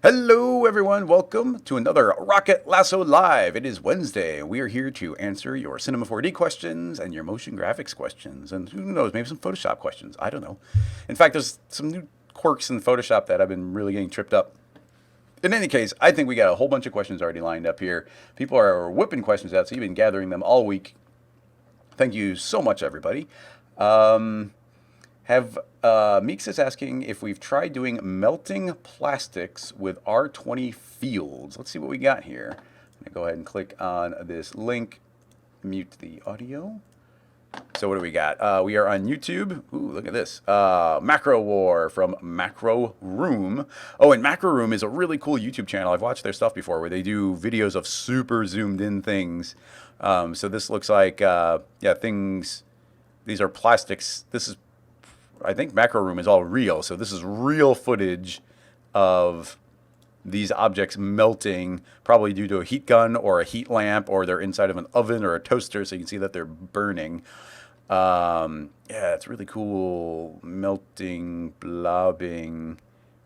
Hello, everyone. Welcome to another Rocket Lasso Live. It is Wednesday, and we are here to answer your Cinema 4D questions and your motion graphics questions, and who knows, maybe some Photoshop questions. I don't know. In fact, there's some new quirks in Photoshop that I've been really getting tripped up. In any case, I think we got a whole bunch of questions already lined up here. People are whipping questions out, so you've been gathering them all week. Thank you so much, everybody. Meeks is asking if we've tried doing melting plastics with R20 fields. Let's see what we got here. I'm going to go ahead and click on this link, mute the audio. So what do we got? We are on YouTube. Ooh, look at this. Macro War from Macro Room. Oh, and Macro Room is a really cool YouTube channel. I've watched their stuff before where they do videos of super zoomed in things. So this looks like, things, these are plastics. I think Macro Room is all real. So this is real footage of these objects melting, probably due to a heat gun or a heat lamp, or they're inside of an oven or a toaster, so you can see that they're burning. It's really cool. Melting, blobbing.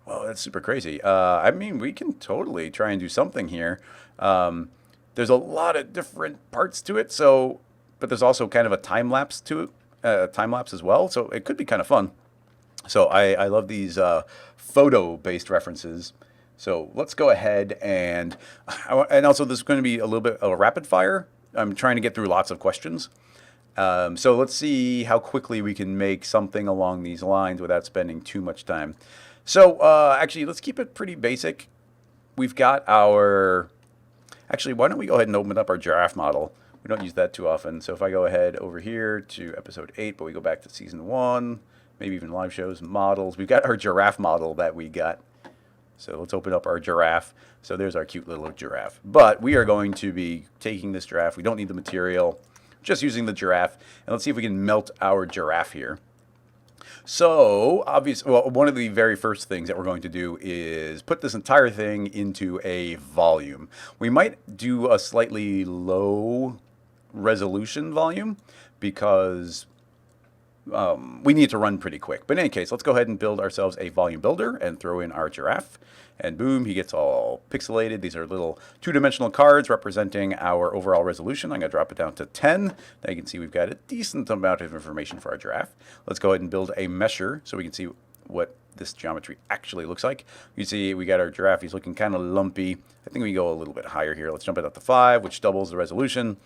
Well, that's super crazy. I mean, we can totally try and do something here. There's a lot of different parts to it, but there's also kind of a time lapse to it. Time lapse as well, so it could be kind of fun. So I love these photo-based references. So let's go ahead and also this is going to be a little bit of a rapid fire. I'm trying to get through lots of questions. So let's see how quickly we can make something along these lines without spending too much time. So actually, let's keep it pretty basic. We've got our... Actually, why don't we go ahead and open up our giraffe model? We don't use that too often. So if I go ahead over here to episode 8, but we go back to season 1, maybe even live shows, models. We've got our giraffe model that we got. So let's open up our giraffe. So there's our cute little giraffe. But we are going to be taking this giraffe. We don't need the material, just using the giraffe. And let's see if we can melt our giraffe here. So one of the very first things that we're going to do is put this entire thing into a volume. We might do a slightly low resolution volume because we need to run pretty quick. But in any case, let's go ahead and build ourselves a volume builder and throw in our giraffe. And boom, he gets all pixelated. These are little two-dimensional cards representing our overall resolution. I'm going to drop it down to 10. Now you can see we've got a decent amount of information for our giraffe. Let's go ahead and build a mesher so we can see what this geometry actually looks like. You see we got our giraffe. He's looking kind of lumpy. I think we go a little bit higher here. Let's jump it up to 5, which doubles the resolution.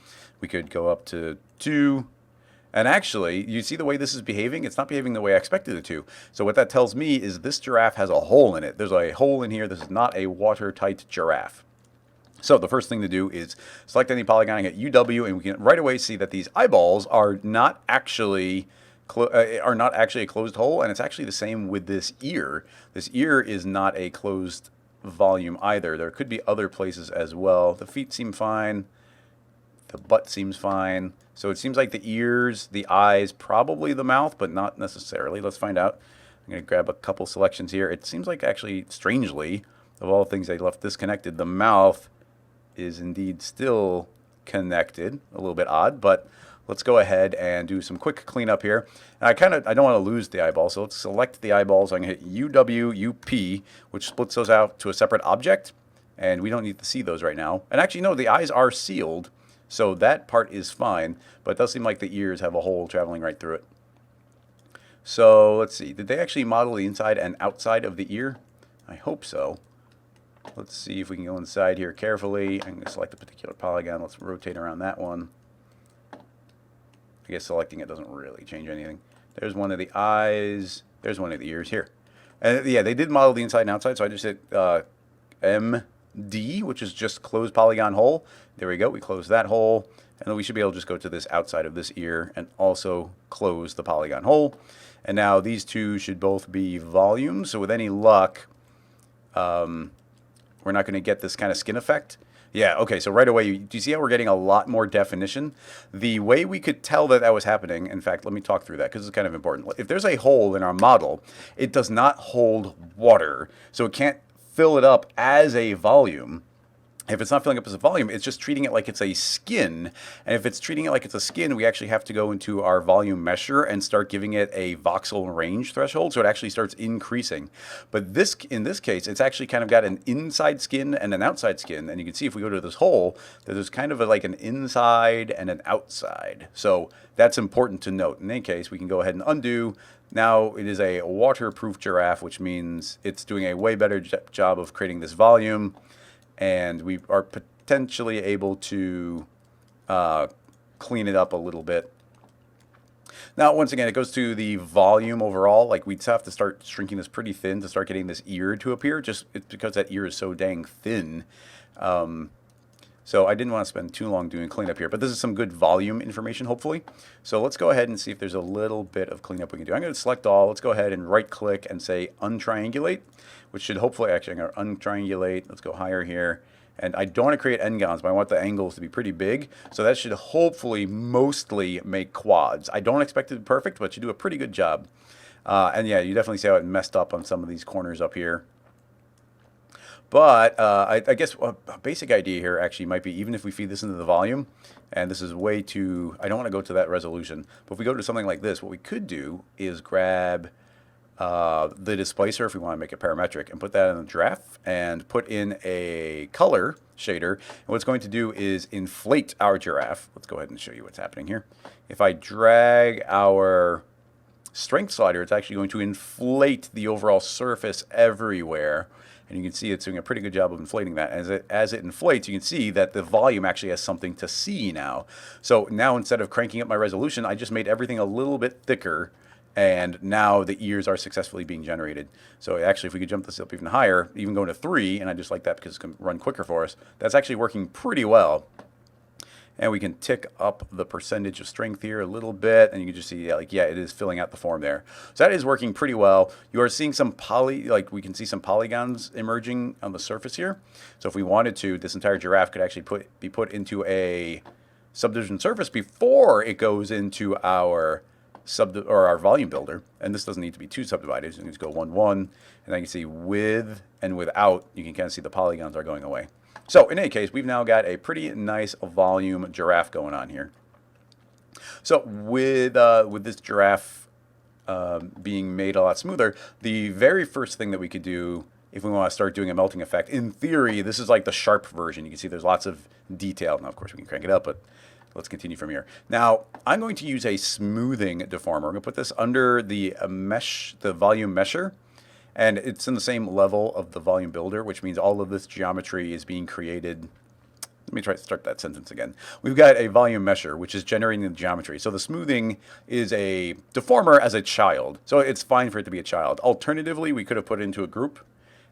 We could go up to 2. And actually, you see the way this is behaving? It's not behaving the way I expected it to. So what that tells me is this giraffe has a hole in it. There's a hole in here. This is not a watertight giraffe. So the first thing to do is select any polygon and get UW, and we can right away see that these eyeballs are not actually a closed hole, and it's actually the same with this ear. This ear is not a closed volume either. There could be other places as well. The feet seem fine. The butt seems fine. So it seems like the ears, the eyes, probably the mouth, but not necessarily. Let's find out. I'm going to grab a couple selections here. It seems like actually, strangely, of all things they left disconnected, the mouth is indeed still connected. A little bit odd, but let's go ahead and do some quick cleanup here. And I don't want to lose the eyeball, so let's select the eyeballs. I'm going to hit UW, UP, which splits those out to a separate object. And we don't need to see those right now. And actually, no, the eyes are sealed. So that part is fine, but it does seem like the ears have a hole traveling right through it. So let's see. Did they actually model the inside and outside of the ear? I hope so. Let's see if we can go inside here carefully. I'm going to select a particular polygon. Let's rotate around that one. I guess selecting it doesn't really change anything. There's one of the eyes. There's one of the ears here. And yeah, they did model the inside and outside, so I just hit MD, which is just closed polygon hole. There we go. We close that hole. And then we should be able to just go to this outside of this ear and also close the polygon hole. And now these two should both be volumes. So with any luck, we're not going to get this kind of skin effect. Yeah, okay, so right away, do you see how we're getting a lot more definition? The way we could tell that that was happening, in fact, let me talk through that because it's kind of important. If there's a hole in our model, it does not hold water, so it can't fill it up as a volume. If it's not filling up as a volume, it's just treating it like it's a skin. And if it's treating it like it's a skin, we actually have to go into our volume mesher and start giving it a voxel range threshold, so it actually starts increasing. But in this case, it's actually kind of got an inside skin and an outside skin. And you can see if we go to this hole, that there's kind of like an inside and an outside. So that's important to note. In any case, we can go ahead and undo. Now it is a waterproof giraffe, which means it's doing a way better job of creating this volume. And we are potentially able to clean it up a little bit. Now, once again, it goes to the volume overall. Like, we'd have to start shrinking this pretty thin to start getting this ear to appear, just because that ear is so dang thin. So I didn't want to spend too long doing cleanup here, but this is some good volume information, hopefully. So let's go ahead and see if there's a little bit of cleanup we can do. I'm going to select all. Let's go ahead and right-click and say untriangulate, which should hopefully, actually, I'm going to untriangulate. Let's go higher here. And I don't want to create n-gons, but I want the angles to be pretty big. So that should hopefully mostly make quads. I don't expect it to be perfect, but you do a pretty good job. And yeah, you definitely see how it messed up on some of these corners up here. But I guess a basic idea here actually might be, even if we feed this into the volume, and this is way too, I don't want to go to that resolution, but if we go to something like this, what we could do is grab the displacer, if we want to make it parametric, and put that in the giraffe, and put in a color shader. And what it's going to do is inflate our giraffe. Let's go ahead and show you what's happening here. If I drag our strength slider, it's actually going to inflate the overall surface everywhere. And you can see it's doing a pretty good job of inflating that. As it inflates, you can see that the volume actually has something to see now. So now, instead of cranking up my resolution, I just made everything a little bit thicker, and now the ears are successfully being generated. So actually, if we could jump this up even higher, even going to 3, and I just like that because it's going to run quicker for us, that's actually working pretty well. And we can tick up the percentage of strength here a little bit, and you can just see, like, yeah, it is filling out the form there. So that is working pretty well. You are seeing some we can see some polygons emerging on the surface here. So if we wanted to, this entire giraffe could actually be put into a subdivision surface before it goes into our our volume builder. And this doesn't need to be too subdivided. So you can just go 1, 1, and then you can see with and without, you can kind of see the polygons are going away. So in any case, we've now got a pretty nice volume giraffe going on here. So with this giraffe being made a lot smoother, the very first thing that we could do if we want to start doing a melting effect, in theory, this is like the sharp version. You can see there's lots of detail. Now, of course, we can crank it up, but let's continue from here. Now, I'm going to use a smoothing deformer. I'm going to put this under the volume mesher. And it's in the same level of the volume builder, which means all of this geometry is being created. Let me try to start that sentence again. We've got a volume mesher, which is generating the geometry. So the smoothing is a deformer as a child. So it's fine for it to be a child. Alternatively, we could have put it into a group,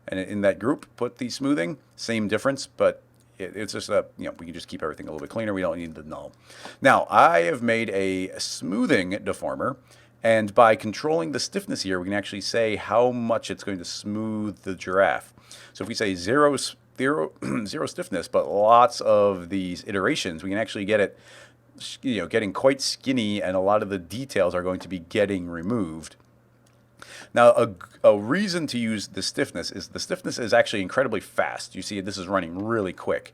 and in that group, put the smoothing. Same difference, but it's just we can just keep everything a little bit cleaner. We don't need the null. Now, I have made a smoothing deformer. And by controlling the stiffness here, we can actually say how much it's going to smooth the giraffe. So if we say zero stiffness, but lots of these iterations, we can actually get it, getting quite skinny, and a lot of the details are going to be getting removed. Now, a reason to use the stiffness is actually incredibly fast. You see, this is running really quick.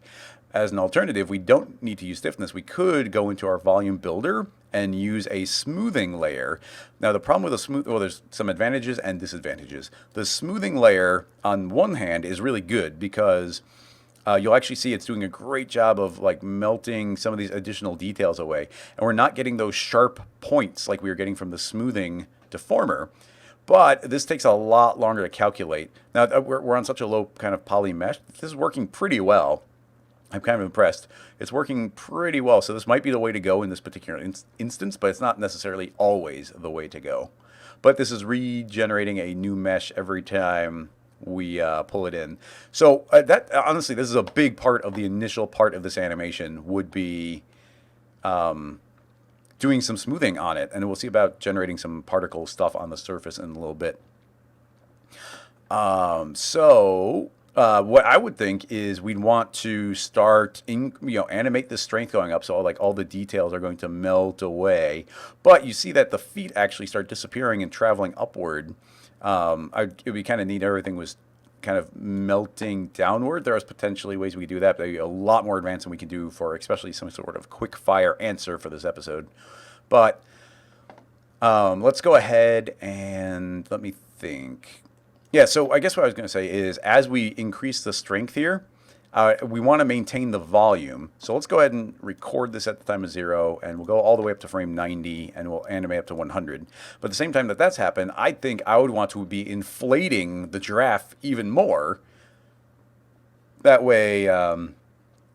As an alternative, we don't need to use stiffness. We could go into our volume builder and use a smoothing layer. Now, the problem with there's some advantages and disadvantages. The smoothing layer, on one hand, is really good because you'll actually see it's doing a great job of melting some of these additional details away. And we're not getting those sharp points like we were getting from the smoothing deformer. But this takes a lot longer to calculate. Now, we're on such a low kind of poly mesh. This is working pretty well. I'm kind of impressed. It's working pretty well. So this might be the way to go in this particular instance, but it's not necessarily always the way to go. But this is regenerating a new mesh every time we pull it in. So that honestly, this is a big part of the initial part of this animation would be doing some smoothing on it. And we'll see about generating some particle stuff on the surface in a little bit. What I would think is we'd want to start animate the strength going up, so all the details are going to melt away. But you see that the feet actually start disappearing and traveling upward. It would be kind of neat if everything was kind of melting downward. There is potentially ways we could do that, but a lot more advanced than we can do for especially some sort of quick fire answer for this episode. But let's go ahead and let me think. Yeah, so I guess what I was going to say is as we increase the strength here, we want to maintain the volume. So let's go ahead and record this at the time of 0, and we'll go all the way up to frame 90, and we'll animate up to 100. But at the same time that that's happened, I think I would want to be inflating the giraffe even more. That way,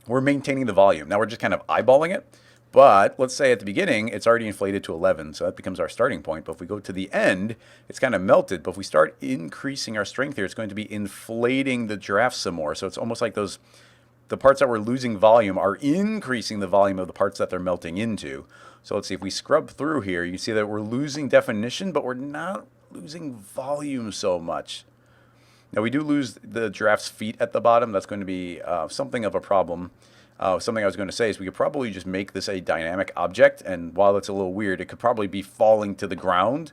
we're maintaining the volume. Now we're just kind of eyeballing it. But let's say at the beginning, it's already inflated to 11, so that becomes our starting point. But if we go to the end, it's kind of melted. But if we start increasing our strength here, it's going to be inflating the giraffe some more. So it's almost like the parts that we're losing volume are increasing the volume of the parts that they're melting into. So let's see, if we scrub through here, you see that we're losing definition, but we're not losing volume so much. Now we do lose the giraffe's feet at the bottom. That's going to be something of a problem. Something I was going to say is we could probably just make this a dynamic object, and while it's a little weird, it could probably be falling to the ground.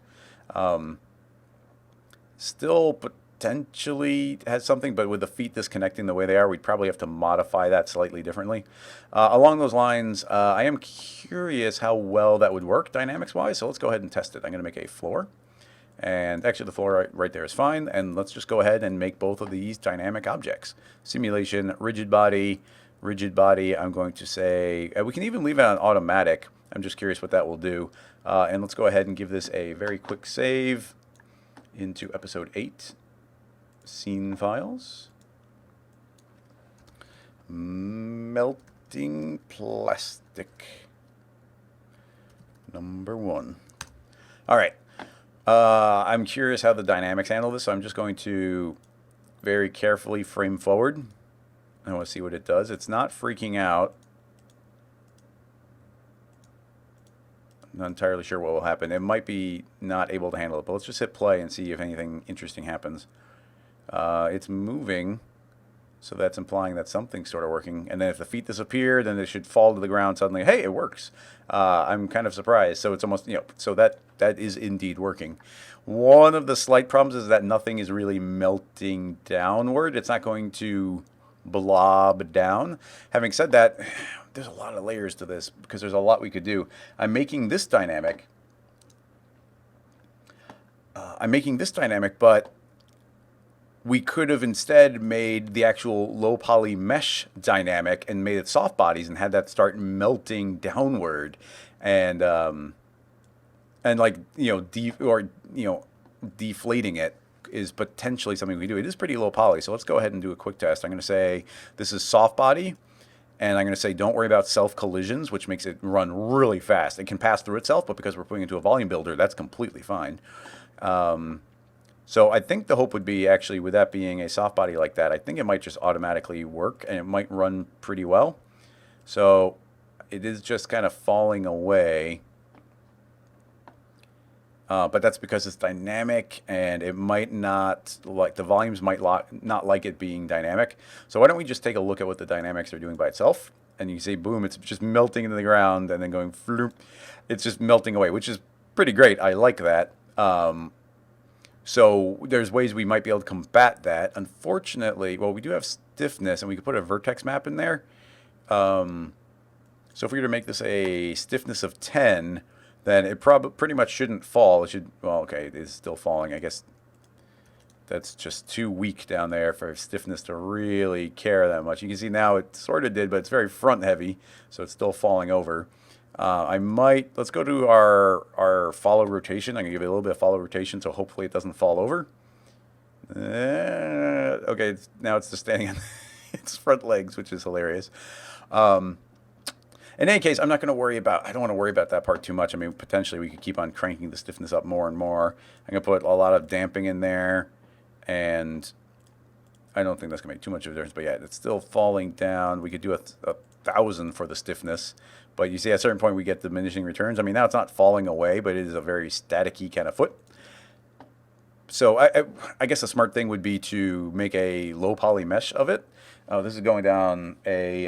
Still potentially has something, but with the feet disconnecting the way they are, we'd probably have to modify that slightly differently. Along those lines, I am curious how well that would work dynamics-wise, so let's go ahead and test it. I'm going to make a floor, and actually the floor right there is fine, and let's just go ahead and make both of these dynamic objects. Simulation, rigid body. Rigid body, I'm going to say, we can even leave it on automatic. I'm just curious what that will do. And let's go ahead and give this a very quick save into episode 8. Scene files. Melting plastic. Number 1. All right. I'm curious how the dynamics handle this, so I'm just going to very carefully frame forward. I want to see what it does. It's not freaking out. I'm not entirely sure what will happen. It might be not able to handle it, but let's just hit play and see if anything interesting happens. It's moving, so that's implying that something's sort of working. And then if the feet disappear, then it should fall to the ground suddenly. Hey, it works. I'm kind of surprised. So it's almost, so that is indeed working. One of the slight problems is that nothing is really melting downward. It's not going to blob down. Having said that, there's a lot of layers to this because there's a lot we could do. I'm making this dynamic. But we could have instead made the actual low poly mesh dynamic and made it soft bodies and had that start melting downward, and like deflating it is potentially something we do. It is pretty low poly, so let's go ahead and do a quick test. I'm going to say this is soft body, and I'm going to say don't worry about self collisions, which makes it run really fast. It can pass through itself, but because we're putting it into a volume builder, that's completely fine. So I think the hope would be actually with that being a soft body like that, I think it might just automatically work and it might run pretty well. So it is just kind of falling away. But that's because it's dynamic, and it might not, like the volumes might not like it being dynamic. So why don't we just take a look at what the dynamics are doing by itself, and you can see, boom, it's just melting into the ground and then going floop. It's just melting away, which is pretty great. I like that. So there's ways we might be able to combat that. Unfortunately, well, we do have stiffness, and we could put a vertex map in there. So if we were to make this a stiffness of 10, then it pretty much shouldn't fall. It should, well, okay, it is still falling. I guess that's just too weak down there for stiffness to really care that much. You can see now it sort of did, but it's very front heavy, so it's still falling over. Let's go to our follow rotation. I'm going to give it a little bit of follow rotation, so hopefully it doesn't fall over. Okay, now it's just standing on its front legs, which is hilarious. In any case, I don't want to worry about that part too much. I mean, potentially we could keep on cranking the stiffness up more and more. I'm going to put a lot of damping in there, and I don't think that's going to make too much of a difference. But yeah, it's still falling down. We could do a 1,000 for the stiffness. But you see, at a certain point, we get diminishing returns. I mean, now it's not falling away, but it is a very staticky kind of foot. So I guess a smart thing would be to make a low poly mesh of it. This is going down a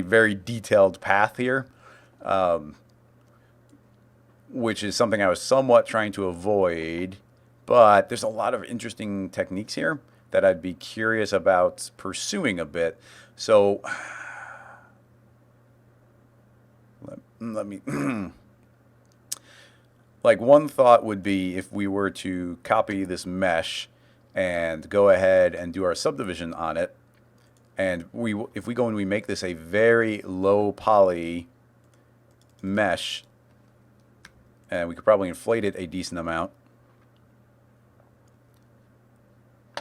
very detailed path here, which is something I was somewhat trying to avoid But there's a lot of interesting techniques here that I'd be curious about pursuing a bit. So let me like one thought would be if we were to copy this mesh and go ahead and do our subdivision on it, and if we go and we make this a very low poly mesh, and we could probably inflate it a decent amount.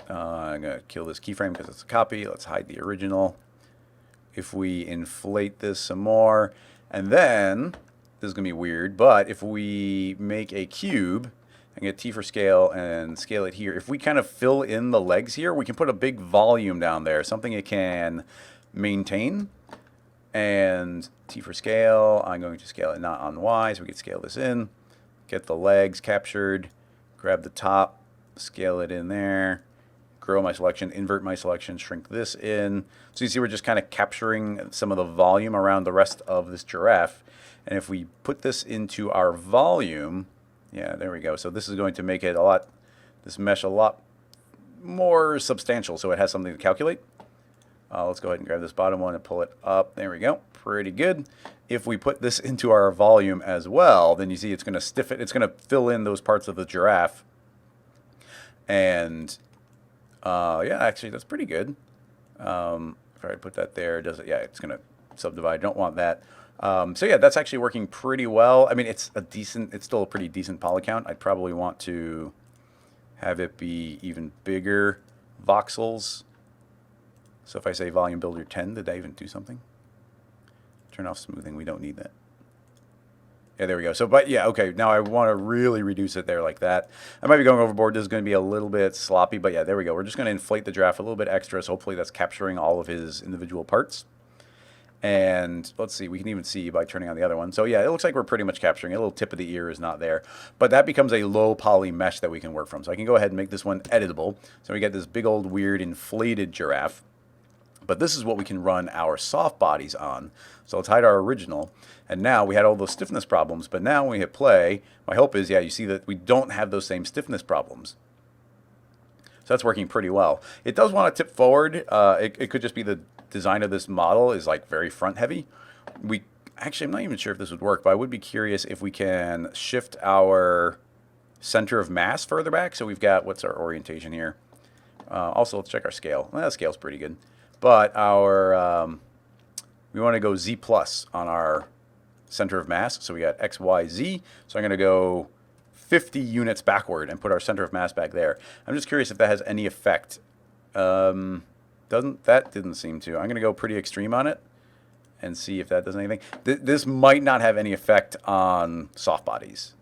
I'm going to kill this keyframe because it's a copy. Let's hide the original. If we inflate this some more, and then, this is going to be weird, but if we make a cube and get T for scale and scale it here, if we kind of fill in the legs here, we can put a big volume down there, something it can maintain. And T for scale, I'm going to scale it not on Y, so we can scale this in, get the legs captured, grab the top, scale it in there, grow my selection, invert my selection, shrink this in. So you see we're just kind of capturing some of the volume around the rest of this giraffe. And if we put this into our volume, yeah, there we go. So this is going to make it this mesh a lot more substantial, so it has something to calculate. Let's go ahead and grab this bottom one and pull it up. There we go. Pretty good. If we put this into our volume as well, then you see it's going to stiffen. It's going to fill in those parts of the giraffe. And yeah, actually, that's pretty good. If I put that there, does it? Yeah, it's going to subdivide. Don't want that. So yeah, that's actually working pretty well. I mean, it's still a pretty decent poly count. I'd probably want to have it be even bigger voxels. So if I say volume builder 10, did I even do something? Turn off smoothing. We don't need that. Yeah, there we go. So, but yeah, okay. Now I want to really reduce it there like that. I might be going overboard. This is going to be a little bit sloppy, but yeah, there we go. We're just going to inflate the giraffe a little bit extra. So hopefully that's capturing all of his individual parts. And let's see, we can even see by turning on the other one. So yeah, it looks like we're pretty much capturing it. A little tip of the ear is not there. But that becomes a low poly mesh that we can work from. So I can go ahead and make this one editable. So we get this big old weird inflated giraffe. But this is what we can run our soft bodies on. So let's hide our original. And now we had all those stiffness problems. But now when we hit play, my hope is, yeah, you see that we don't have those same stiffness problems. So that's working pretty well. It does want to tip forward. It could just be the design of this model is like very front heavy. Actually, I'm not even sure if this would work, but I would be curious if we can shift our center of mass further back. So we've got, what's our orientation here? Also, let's check our scale. Well, that scale's pretty good. But we want to go Z plus on our center of mass. So we got X, Y, Z. So I'm going to go 50 units backward and put our center of mass back there. I'm just curious if that has any effect. That didn't seem to. I'm going to go pretty extreme on it and see if that does anything. This might not have any effect on soft bodies.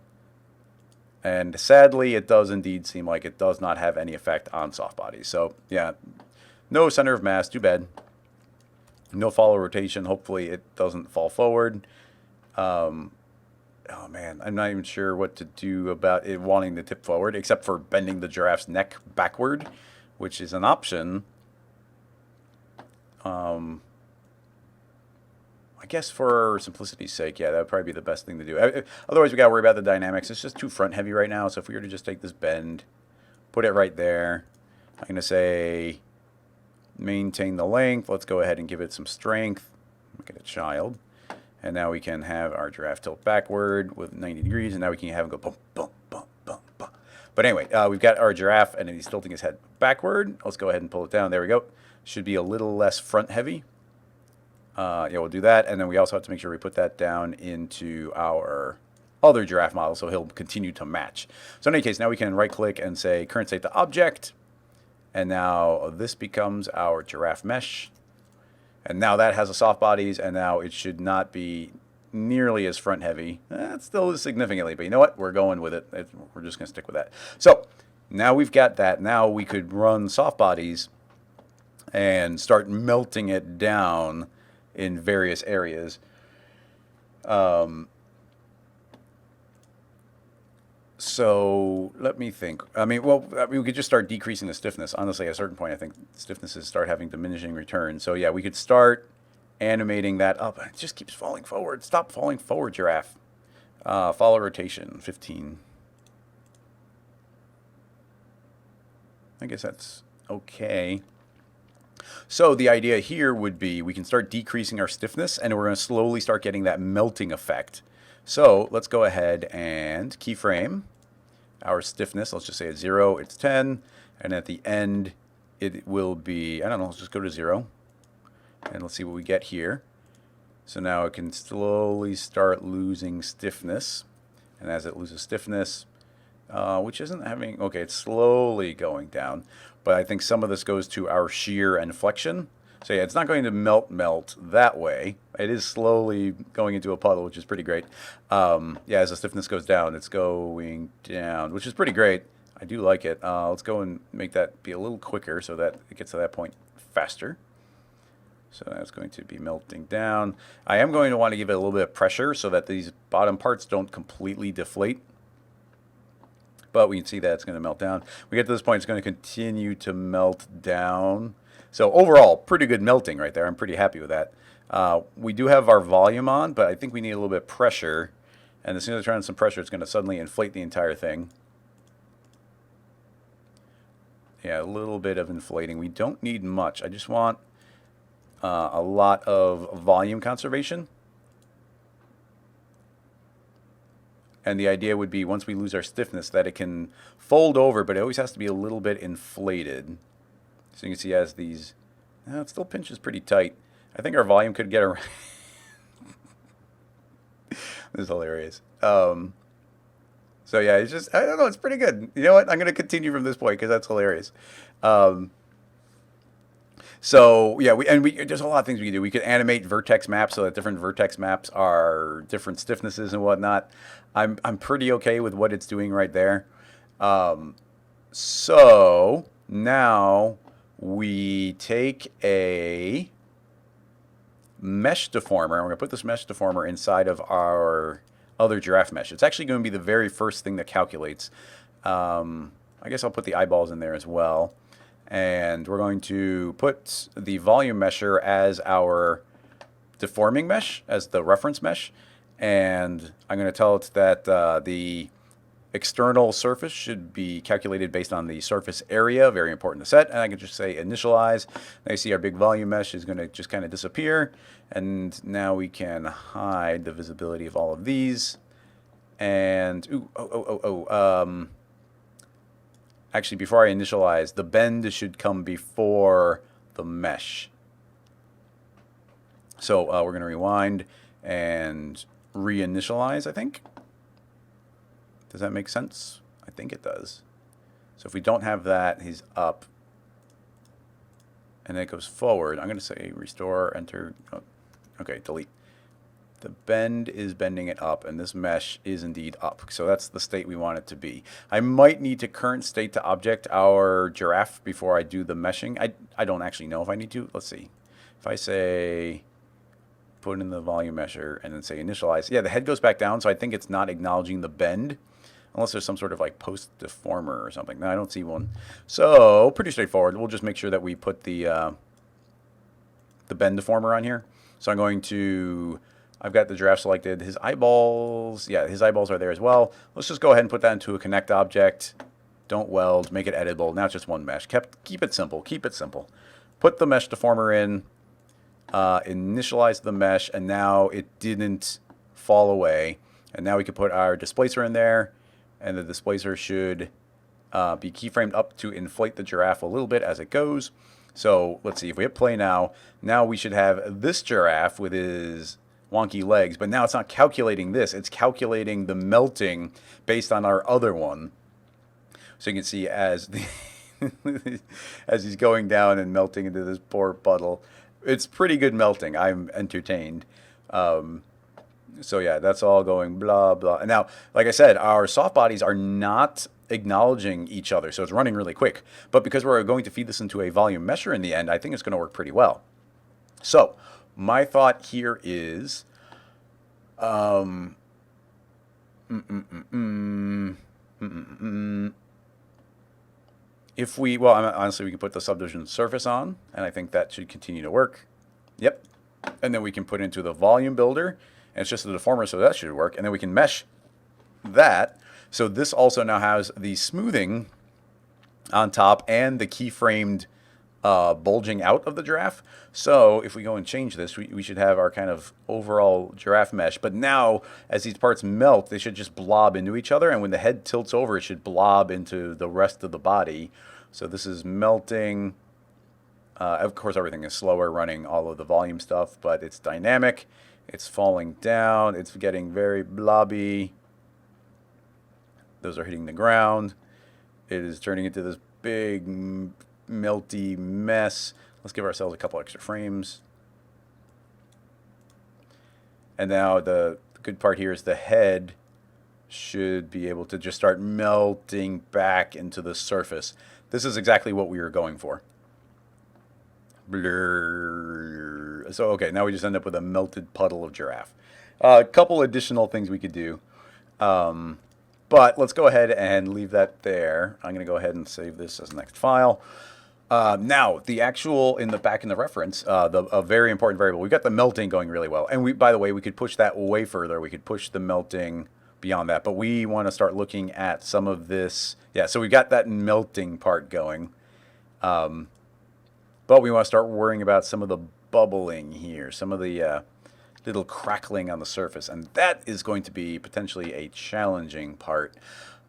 And sadly, it does indeed seem like it does not have any effect on soft bodies. So yeah, no center of mass, too bad. No follow rotation. Hopefully it doesn't fall forward. Oh man, I'm not even sure what to do about it wanting to tip forward, except for bending the giraffe's neck backward, which is an option. I guess for simplicity's sake, yeah, that would probably be the best thing to do. Otherwise, we got to worry about the dynamics. It's just too front heavy right now. So if we were to just take this bend, put it right there, I'm going to say maintain the length. Let's go ahead and give it some strength. Make it a child. And now we can have our giraffe tilt backward with 90 degrees. And now we can have him go bump, bump, bump, bump, bump. But anyway, we've got our giraffe and he's tilting his head backward. Let's go ahead and pull it down. There we go. Should be a little less front heavy. Yeah, we'll do that. And then we also have to make sure we put that down into our other giraffe model so he'll continue to match. So in any case, now we can right click and say current state to object. And now this becomes our giraffe mesh. And now that has a soft bodies, and now it should not be nearly as front heavy. It still is significantly, but you know what? We're going with it. We're just going to stick with that. So now we've got that. Now we could run soft bodies and start melting it down in various areas. So let me think. I mean, we could just start decreasing the stiffness. Honestly, at a certain point, I think stiffnesses start having diminishing returns. So yeah, we could start animating that up. It just keeps falling forward. Stop falling forward, giraffe. Follow rotation, 15. I guess that's okay. So the idea here would be we can start decreasing our stiffness, and we're going to slowly start getting that melting effect. So let's go ahead and keyframe our stiffness. Let's just say at 0, it's 10. And at the end, it will be, I don't know, let's just go to 0. And let's see what we get here. So now it can slowly start losing stiffness. And as it loses stiffness, which isn't having, okay, it's slowly going down. But I think some of this goes to our shear and flexion. So yeah, it's not going to melt that way. It is slowly going into a puddle, which is pretty great. Yeah, as the stiffness goes down, it's going down, which is pretty great. I do like it. Let's go and make that be a little quicker so that it gets to that point faster. So that's going to be melting down. I am going to want to give it a little bit of pressure so that these bottom parts don't completely deflate. But we can see that it's going to melt down. We get to this point, it's going to continue to melt down. So overall, pretty good melting right there. I'm pretty happy with that. We do have our volume on, but I think we need a little bit of pressure. And as soon as I turn on some pressure, it's going to suddenly inflate the entire thing. Yeah, a little bit of inflating. We don't need much. I just want a lot of volume conservation. And the idea would be once we lose our stiffness that it can fold over, but it always has to be a little bit inflated. So you can see as these, it still pinches pretty tight. I think our volume could get around. This is hilarious. So yeah, it's just, I don't know, it's pretty good. You know what? I'm going to continue from this point because that's hilarious. So yeah, there's a lot of things we can do. We could animate vertex maps so that different vertex maps are different stiffnesses and whatnot. I'm pretty okay with what it's doing right there. So now we take a mesh deformer, and we're going to put this mesh deformer inside of our other giraffe mesh. It's actually going to be the very first thing that calculates. I guess I'll put the eyeballs in there as well. And we're going to put the volume mesher as our deforming mesh, as the reference mesh. And I'm going to tell it that the external surface should be calculated based on the surface area, very important to set. And I can just say initialize. Now you see our big volume mesh is going to just kind of disappear. And now we can hide the visibility of all of these. And, actually, before I initialize, the bend should come before the mesh. So we're going to rewind and reinitialize, I think. Does that make sense? I think it does. So if we don't have that, he's up. And then it goes forward. I'm going to say restore, enter. Oh, okay, delete. The bend is bending it up, and this mesh is indeed up. So that's the state we want it to be. I might need to current state to object our giraffe before I do the meshing. I don't actually know if I need to. Let's see. If I say put in the volume mesher and then say initialize, yeah, the head goes back down, so I think it's not acknowledging the bend. Unless there's some sort of like post deformer or something. No, I don't see one. So pretty straightforward. We'll just make sure that we put the bend deformer on here. So I'm going to, I've got the giraffe selected. His eyeballs, yeah, his eyeballs are there as well. Let's just go ahead and put that into a connect object. Don't weld, make it editable. Now it's just one mesh. Keep it simple, keep it simple. Put the mesh deformer in, initialize the mesh, and now it didn't fall away. And now we can put our displacer in there, and the displacer should be keyframed up to inflate the giraffe a little bit as it goes. So let's see, if we hit play now we should have this giraffe with his wonky legs, but now it's not calculating this, it's calculating the melting based on our other one. So you can see as as he's going down and melting into this poor puddle, it's pretty good melting. I'm entertained. So yeah, that's all going blah, blah. And now, like I said, our soft bodies are not acknowledging each other, so it's running really quick. But because we're going to feed this into a volume mesher in the end, I think it's going to work pretty well. So my thought here is, if we, well, honestly, we can put the subdivision surface on, and I think that should continue to work. Yep. And then we can put into the volume builder, and it's just a deformer, so that should work. And then we can mesh that. So this also now has the smoothing on top and the keyframed bulging out of the giraffe. So if we go and change this, we should have our kind of overall giraffe mesh. But now, as these parts melt, they should just blob into each other. And when the head tilts over, it should blob into the rest of the body. So this is melting. Of course, everything is slower running all of the volume stuff, but it's dynamic. It's falling down. It's getting very blobby. Those are hitting the ground. It is turning into this big melty mess. Let's give ourselves a couple extra frames. And now the good part here is the head should be able to just start melting back into the surface. This is exactly what we were going for. Blur. So, okay, now we just end up with a melted puddle of giraffe. A couple additional things we could do. But let's go ahead and leave that there. I'm going to go ahead and save this as the next file. Now, the actual, in the reference, a very important variable, we've got the melting going really well. And by the way, we could push that way further. We could push the melting beyond that. But we want to start looking at some of this. Yeah, so we've got that melting part going. But we want to start worrying about some of the bubbling here, some of the little crackling on the surface. And that is going to be potentially a challenging part.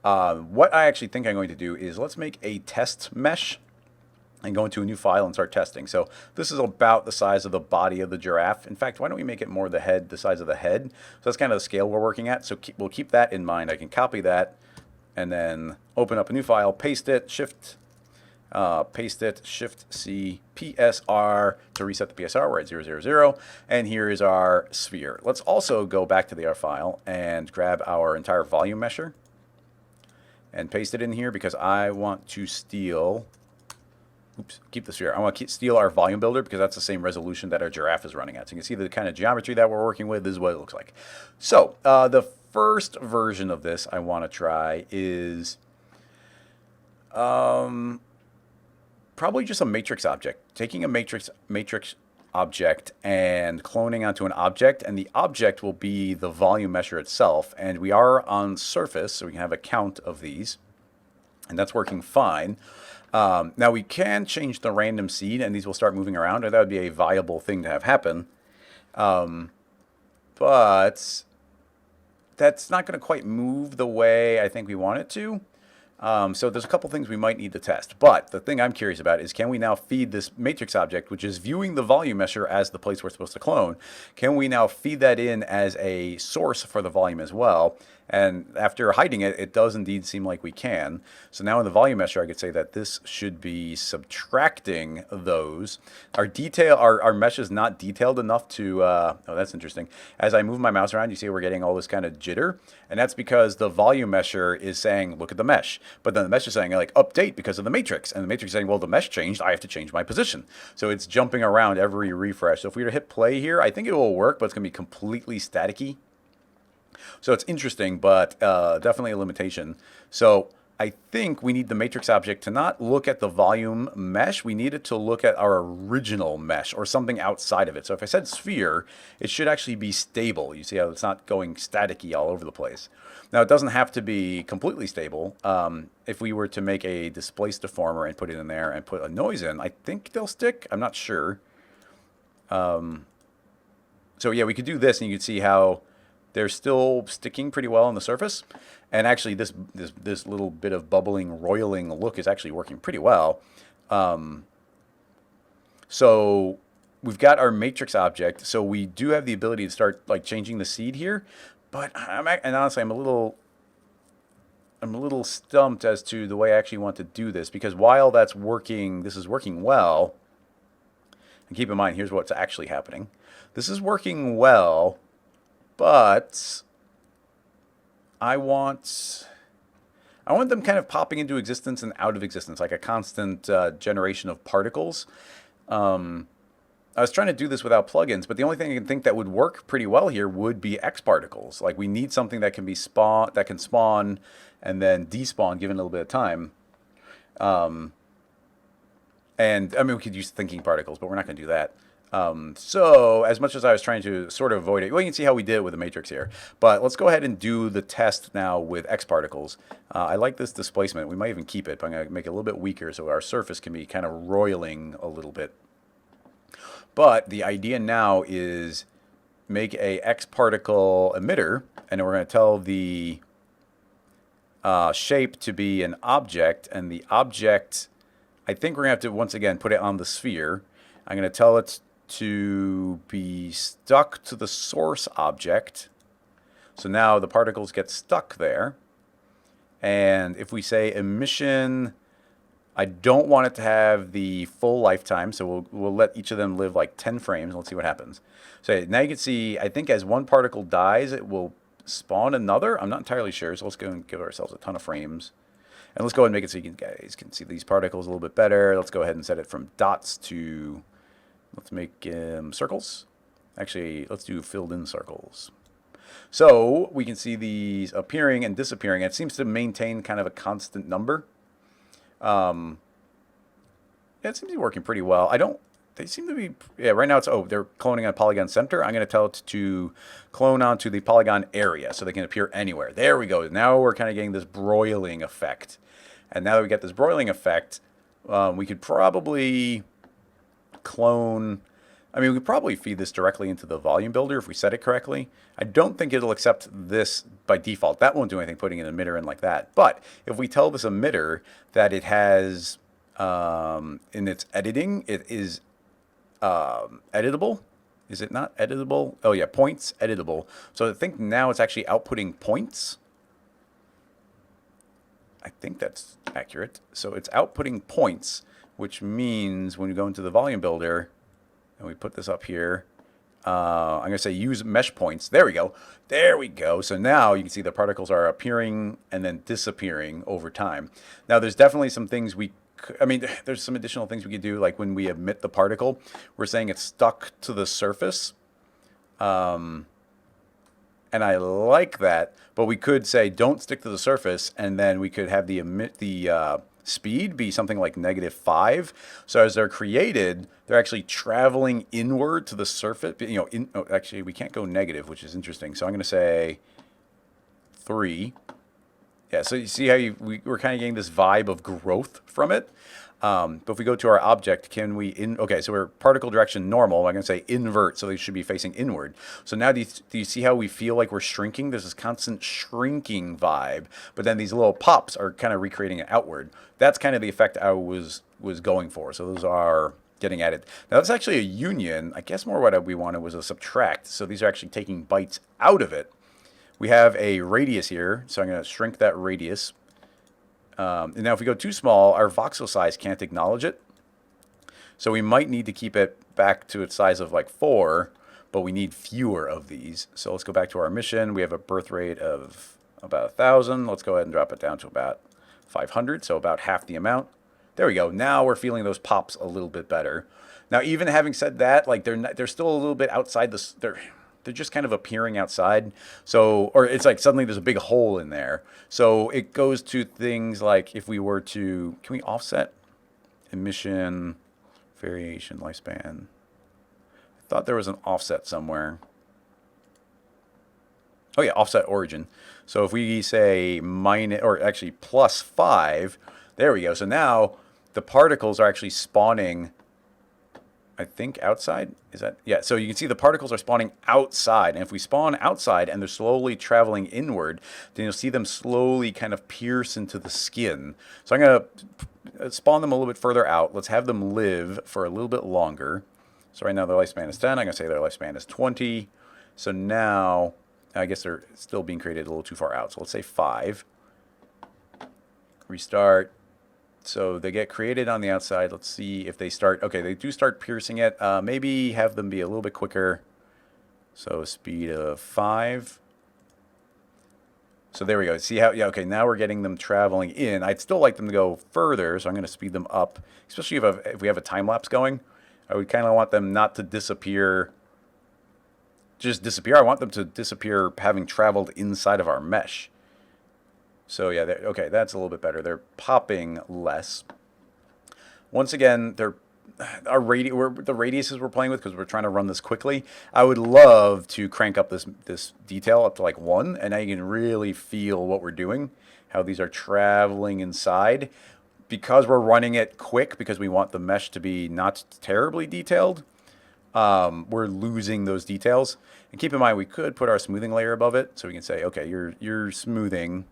What I actually think I'm going to do is let's make a test mesh and go into a new file and start testing. So this is about the size of the body of the giraffe. In fact, why don't we make it more the size of the head? So that's kind of the scale we're working at. So we'll keep that in mind. I can copy that and then open up a new file, paste it, Shift C, PSR to reset the PSR. We're at 000. And here is our sphere. Let's also go back to our file and grab our entire volume mesher and paste it in here because I want to steal. Oops, keep the sphere. I want to steal our volume builder because that's the same resolution that our giraffe is running at. So you can see the kind of geometry that we're working with. This is what it looks like. So the first version of this I want to try is probably just a matrix object. Taking a matrix object and cloning onto an object, and the object will be the volume mesher itself. And we are on surface, so we can have a count of these, and that's working fine. Now we can change the random seed and these will start moving around, or that would be a viable thing to have happen. But that's not going to quite move the way I think we want it to. So there's a couple things we might need to test. But the thing I'm curious about is, can we now feed this matrix object, which is viewing the volume mesher as the place we're supposed to clone, can we now feed that in as a source for the volume as well? And after hiding it, it does indeed seem like we can. So now in the volume mesher, I could say that this should be subtracting those. Our mesh is not detailed enough to, oh, that's interesting. As I move my mouse around, you see we're getting all this kind of jitter. And that's because the volume mesher is saying, look at the mesh. But then the mesh is saying, like, update because of the matrix. And the matrix is saying, well, the mesh changed, I have to change my position. So it's jumping around every refresh. So if we were to hit play here, I think it will work, but it's going to be completely staticky. So it's interesting, but definitely a limitation. So I think we need the matrix object to not look at the volume mesh. We need it to look at our original mesh or something outside of it. So if I said sphere, it should actually be stable. You see how it's not going staticky all over the place. Now, it doesn't have to be completely stable. If we were to make a displace deformer and put it in there and put a noise in, I think they'll stick. I'm not sure. So yeah, we could do this and you could see how they're still sticking pretty well on the surface. And actually this little bit of bubbling, roiling look is actually working pretty well. So we've got our matrix object. So we do have the ability to start like changing the seed here. But honestly, I'm a little stumped as to the way I actually want to do this, because while that's working, this is working well. And keep in mind, here's what's actually happening. This is working well. But I want them kind of popping into existence and out of existence, like a constant generation of particles. I was trying to do this without plugins, but the only thing I can think that would work pretty well here would be X particles. Like we need something that can spawn and then despawn given a little bit of time. And I mean, we could use thinking particles, but we're not going to do that. So as much as I was trying to sort of avoid it, well, you can see how we did it with the matrix here. But let's go ahead and do the test now with X particles. I like this displacement. We might even keep it, but I'm going to make it a little bit weaker so our surface can be kind of roiling a little bit. But the idea now is make a X particle emitter, and we're going to tell the shape to be an object, and the object, I think we're going to have to, once again, put it on the sphere. I'm going to tell it to be stuck to the source object. So now the particles get stuck there. And if we say emission, I don't want it to have the full lifetime, so we'll let each of them live like 10 frames. Let's see what happens. So now you can see, I think as one particle dies, it will spawn another. I'm not entirely sure, so let's go and give ourselves a ton of frames. And let's go ahead and make it so you guys can see these particles a little bit better. Let's go ahead and set it from dots to, let's make circles. Actually, let's do filled in circles. So we can see these appearing and disappearing. It seems to maintain kind of a constant number. Yeah, it seems to be working pretty well. They seem to be, yeah, right now it's, they're cloning on polygon center. I'm going to tell it to clone onto the polygon area so they can appear anywhere. There we go. Now we're kind of getting this broiling effect. And now that we get this broiling effect, we could probably clone, we could probably feed this directly into the volume builder if we set it correctly. I don't think it'll accept this by default. That won't do anything putting an emitter in like that. But if we tell this emitter that it has, in its editing, it is editable. Is it not editable? Oh yeah, points, editable. So I think now it's actually outputting points. I think that's accurate. So it's outputting points, which means when we go into the volume builder and we put this up here, I'm going to say use mesh points. There we go. There we go. So now you can see the particles are appearing and then disappearing over time. Now there's definitely some things there's some additional things we could do, like when we emit the particle, we're saying it's stuck to the surface. And I like that, but we could say don't stick to the surface, and then we could have the speed be something like -5. So as they're created, they're actually traveling inward to the surface. Actually, we can't go negative, which is interesting. So I'm going to say 3. Yeah, so you see how we're kind of getting this vibe of growth from it. But if we go to our object, can we okay, so we're particle direction normal. I'm going to say invert, so they should be facing inward. So now do you see how we feel like we're shrinking? There's this constant shrinking vibe, but then these little pops are kind of recreating it outward. That's kind of the effect I was going for. So those are getting added. Now that's actually a union. I guess more what we wanted was a subtract. So these are actually taking bytes out of it. We have a radius here, so I'm going to shrink that radius. And now if we go too small, our voxel size can't acknowledge it. So we might need to keep it back to its size of like 4, but we need fewer of these. So let's go back to our emission. We have a birth rate of about 1,000. Let's go ahead and drop it down to about 500, so about half the amount. There we go. Now we're feeling those pops a little bit better. Now, even having said that, like they're still a little bit outside they're just kind of appearing outside. So, or it's like suddenly there's a big hole in there. So it goes to things like if we were to, can we offset emission, variation, lifespan? I thought there was an offset somewhere. Oh yeah, offset origin. So if we say minus, or actually +5, there we go. So now the particles are actually spawning, I think outside, is that? Yeah, so you can see the particles are spawning outside. And if we spawn outside and they're slowly traveling inward, then you'll see them slowly kind of pierce into the skin. So I'm going to spawn them a little bit further out. Let's have them live for a little bit longer. So right now their lifespan is 10. I'm going to say their lifespan is 20. So now, I guess they're still being created a little too far out. So let's say 5. Restart. So they get created on the outside. Let's see if they start. Okay, they do start piercing it. Maybe have them be a little bit quicker. So speed of 5. So there we go. See how, yeah, okay, now we're getting them traveling in. I'd still like them to go further, so I'm going to speed them up, especially if we have a time lapse going. I would kind of want them not to disappear, just disappear. I want them to disappear having traveled inside of our mesh. So yeah, okay, that's a little bit better. They're popping less. Once again, the radiuses we're playing with, because we're trying to run this quickly. I would love to crank up this detail up to like 1, and now you can really feel what we're doing, how these are traveling inside. Because we're running it quick, because we want the mesh to be not terribly detailed, we're losing those details. And keep in mind, we could put our smoothing layer above it, so we can say, okay, you're smoothing.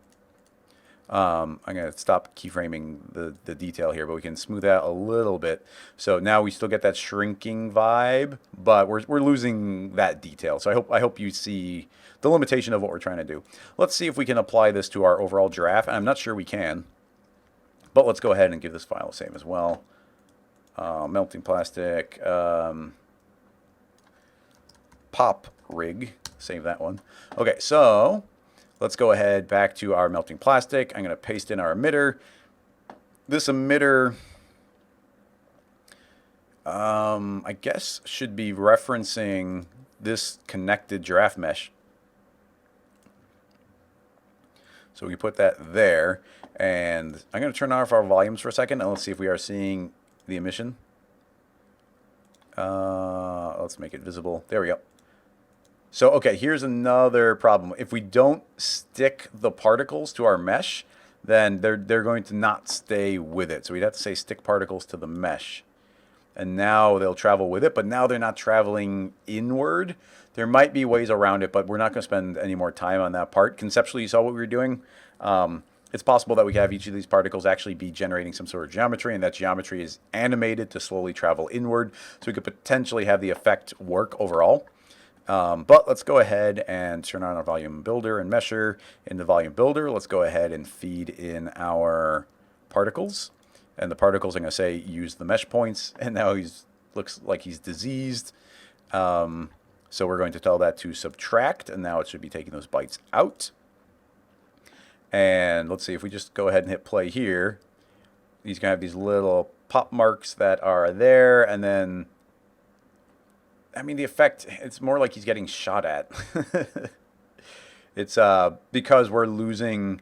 I'm going to stop keyframing the detail here, but we can smooth out a little bit. So now we still get that shrinking vibe, but we're losing that detail. So I hope you see the limitation of what we're trying to do. Let's see if we can apply this to our overall giraffe. And I'm not sure we can, but let's go ahead and give this file a save as well. Melting plastic, pop rig, save that one. Okay, so let's go ahead back to our melting plastic. I'm going to paste in our emitter. This emitter, I guess, should be referencing this connected giraffe mesh. So we put that there. And I'm going to turn off our volumes for a second, and let's see if we are seeing the emission. Let's make it visible. There we go. So, okay, here's another problem. If we don't stick the particles to our mesh, then they're going to not stay with it. So we'd have to say stick particles to the mesh. And now they'll travel with it, but now they're not traveling inward. There might be ways around it, but we're not going to spend any more time on that part. Conceptually, you saw what we were doing. It's possible that we have each of these particles actually be generating some sort of geometry, and that geometry is animated to slowly travel inward. So we could potentially have the effect work overall. But let's go ahead and turn on our volume builder and mesher. In the volume builder, let's go ahead and feed in our particles. And the particles, I'm going to say, use the mesh points. And now looks like he's diseased. So we're going to tell that to subtract, and now it should be taking those bytes out. And let's see, if we just go ahead and hit play here, he's going to have these little pop marks that are there, and then, I mean, the effect, it's more like he's getting shot at. It's because we're losing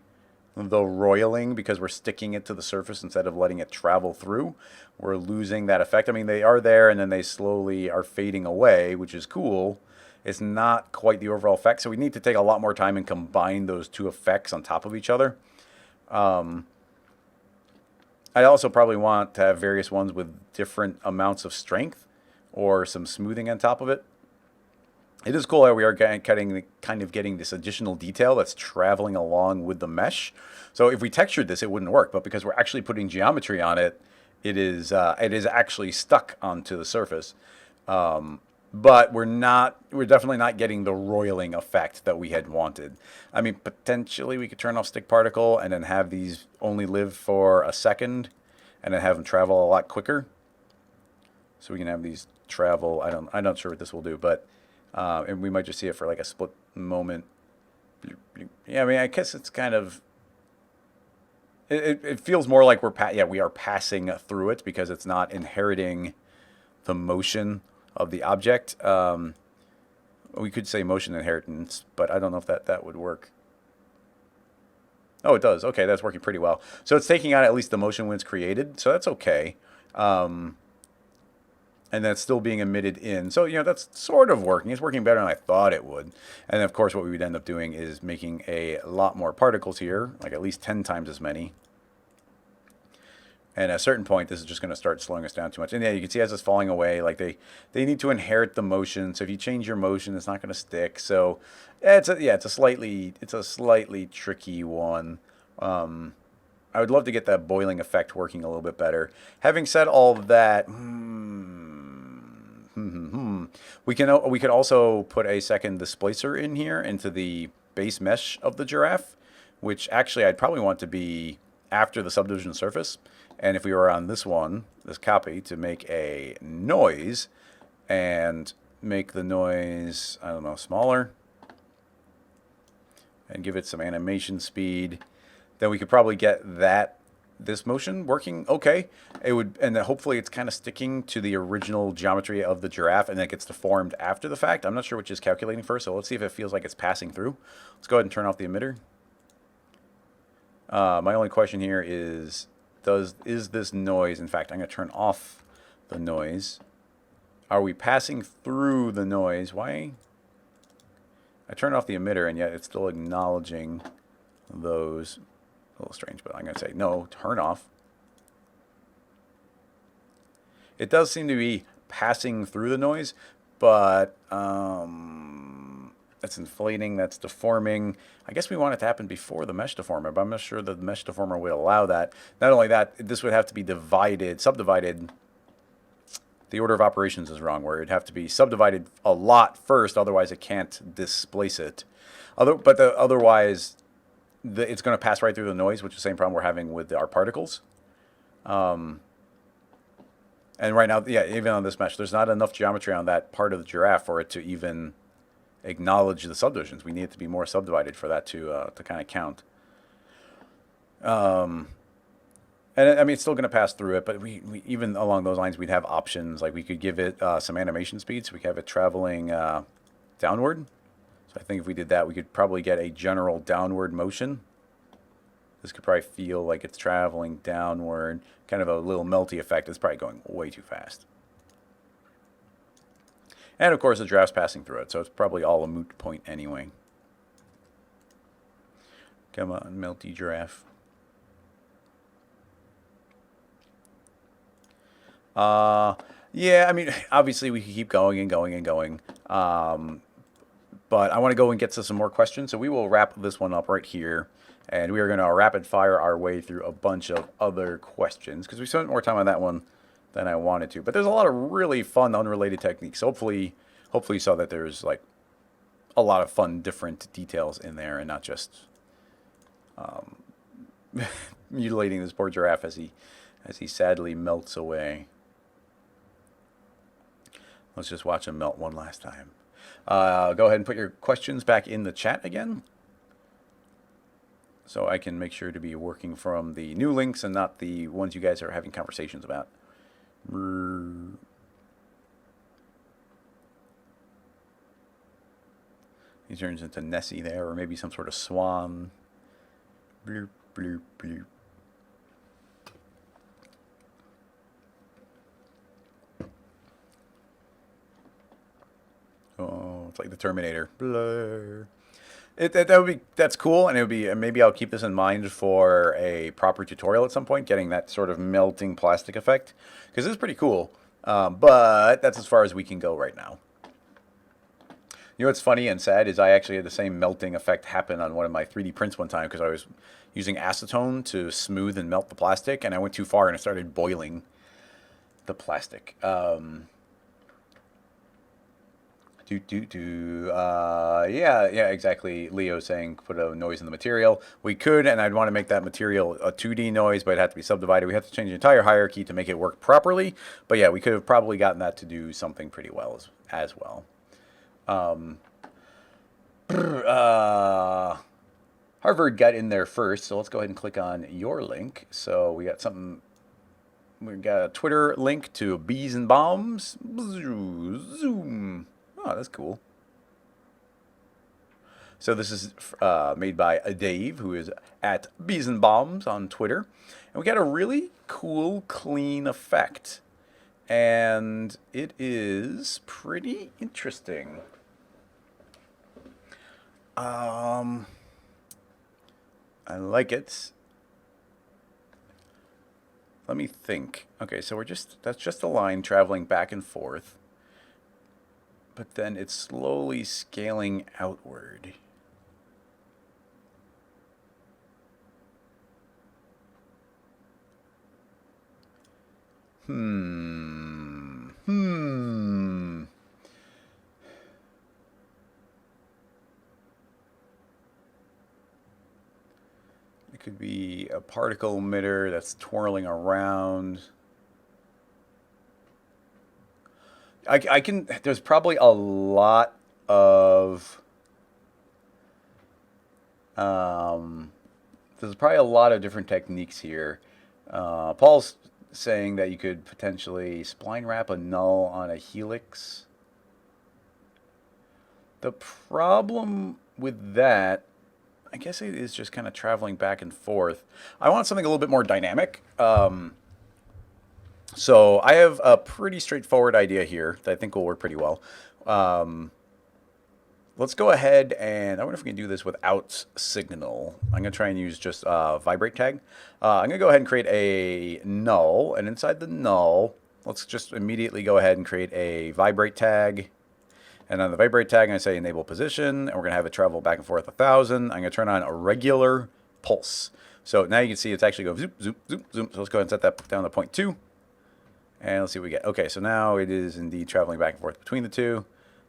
the roiling, because we're sticking it to the surface instead of letting it travel through. We're losing that effect. I mean, they are there, and then they slowly are fading away, which is cool. It's not quite the overall effect, so we need to take a lot more time and combine those two effects on top of each other. I also probably want to have various ones with different amounts of strength or some smoothing on top of it. It is cool how we are kind of getting this additional detail that's traveling along with the mesh. So if we textured this, it wouldn't work, but because we're actually putting geometry on it, it is actually stuck onto the surface. But we're definitely not getting the roiling effect that we had wanted. I mean, potentially we could turn off stick particle and then have these only live for a second and then have them travel a lot quicker. So we can have these travel, I'm not sure what this will do, but and we might just see it for like a split moment. Yeah, I mean, I guess it's kind of, it feels more like we are passing through it because it's not inheriting the motion of the object. We could say motion inheritance, but I don't know if that would work. Oh, it does. Okay, that's working pretty well. So it's taking out at least the motion when it's created, so that's okay. And that's still being emitted in. So, that's sort of working. It's working better than I thought it would. And of course, what we would end up doing is making a lot more particles here, like at least 10 times as many. And at a certain point, this is just going to start slowing us down too much. And yeah, you can see as it's falling away, like they need to inherit the motion. So if you change your motion, it's not going to stick. So it's a slightly tricky one. I would love to get that boiling effect working a little bit better. Having said all of that, we could also put a second displacer in here into the base mesh of the giraffe, which actually I'd probably want to be after the subdivision surface. And if we were on this one, this copy, to make a noise and make the noise, I don't know, smaller and give it some animation speed, then we could probably get this motion working okay. It would, and then hopefully it's kind of sticking to the original geometry of the giraffe, and then it gets deformed after the fact. I'm not sure which is calculating first, so let's see if it feels like it's passing through. Let's go ahead and turn off the emitter. My only question here is this noise, in fact, I'm going to turn off the noise. Are we passing through the noise? Why? I turned off the emitter and yet it's still acknowledging those. A little strange, but I'm going to say no, turn off. It does seem to be passing through the noise, but that's inflating, that's deforming. I guess we want it to happen before the mesh deformer, but I'm not sure that the mesh deformer would allow that. Not only that, this would have to be subdivided. The order of operations is wrong, where it'd have to be subdivided a lot first, otherwise it can't displace it. Otherwise, it's going to pass right through the noise, which is the same problem we're having with our particles. And right now, yeah, even on this mesh, there's not enough geometry on that part of the giraffe for it to even acknowledge the subdivisions. We need it to be more subdivided for that to kind of count. And I mean, it's still going to pass through it, but we even along those lines, we'd have options. Like we could give it some animation speed, so we could have it traveling downward. So I think if we did that, we could probably get a general downward motion. This could probably feel like it's traveling downward, kind of a little melty effect. It's probably going way too fast. And of course, the giraffe's passing through it, so it's probably all a moot point anyway. Come on, melty giraffe. Yeah, I mean, obviously we could keep going and going and going. But I want to go and get to some more questions, so we will wrap this one up right here. And we are going to rapid fire our way through a bunch of other questions, because we spent more time on that one than I wanted to. But there's a lot of really fun, unrelated techniques. Hopefully you saw that there's like a lot of fun, different details in there, and not just mutilating this poor giraffe as he sadly melts away. Let's just watch him melt one last time. Go ahead and put your questions back in the chat again, so I can make sure to be working from the new links and not the ones you guys are having conversations about. He turns into Nessie there, or maybe some sort of swan. Bloop, bloop, bloop. Oh, it's like the Terminator. Blur. That's cool, and it would be, maybe I'll keep this in mind for a proper tutorial at some point, getting that sort of melting plastic effect, because it's pretty cool. But that's as far as we can go right now. You know what's funny and sad is I actually had the same melting effect happen on one of my 3D prints one time, because I was using acetone to smooth and melt the plastic, and I went too far and it started boiling the plastic. Yeah, exactly. Leo saying put a noise in the material. We could, and I'd want to make that material a 2D noise, but it'd have to be subdivided. We have to change the entire hierarchy to make it work properly. But yeah, we could have probably gotten that to do something pretty well as well. Harvard got in there first, so let's go ahead and click on your link. So we got something. We got a Twitter link to Bees and Bombs. Zoom. Oh, that's cool. So this is made by Dave, who is at Bees and Bombs on Twitter. And we got a really cool, clean effect. And it is pretty interesting. I like it. Let me think. Okay, so that's just a line traveling back and forth. But then it's slowly scaling outward. It could be a particle emitter that's twirling around. There's probably a lot of, different techniques here. Paul's saying that you could potentially spline wrap a null on a helix. The problem with that, I guess it is just kind of traveling back and forth. I want something a little bit more dynamic. So I have a pretty straightforward idea here that I think will work pretty well. Um, let's go ahead and I wonder if we can do this without signal. I'm going to try and use just Vibrate tag. I'm going to go ahead and create a null, and inside the null, let's just immediately go ahead and create a Vibrate tag. And on the Vibrate tag, I'm going to say enable position, and we're going to have it travel back and forth 1,000. I'm going to turn on a regular pulse. So now you can see it's actually going zoom, zoom, zoom, zoom. So let's go ahead and set that down to 0.2. And let's see what we get. Okay, so now it is indeed traveling back and forth between the two.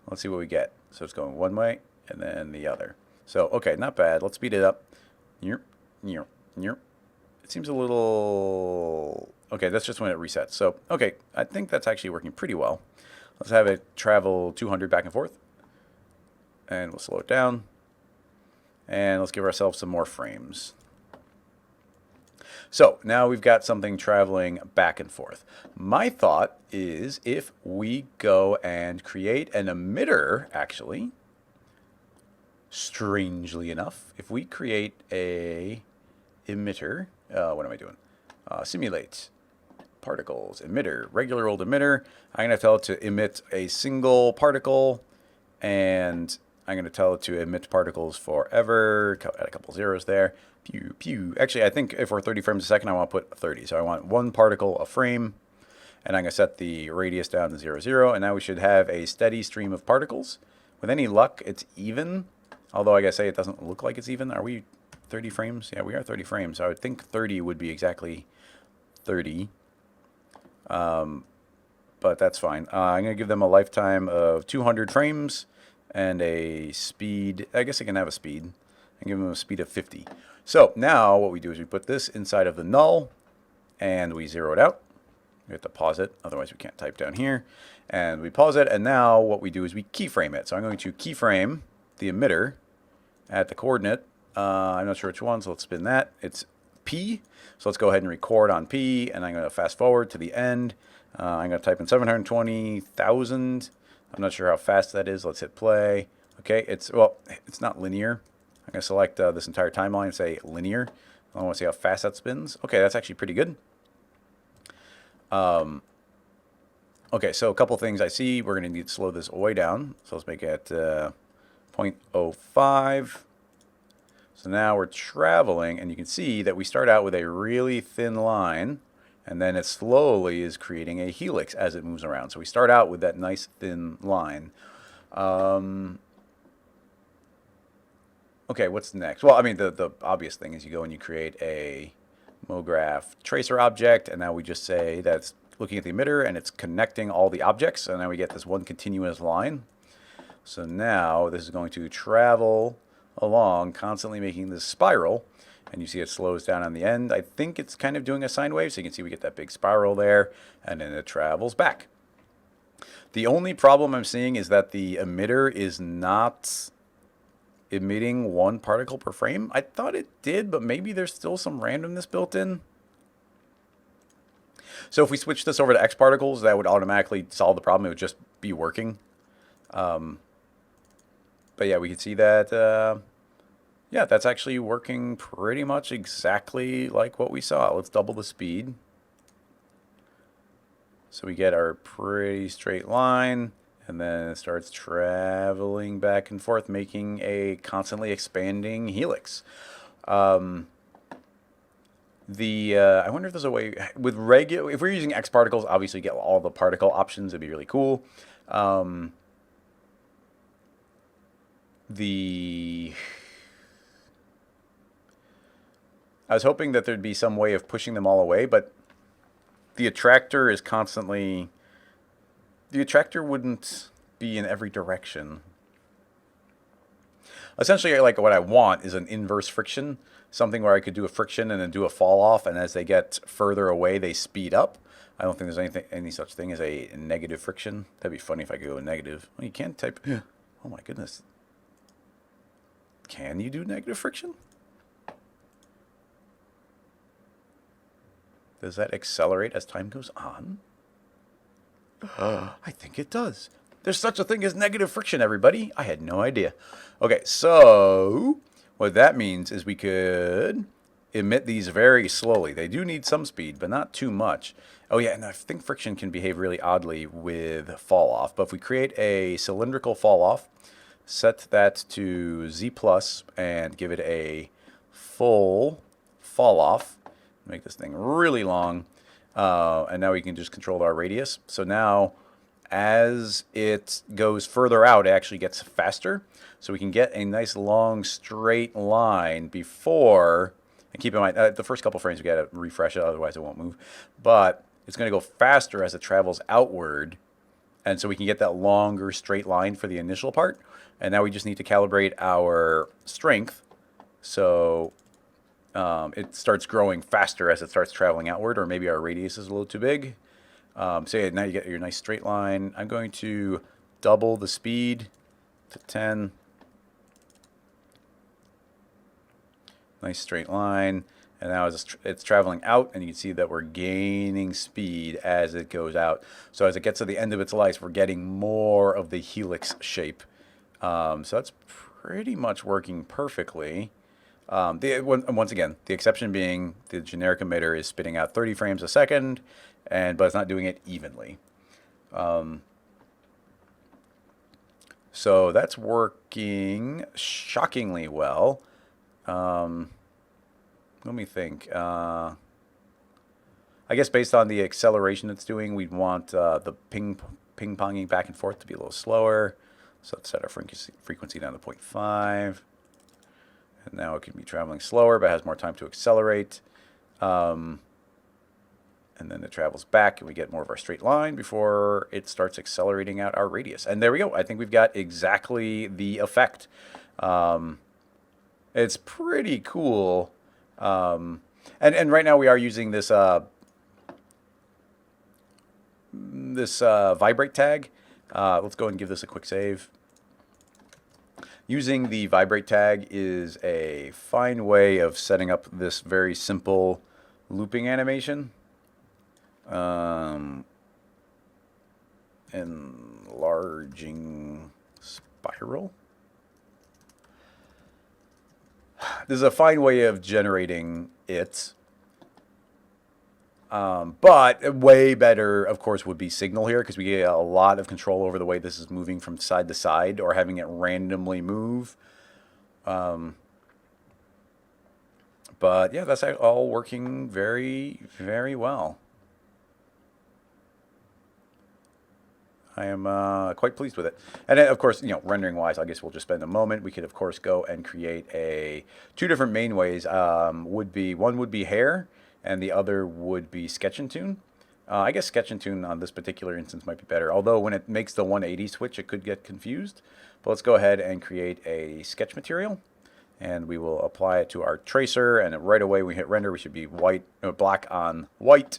Let's see what we get. So it's going one way and then the other. So, okay, not bad. Let's speed it up. It seems a little... Okay, that's just when it resets. So, okay, I think that's actually working pretty well. Let's have it travel 200 back and forth. And we'll slow it down. And let's give ourselves some more frames. So now we've got something traveling back and forth. My thought is if we go and create an emitter, actually, strangely enough, if we create a emitter, what am I doing? Simulate particles, emitter, regular old emitter. I'm going to tell it to emit a single particle, and I'm going to tell it to emit particles forever. Add a couple zeros there. Pew, pew. Actually, I think if we're 30 frames a second, I want to put 30. So I want one particle a frame, and I'm going to set the radius down to 0, 0. And now we should have a steady stream of particles. With any luck, it's even. Although I gotta say it doesn't look like it's even. Are we 30 frames? Yeah, we are 30 frames. So I would think 30 would be exactly 30. But that's fine. I'm going to give them a lifetime of 200 frames and a speed. I guess I can have a speed. And give them a speed of 50. So now what we do is we put this inside of the null and we zero it out. We have to pause it, otherwise we can't type down here. And we pause it, and now what we do is we keyframe it. So I'm going to keyframe the emitter at the coordinate. I'm not sure which one, so let's spin that. It's P. So let's go ahead and record on P, and I'm going to fast forward to the end. I'm going to type in 720,000. I'm not sure how fast that is. Let's hit play. Okay, it's not linear. I'm going to select this entire timeline and say linear. I want to see how fast that spins. Okay, that's actually pretty good. Okay, so a couple things I see. We're going to need to slow this way down. So let's make it 0.05. So now we're traveling, and you can see that we start out with a really thin line, and then it slowly is creating a helix as it moves around. So we start out with that nice thin line. Okay, what's next? Well, I mean, the obvious thing is you go and you create a MoGraph tracer object, and now we just say that's looking at the emitter, and it's connecting all the objects, and now we get this one continuous line. So now this is going to travel along, constantly making this spiral, and you see it slows down on the end. I think it's kind of doing a sine wave, so you can see we get that big spiral there, and then it travels back. The only problem I'm seeing is that the emitter is not emitting one particle per frame. I thought it did, but maybe there's still some randomness built in. So if we switch this over to X particles, that would automatically solve the problem. It would just be working. But yeah, we can see that, yeah, that's actually working pretty much exactly like what we saw. Let's double the speed. So we get our pretty straight line, and then it starts traveling back and forth, making a constantly expanding helix. I wonder if there's a way with regular, if we're using X particles, obviously get all the particle options. It'd be really cool. I was hoping that there'd be some way of pushing them all away, but the attractor is constantly, the attractor wouldn't be in every direction. Essentially, like what I want is an inverse friction, something where I could do a friction and then do a fall off, and as they get further away, they speed up. I don't think there's any such thing as a negative friction. That'd be funny if I could go negative. Well, you can't type. Oh my goodness. Can you do negative friction? Does that accelerate as time goes on? I think it does. There's such a thing as negative friction, everybody. I had no idea. Okay, so what that means is we could emit these very slowly. They do need some speed, but not too much. Oh yeah, and I think friction can behave really oddly with fall off. But if we create a cylindrical fall off, set that to Z plus and give it a full fall off, make this thing really long, and now we can just control our radius. So now as it goes further out, it actually gets faster. So we can get a nice long straight line before, and keep in mind, the first couple frames we got to refresh it, otherwise it won't move. But it's going to go faster as it travels outward. And so we can get that longer straight line for the initial part. And now we just need to calibrate our strength. So it starts growing faster as it starts traveling outward, or maybe our radius is a little too big. So yeah, now you get your nice straight line. I'm going to double the speed to 10. Nice straight line. And now as it's traveling out, and you can see that we're gaining speed as it goes out. So as it gets to the end of its life, we're getting more of the helix shape. So that's pretty much working perfectly. Once again, the exception being the generic emitter is spitting out 30 frames a second, but it's not doing it evenly. So that's working shockingly well. Let me think. I guess based on the acceleration it's doing, we'd want the ping-ponging back and forth to be a little slower. So let's set our frequency down to 0.5. And now it can be traveling slower, but has more time to accelerate. And then it travels back, and we get more of our straight line before it starts accelerating out our radius. And there we go. I think we've got exactly the effect. It's pretty cool. And right now we are using this Vibrate tag. Let's go and give this a quick save. Using the Vibrate tag is a fine way of setting up this very simple looping animation. Enlarging spiral. This is a fine way of generating it. But way better, of course, would be signal here, because we get a lot of control over the way this is moving from side to side, or having it randomly move. But yeah, that's all working very, very well. I am quite pleased with it. And then, of course, rendering wise, I guess we'll just spend a moment. We could, of course, go and create two different main ways. One would be hair, and the other would be sketch and tune. I guess sketch and tune on this particular instance might be better. Although when it makes the 180 switch, it could get confused. But let's go ahead and create a sketch material, and we will apply it to our tracer. And right away, when we hit render, we should be black on white.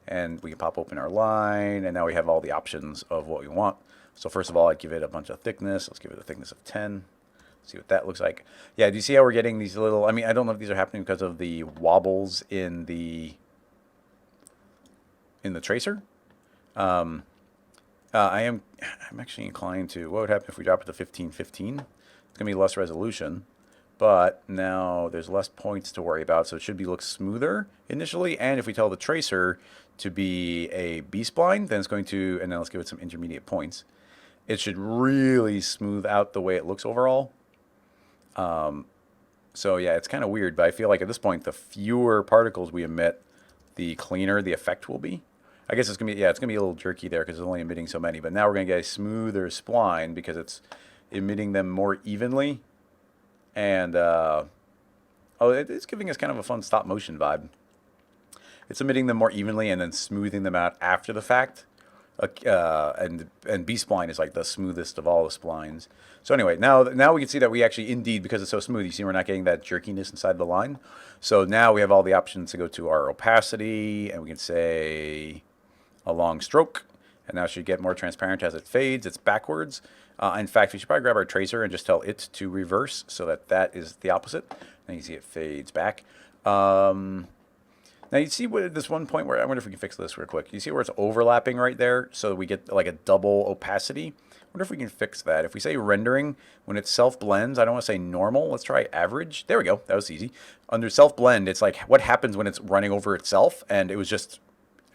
And we can pop open our line, and now we have all the options of what we want. So first of all, I'd give it a bunch of thickness. Let's give it a thickness of 10. See what that looks like. Yeah, do you see how we're getting these little, I don't know if these are happening because of the wobbles in the tracer. I'm actually inclined to, what would happen if we drop it to 1515? It's going to be less resolution. But now there's less points to worry about, so it should look smoother initially. And if we tell the tracer to be a B-spline, then it's going to, and then let's give it some intermediate points. It should really smooth out the way it looks overall. So yeah, it's kind of weird, but I feel like at this point, the fewer particles we emit, the cleaner the effect will be. I guess it's going to be, yeah, it's going to be a little jerky there because it's only emitting so many. But now we're going to get a smoother spline because it's emitting them more evenly. And it's giving us kind of a fun stop motion vibe. It's emitting them more evenly and then smoothing them out after the fact. And B-spline is like the smoothest of all the splines. So anyway, now we can see that we actually, indeed, because it's so smooth, you see we're not getting that jerkiness inside the line. So now we have all the options to go to our opacity, and we can say a long stroke. And now it should get more transparent as it fades. It's backwards. In fact, we should probably grab our tracer and just tell it to reverse so that is the opposite. And you see it fades back. Now you see what this one point where, I wonder if we can fix this real quick. You see where it's overlapping right there? So we get like a double opacity. I wonder if we can fix that. If we say rendering, when it self-blends, I don't want to say normal. Let's try average. There we go. That was easy. Under self-blend, it's like what happens when it's running over itself, and it was just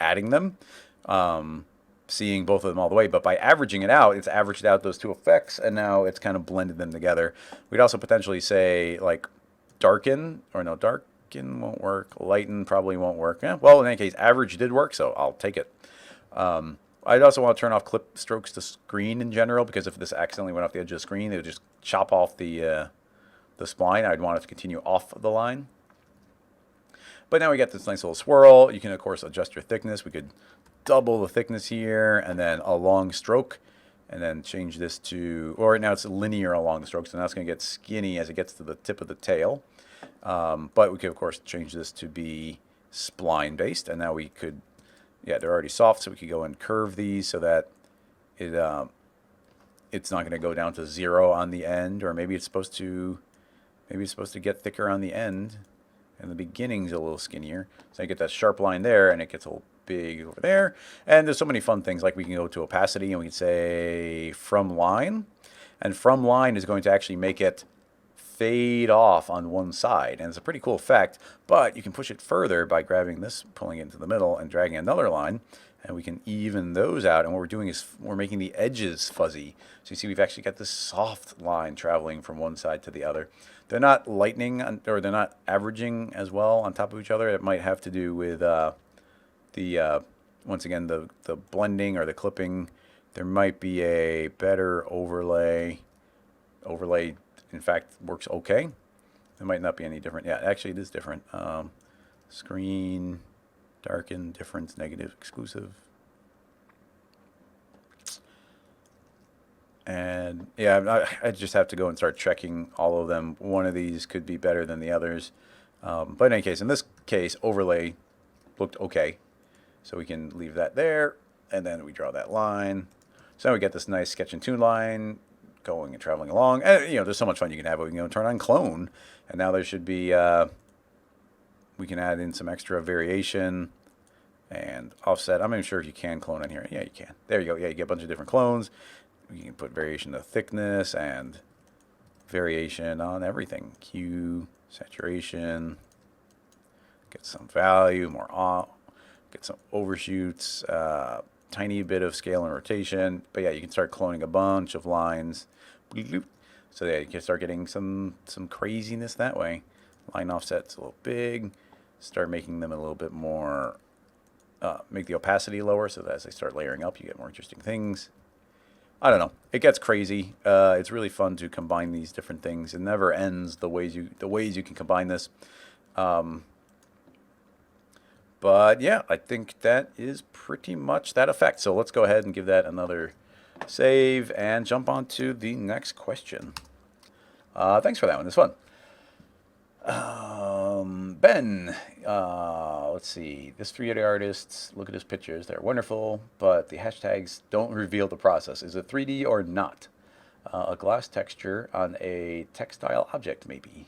adding them, seeing both of them all the way. But by averaging it out, it's averaged out those two effects, and now it's kind of blended them together. We'd also potentially say like darken, or no, darken won't work. Lighten probably won't work. Well, in any case, average did work, so I'll take it. I'd also want to turn off clip strokes to screen in general, because if this accidentally went off the edge of the screen, it would just chop off the spline. I'd want it to continue off the line. But now we got this nice little swirl. You can, of course, adjust your thickness. We could double the thickness here, and then a long stroke, and then change this to, or right now it's linear along the stroke, so now it's going to get skinny as it gets to the tip of the tail. But we could, of course, change this to be spline based, and now we could, yeah, they're already soft, so we could go and curve these so that it's not going to go down to 0 on the end, or maybe it's supposed to get thicker on the end, and the beginning's a little skinnier. So I get that sharp line there, and it gets a little big over there. And there's so many fun things, like we can go to opacity, and we can say from line, and from line is going to actually make it fade off on one side, and it's a pretty cool effect. But you can push it further by grabbing this, pulling it into the middle, and dragging another line, and we can even those out. And what we're doing is we're making the edges fuzzy. So you see we've actually got this soft line traveling from one side to the other. They're not lightening, or they're not averaging as well on top of each other. It might have to do with once again, the blending or the clipping. There might be a better overlay. Overlay, in fact, works okay. It might not be any different. Yeah, actually it is different. Screen, darken, difference, negative, exclusive. And yeah, I just have to go and start checking all of them. One of these could be better than the others. But in any case, in this case, overlay looked okay. So we can leave that there, and then we draw that line. So now we get this nice sketch and tune line going and traveling along. And you know, there's so much fun you can have. We can go and turn on clone, and now there should be, we can add in some extra variation and offset. I'm not even sure if you can clone in here. Yeah, you can. There you go. Yeah, you get a bunch of different clones. You can put variation of thickness and variation on everything. Hue, saturation, get some value, more off, get some overshoots, tiny bit of scale and rotation. But yeah, you can start cloning a bunch of lines. So yeah, you can start getting some craziness that way. Line offset's a little big. Start making them a little bit more, make the opacity lower so that as they start layering up, you get more interesting things. I don't know. It gets crazy. It's really fun to combine these different things. It never ends the ways you can combine this. But yeah, I think that is pretty much that effect. So let's go ahead and give that another save and jump on to the next question. Thanks for that one. It's fun. Ben, let's see. This 3D artist, look at his pictures. They're wonderful, but the hashtags don't reveal the process. Is it 3D or not? A glass texture on a textile object, maybe.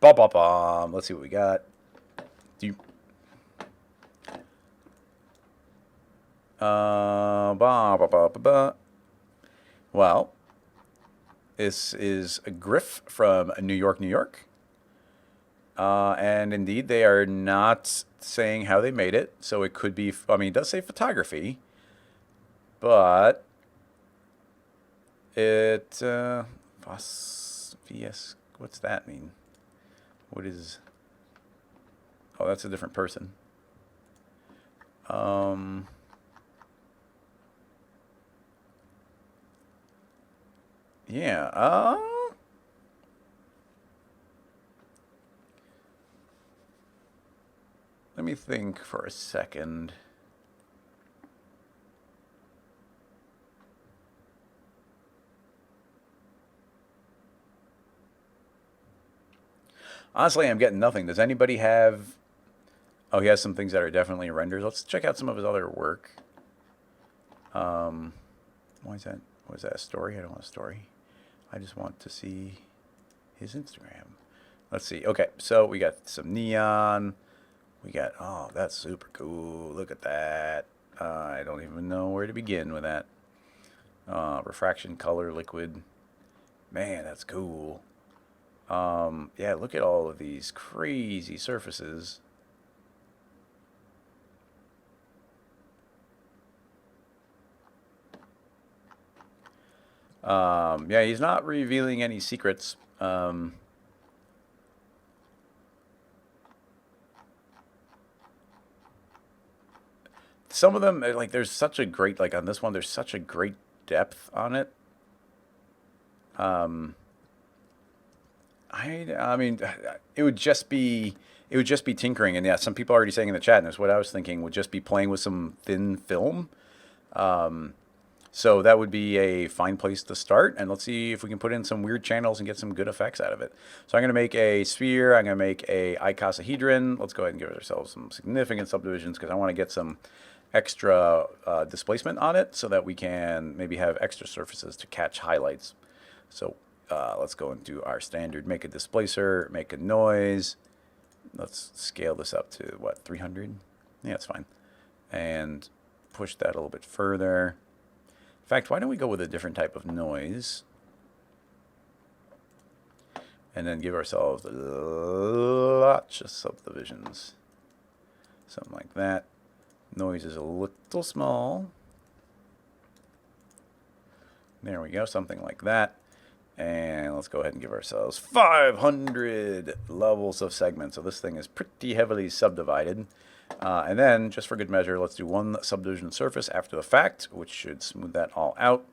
Let's see what we got. Well, this is a Grif from New York, New York. And indeed, they are not saying how they made it. So it could be, I mean, it does say photography, but it, what's that mean? What is, oh, that's a different person. Yeah, let me think for a second. Honestly, I'm getting nothing. Does anybody have... Oh, he has some things that are definitely renders. Let's check out some of his other work. Why is that? What is that, a story? I don't want a story. I just want to see his Instagram. Let's see. Okay, so we got some neon. We got, oh, that's super cool. Look at that. I don't even know where to begin with that. Refraction, color, liquid. Man, that's cool. Yeah, look at all of these crazy surfaces. Yeah, he's not revealing any secrets. Some of them, like, there's such a great, like on this one, there's such a great depth on it. I mean, it would just be tinkering, and yeah, some people are already saying in the chat, and that's what I was thinking, would just be playing with some thin film. So that would be a fine place to start, and let's see if we can put in some weird channels and get some good effects out of it. So I'm going to make a sphere, I'm going to make a icosahedron. Let's go ahead and give ourselves some significant subdivisions because I want to get some extra displacement on it so that we can maybe have extra surfaces to catch highlights. So let's go into our standard, make a displacer, make a noise. Let's scale this up to, what, 300? Yeah, that's fine. And push that a little bit further. In fact, why don't we go with a different type of noise? And then give ourselves lots of subdivisions. Something like that. Noise is a little small. There we go, something like that. And let's go ahead and give ourselves 500 levels of segment. So this thing is pretty heavily subdivided. And then, just for good measure, let's do one subdivision surface after the fact, which should smooth that all out,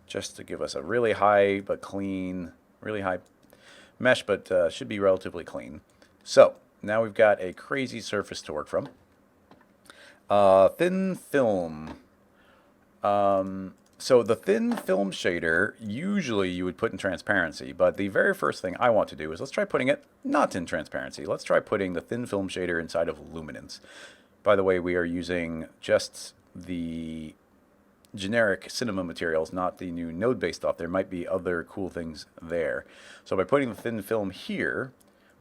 just to give us a really high but clean, really high mesh, but should be relatively clean. So now we've got a crazy surface to work from. Thin film. So the thin film shader, usually you would put in transparency, but the very first thing I want to do is let's try putting it not in transparency. Let's try putting the thin film shader inside of luminance. By the way, we are using just the generic cinema materials, not the new node-based stuff. There might be other cool things there. So by putting the thin film here,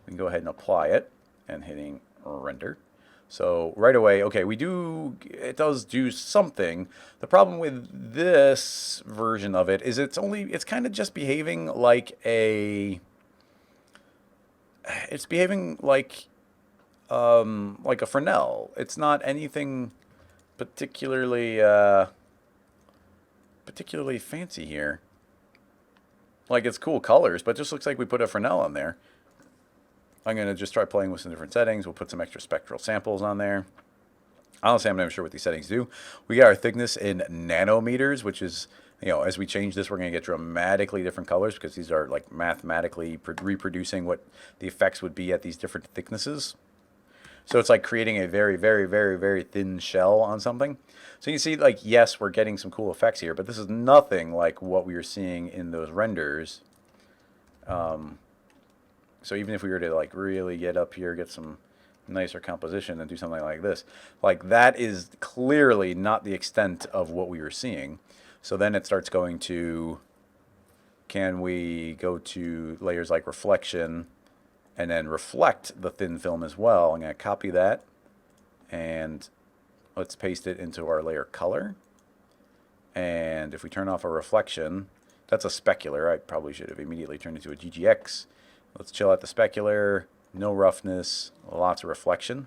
we can go ahead and apply it and hitting render. So right away, okay, it does do something. The problem with this version of it is it's kind of just behaving like a Fresnel. It's not anything particularly fancy here. Like, it's cool colors, but it just looks like we put a Fresnel on there. I'm going to just try playing with some different settings. We'll put some extra spectral samples on there. Honestly, I'm not even sure what these settings do. We got our thickness in nanometers, which is, as we change this, we're going to get dramatically different colors because these are like mathematically reproducing what the effects would be at these different thicknesses. So it's like creating a very, very, very, very thin shell on something. So you can see, like, yes, we're getting some cool effects here, but this is nothing like what we were seeing in those renders. So even if we were to like really get up here, get some nicer composition and do something like this, like that is clearly not the extent of what we were seeing. So then it starts going to, can we go to layers like reflection and then reflect the thin film as well? I'm going to copy that and let's paste it into our layer color. And if we turn off our reflection, that's a specular. I probably should have immediately turned it to a GGX. Let's chill out the specular, no roughness, lots of reflection.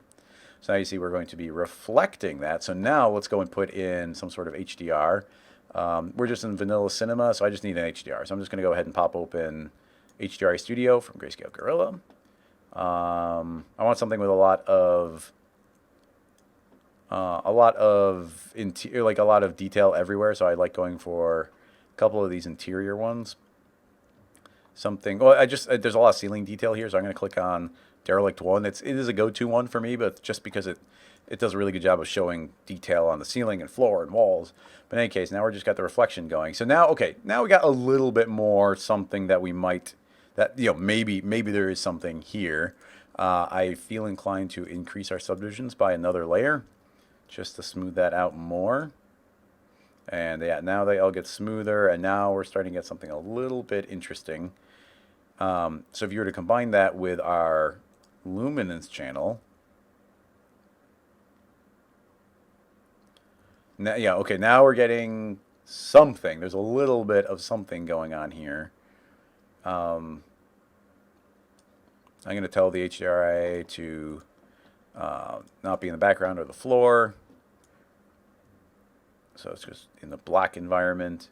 So now you see we're going to be reflecting that. So now let's go and put in some sort of HDR. We're just in vanilla cinema, so I just need an HDR. So I'm just going to go ahead and pop open HDR Studio from Grayscale Gorilla. I want something with a lot of detail everywhere. So I like going for a couple of these interior ones. There's a lot of ceiling detail here, so I'm going to click on Derelict 1. It is a go-to one for me, but just because it does a really good job of showing detail on the ceiling and floor and walls. But in any case, now we're just got the reflection going. So now we got a little bit more something that we might, maybe there is something here. I feel inclined to increase our subdivisions by another layer just to smooth that out more. And yeah, now they all get smoother, and now we're starting to get something a little bit interesting. So if you were to combine that with our luminance channel, Now, yeah, okay, now we're getting something. There's a little bit of something going on here. I'm going to tell the HDRI to not be in the background or the floor. So it's just in the black environment.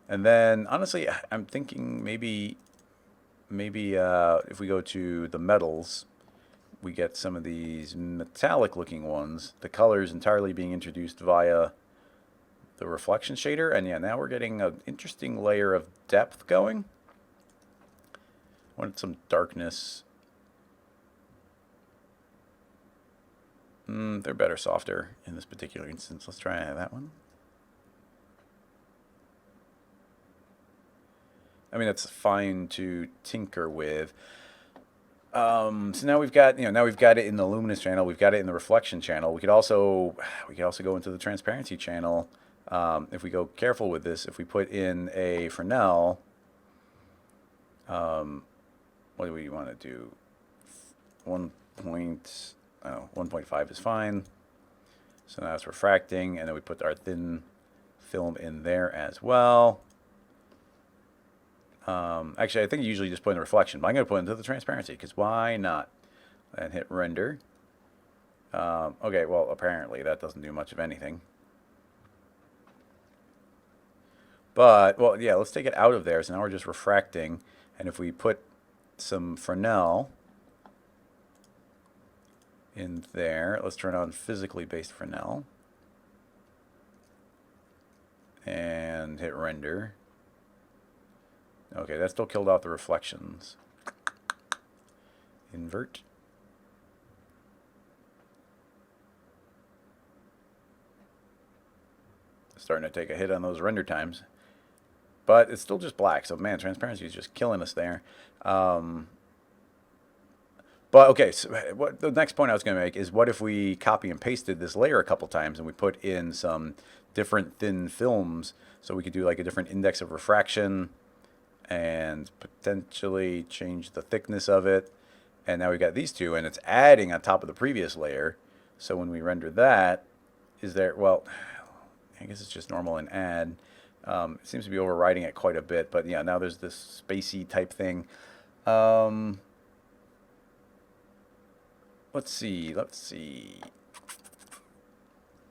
And then, honestly, I'm thinking maybe if we go to the metals, we get some of these metallic looking ones, the colors entirely being introduced via the reflection shader. And yeah, now we're getting an interesting layer of depth going. I wanted some darkness. They're better softer in this particular instance. Let's try that one. I mean, that's fine to tinker with. So now we've got, now we've got it in the luminance channel. We've got it in the reflection channel. We could also go into the transparency channel. If we go careful with this, if we put in a Fresnel, what do we want to do? 1.5 is fine. So now it's refracting, and then we put our thin film in there as well. Actually, I think you usually just put in the reflection, but I'm going to put it into the transparency, because why not? And hit render. Okay, well, apparently that doesn't do much of anything. But, well, yeah, let's take it out of there. So now we're just refracting. And if we put some Fresnel in there, let's turn on physically based Fresnel. And hit render. Okay, that still killed out the reflections. Invert. Starting to take a hit on those render times. But it's still just black, so man, transparency is just killing us there. But okay, so what the next point I was going to make is, what if we copy and pasted this layer a couple times and we put in some different thin films, so we could do like a different index of refraction and potentially change the thickness of it. And now we've got these two, and it's adding on top of the previous layer. So when we render that, is there, well, I guess it's just normal and add. It seems to be overriding it quite a bit, but yeah, now there's this spacey type thing. Let's see. I'm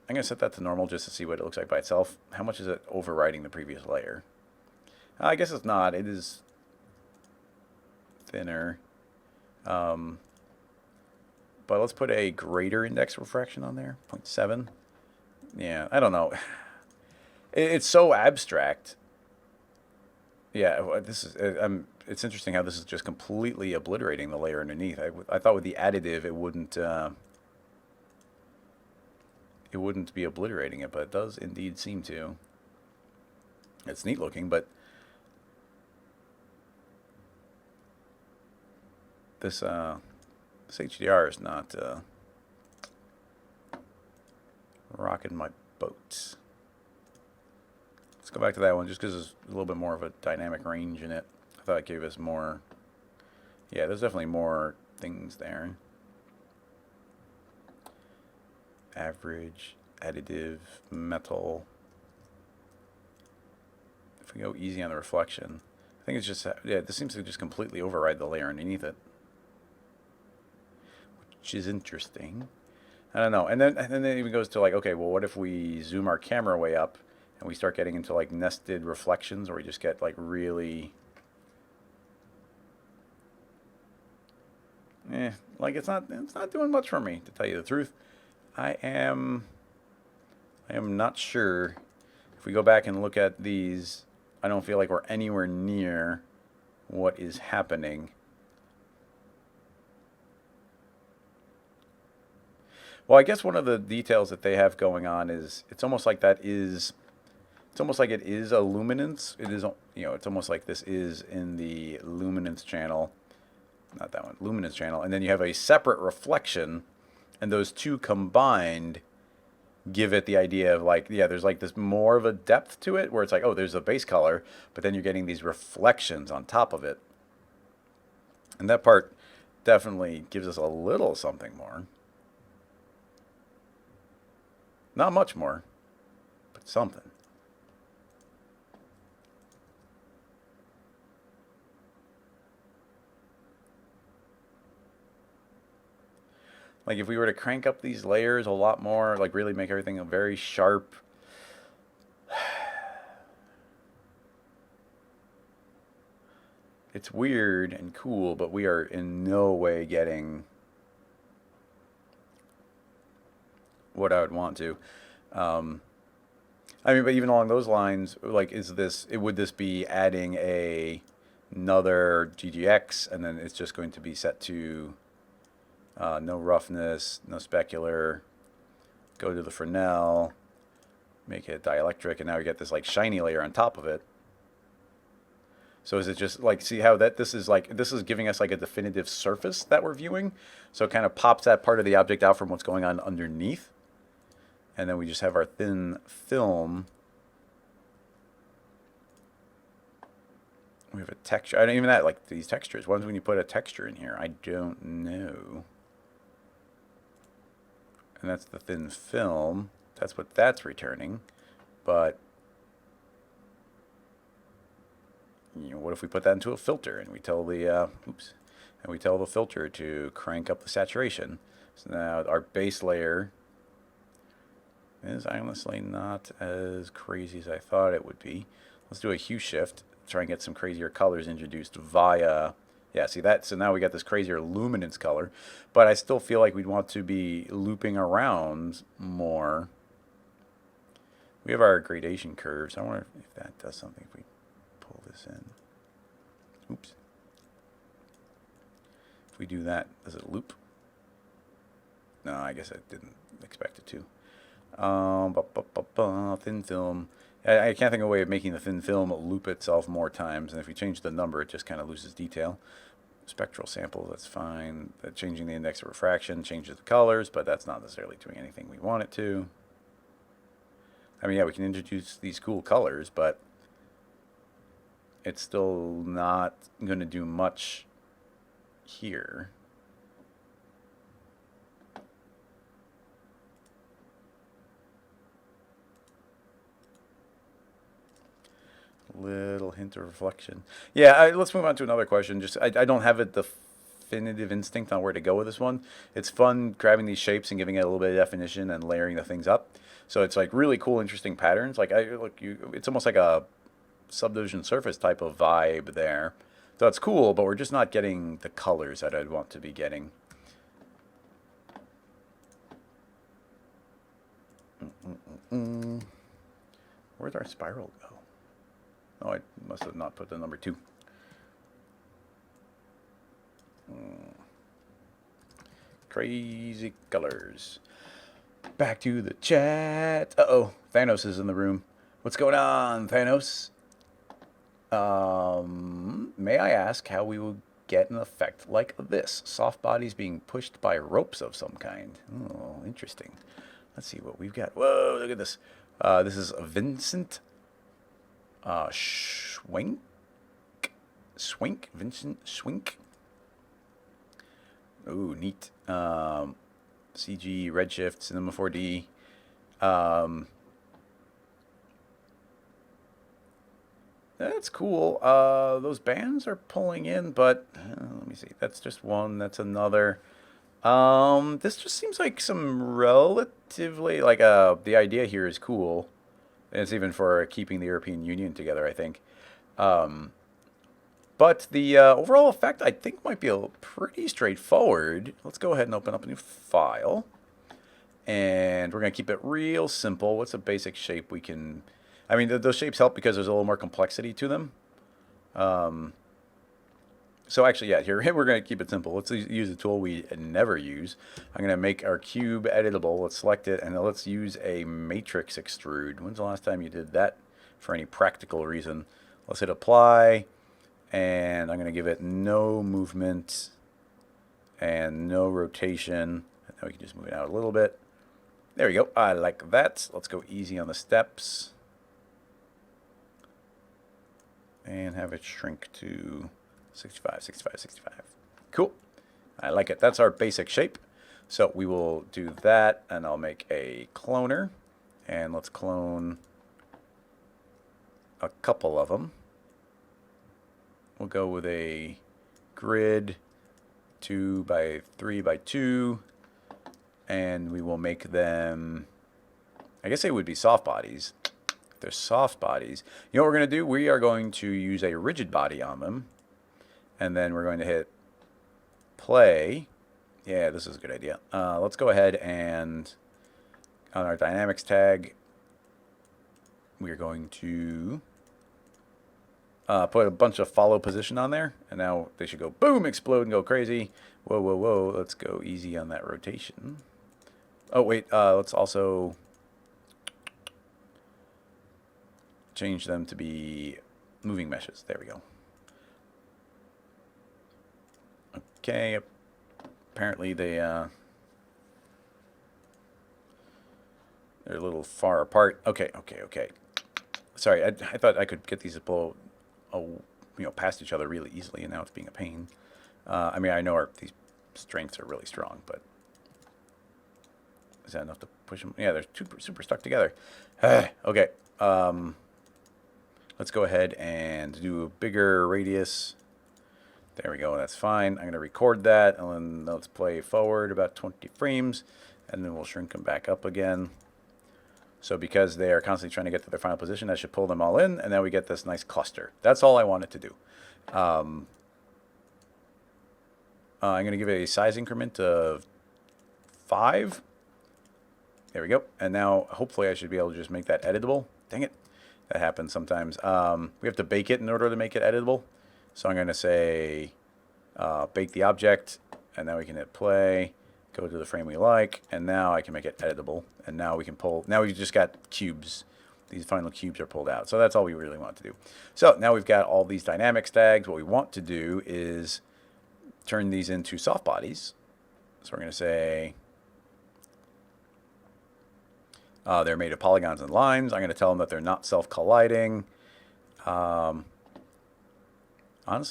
going to set that to normal just to see what it looks like by itself. How much is it overriding the previous layer? I guess it's not. It is thinner. But let's put a greater index refraction on there, 0.7. Yeah, I don't know. It's so abstract. Yeah, this is. It's interesting how this is just completely obliterating the layer underneath. I thought with the additive it wouldn't be obliterating it, but it does indeed seem to. It's neat looking, but this HDR is not rocking my boat. Let's go back to that one just because there's a little bit more of a dynamic range in it. I thought it gave us more. Yeah, there's definitely more things there. Average, additive, metal. If we go easy on the reflection, I think it's just, yeah, this seems to just completely override the layer underneath it, which is interesting. I don't know. And then it even goes to like, okay, well, what if we zoom our camera way up and we start getting into like nested reflections, or we just get like really, like it's not doing much for me, to tell you the truth. I am not sure. If we go back and look at these, I don't feel like we're anywhere near what is happening. Well, I guess one of the details that they have going on is it's almost like it is a luminance. It is, it's almost like this is in the luminance channel, not that one, luminance channel, and then you have a separate reflection, and those two combined give it the idea of like, yeah, there's like this more of a depth to it, where it's like, oh, there's a base color, but then you're getting these reflections on top of it, and that part definitely gives us a little something more. Not much more. something. Like if we were to crank up these layers a lot more, like really make everything very sharp. It's weird and cool, but we are in no way getting what I would want to. I mean, but even along those lines, like, would this be adding another GGX, and then it's just going to be set to no roughness, no specular, go to the Fresnel, make it dielectric, and now we get this like shiny layer on top of it. So is it just like, see how this is giving us like a definitive surface that we're viewing? So it kind of pops that part of the object out from what's going on underneath. And then we just have our thin film. We have a texture. I don't even that, like these textures. When's when you put a texture in here? I don't know. And that's the thin film. That's what that's returning. But you know, what if we put that into a filter and we tell the we tell the filter to crank up the saturation? So now our base layer is honestly not as crazy as I thought it would be. Let's do a hue shift, try and get some crazier colors introduced via, yeah, see that? So now we got this crazier luminance color, but I still feel like we'd want to be looping around more. We have our gradation curves. I wonder if that does something if we pull this in. Oops. If we do that, does it loop? No, I guess I didn't expect it to. Thin film. I can't think of a way of making the thin film loop itself more times, and if you change the number, it just kind of loses detail. Spectral sample, that's fine. Changing the index of refraction changes the colors, but that's not necessarily doing anything we want it to. I mean, yeah, we can introduce these cool colors, but it's still not going to do much here. Little hint of reflection. Yeah, let's move on to another question. Just I don't have a definitive instinct on where to go with this one. It's fun grabbing these shapes and giving it a little bit of definition and layering the things up. So it's like really cool, interesting patterns. Like it's almost like a subdivision surface type of vibe there. So it's cool, but we're just not getting the colors that I'd want to be getting. Where'd our spiral go? Oh, I must have not put the number 2. Crazy colors. Back to the chat. Uh-oh, Thanos is in the room. What's going on, Thanos? May I ask how we will get an effect like this? Soft bodies being pushed by ropes of some kind. Oh, interesting. Let's see what we've got. Whoa, look at this. This is Vincent Swink, Vincent Swink. Ooh, neat. CG, Redshift, Cinema 4D. That's cool. Those bands are pulling in, but let me see. That's just one. That's another. This just seems like some relatively like the idea here is cool. And it's even for keeping the European Union together, I think. But the overall effect, I think, might be pretty straightforward. Let's go ahead and open up a new file. And we're going to keep it real simple. What's a basic shape we can... I mean, those shapes help because there's a little more complexity to them. So actually, yeah, here we're going to keep it simple. Let's use a tool we never use. I'm going to make our cube editable. Let's select it, and let's use a matrix extrude. When's the last time you did that for any practical reason? Let's hit apply, and I'm going to give it no movement and no rotation. And now we can just move it out a little bit. There we go. I like that. Let's go easy on the steps. And have it shrink to 65, 65, 65. Cool. I like it. That's our basic shape. So we will do that, and I'll make a cloner. And let's clone a couple of them. We'll go with a grid 2 by 3 by 2, and we will make them, I guess they would be soft bodies. If they're soft bodies, you know what we're going to do? We are going to use a rigid body on them, and then we're going to hit play. Yeah, this is a good idea. Let's go ahead and on our dynamics tag, we're going to put a bunch of follow position on there, and now they should go boom, explode, and go crazy. Whoa, whoa, whoa. Let's go easy on that rotation. Oh, wait. Let's also change them to be moving meshes. There we go. Okay. Apparently they're a little far apart. Okay. Sorry, I thought I could get these to blow, past each other really easily, and now it's being a pain. I mean, I know these strengths are really strong, but is that enough to push them? Yeah, they're super stuck together. Okay. Let's go ahead and do a bigger radius. There we go. That's fine. I'm going to record that, and then let's play forward about 20 frames, and then we'll shrink them back up again. So because they are constantly trying to get to their final position, that should pull them all in, and now we get this nice cluster. That's all I wanted to do. I'm going to give it a size increment of 5. There we go. And now hopefully I should be able to just make that editable. Dang it. That happens sometimes. We have to bake it in order to make it editable. So I'm going to say bake the object, and now we can hit play, go to the frame we like, and now I can make it editable. And now we can pull, now we've just got cubes. These final cubes are pulled out. So that's all we really want to do. So now we've got all these dynamics tags. What we want to do is turn these into soft bodies. So we're going to say they're made of polygons and lines. I'm going to tell them that they're not self-colliding. Honestly,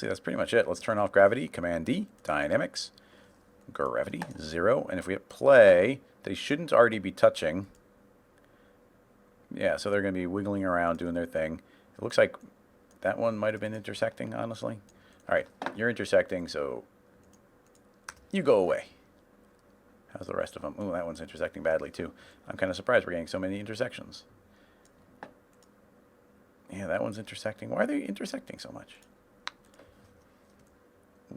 that's pretty much it. Let's turn off gravity. Command D, dynamics, gravity, 0. And if we hit play, they shouldn't already be touching. Yeah, so they're going to be wiggling around, doing their thing. It looks like that one might have been intersecting, honestly. All right, you're intersecting, so you go away. How's the rest of them? Ooh, that one's intersecting badly, too. I'm kind of surprised we're getting so many intersections. Yeah, that one's intersecting. Why are they intersecting so much?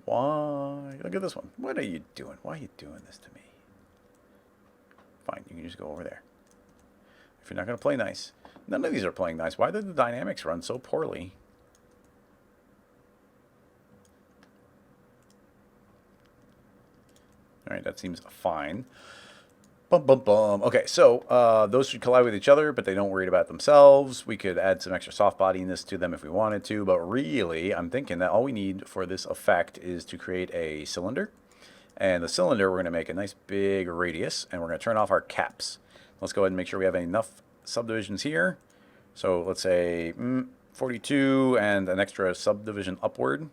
Why? Look at this one. What are you doing? Why are you doing this to me? Fine, you can just go over there. If you're not going to play nice. None of these are playing nice. Why did the dynamics run so poorly? All right, that seems fine. Bum, bum, bum. Okay, so those should collide with each other, but they don't worry about themselves. We could add some extra soft bodiness to them if we wanted to, but really, I'm thinking that all we need for this effect is to create a cylinder. And the cylinder, we're going to make a nice big radius, and we're going to turn off our caps. Let's go ahead and make sure we have enough subdivisions here. So let's say 42 and an extra subdivision upward.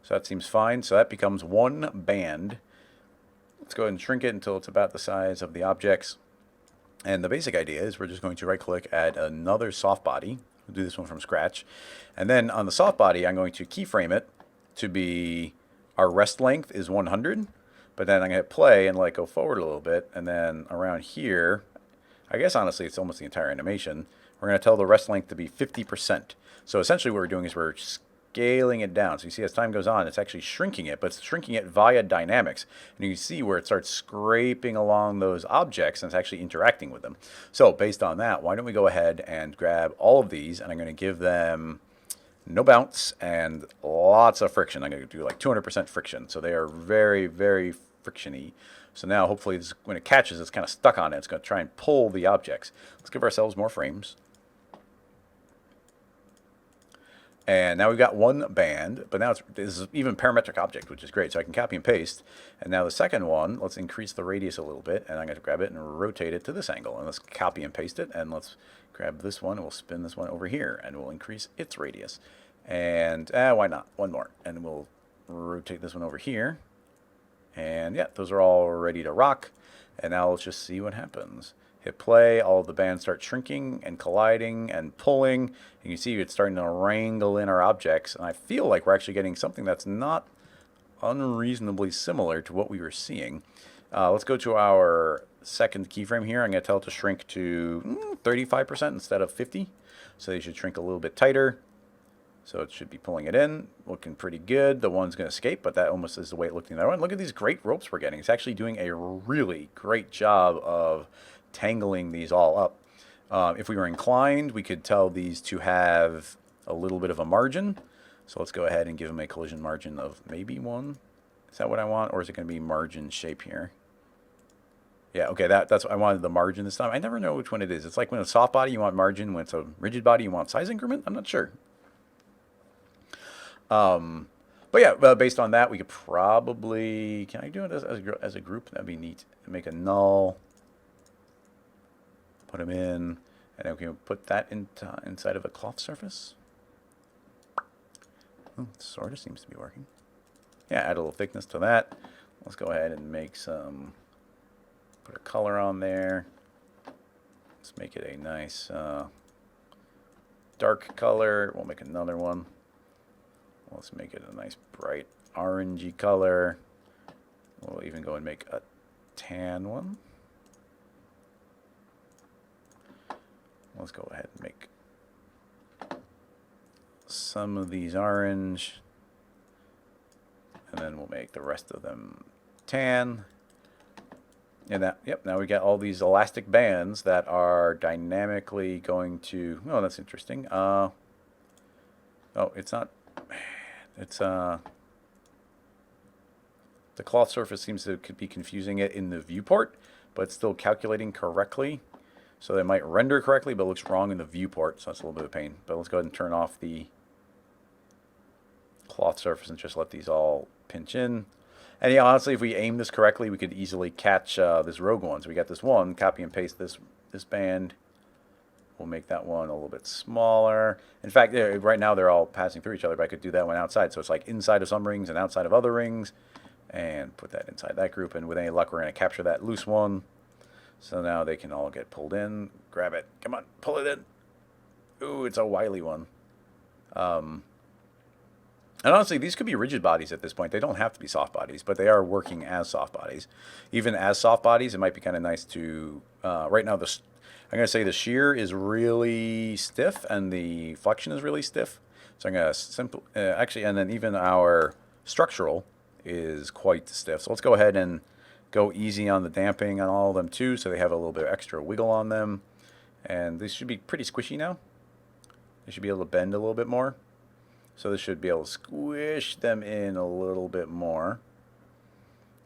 So that seems fine. So that becomes one band. Let's go ahead and shrink it until it's about the size of the objects. And the basic idea is we're just going to right-click, add another soft body. We'll do this one from scratch. And then on the soft body, I'm going to keyframe it to be, our rest length is 100. But then I'm going to hit play and let it go forward a little bit. And then around here, I guess honestly it's almost the entire animation, we're going to tell the rest length to be 50%. So essentially what we're doing is we're scaling it down. So you see as time goes on, it's actually shrinking it, but it's shrinking it via dynamics. And you can see where it starts scraping along those objects and it's actually interacting with them. So based on that, why don't we go ahead and grab all of these, and I'm going to give them no bounce and lots of friction. I'm going to do like 200% friction. So they are very, very frictiony. So now hopefully this, when it catches, it's kind of stuck on it. It's going to try and pull the objects. Let's give ourselves more frames. And now we've got one band, but now this is even parametric object, which is great. So I can copy and paste. And now the second one, let's increase the radius a little bit. And I'm going to grab it and rotate it to this angle. And let's copy and paste it. And let's grab this one, and we'll spin this one over here. And we'll increase its radius. And why not? One more. And we'll rotate this one over here. And yeah, those are all ready to rock. And now let's just see what happens. Hit play, all of the bands start shrinking and colliding and pulling. And you see it's starting to wrangle in our objects. And I feel like we're actually getting something that's not unreasonably similar to what we were seeing. Let's go to our second keyframe here. I'm going to tell it to shrink to 35% instead of 50. So they should shrink a little bit tighter. So it should be pulling it in, looking pretty good. The one's going to escape, but that almost is the way it looked in the other one. Look at these great ropes we're getting. It's actually doing a really great job of tangling these all up. If we were inclined, we could tell these to have a little bit of a margin. So let's go ahead and give them a collision margin of maybe 1. Is that what I want, or is it going to be margin shape here? Yeah, okay, that's what I wanted, the margin this time. I never know which one it is. It's like when it's a soft body, you want margin. When it's a rigid body, you want size increment. I'm not sure. But yeah, based on that, we could probably, can I do it as a group? That'd be neat. Make a null, put them in, and then we can put that inside of a cloth surface. Oh, it sort of seems to be working. Yeah, add a little thickness to that. Let's go ahead and make some, put a color on there. Let's make it a nice dark color. We'll make another one. Let's make it a nice bright orangey color. We'll even go and make a tan one. Let's go ahead and make some of these orange. And then we'll make the rest of them tan. And that, yep, now we got all these elastic bands that are dynamically going to, oh, that's interesting. Oh, it's not. It's the cloth surface seems to be confusing it in the viewport, but it's still calculating correctly. So they might render correctly, but it looks wrong in the viewport, so that's a little bit of a pain. But let's go ahead and turn off the cloth surface and just let these all pinch in. And yeah, honestly, if we aim this correctly, we could easily catch this rogue one. So we got this one, copy and paste this band. We'll make that one a little bit smaller. In fact, right now they're all passing through each other, but I could do that one outside. So it's like inside of some rings and outside of other rings. And put that inside that group. And with any luck, we're going to capture that loose one. So now they can all get pulled in. Grab it. Come on, pull it in. Ooh, it's a wily one. And honestly, these could be rigid bodies at this point. They don't have to be soft bodies, but they are working as soft bodies. Even as soft bodies, it might be kind of nice to... right now, I'm going to say the shear is really stiff and the flexion is really stiff. So I'm going to actually, and then even our structural is quite stiff. So let's go ahead and go easy on the damping on all of them too, so they have a little bit of extra wiggle on them. And these should be pretty squishy now. They should be able to bend a little bit more. So this should be able to squish them in a little bit more.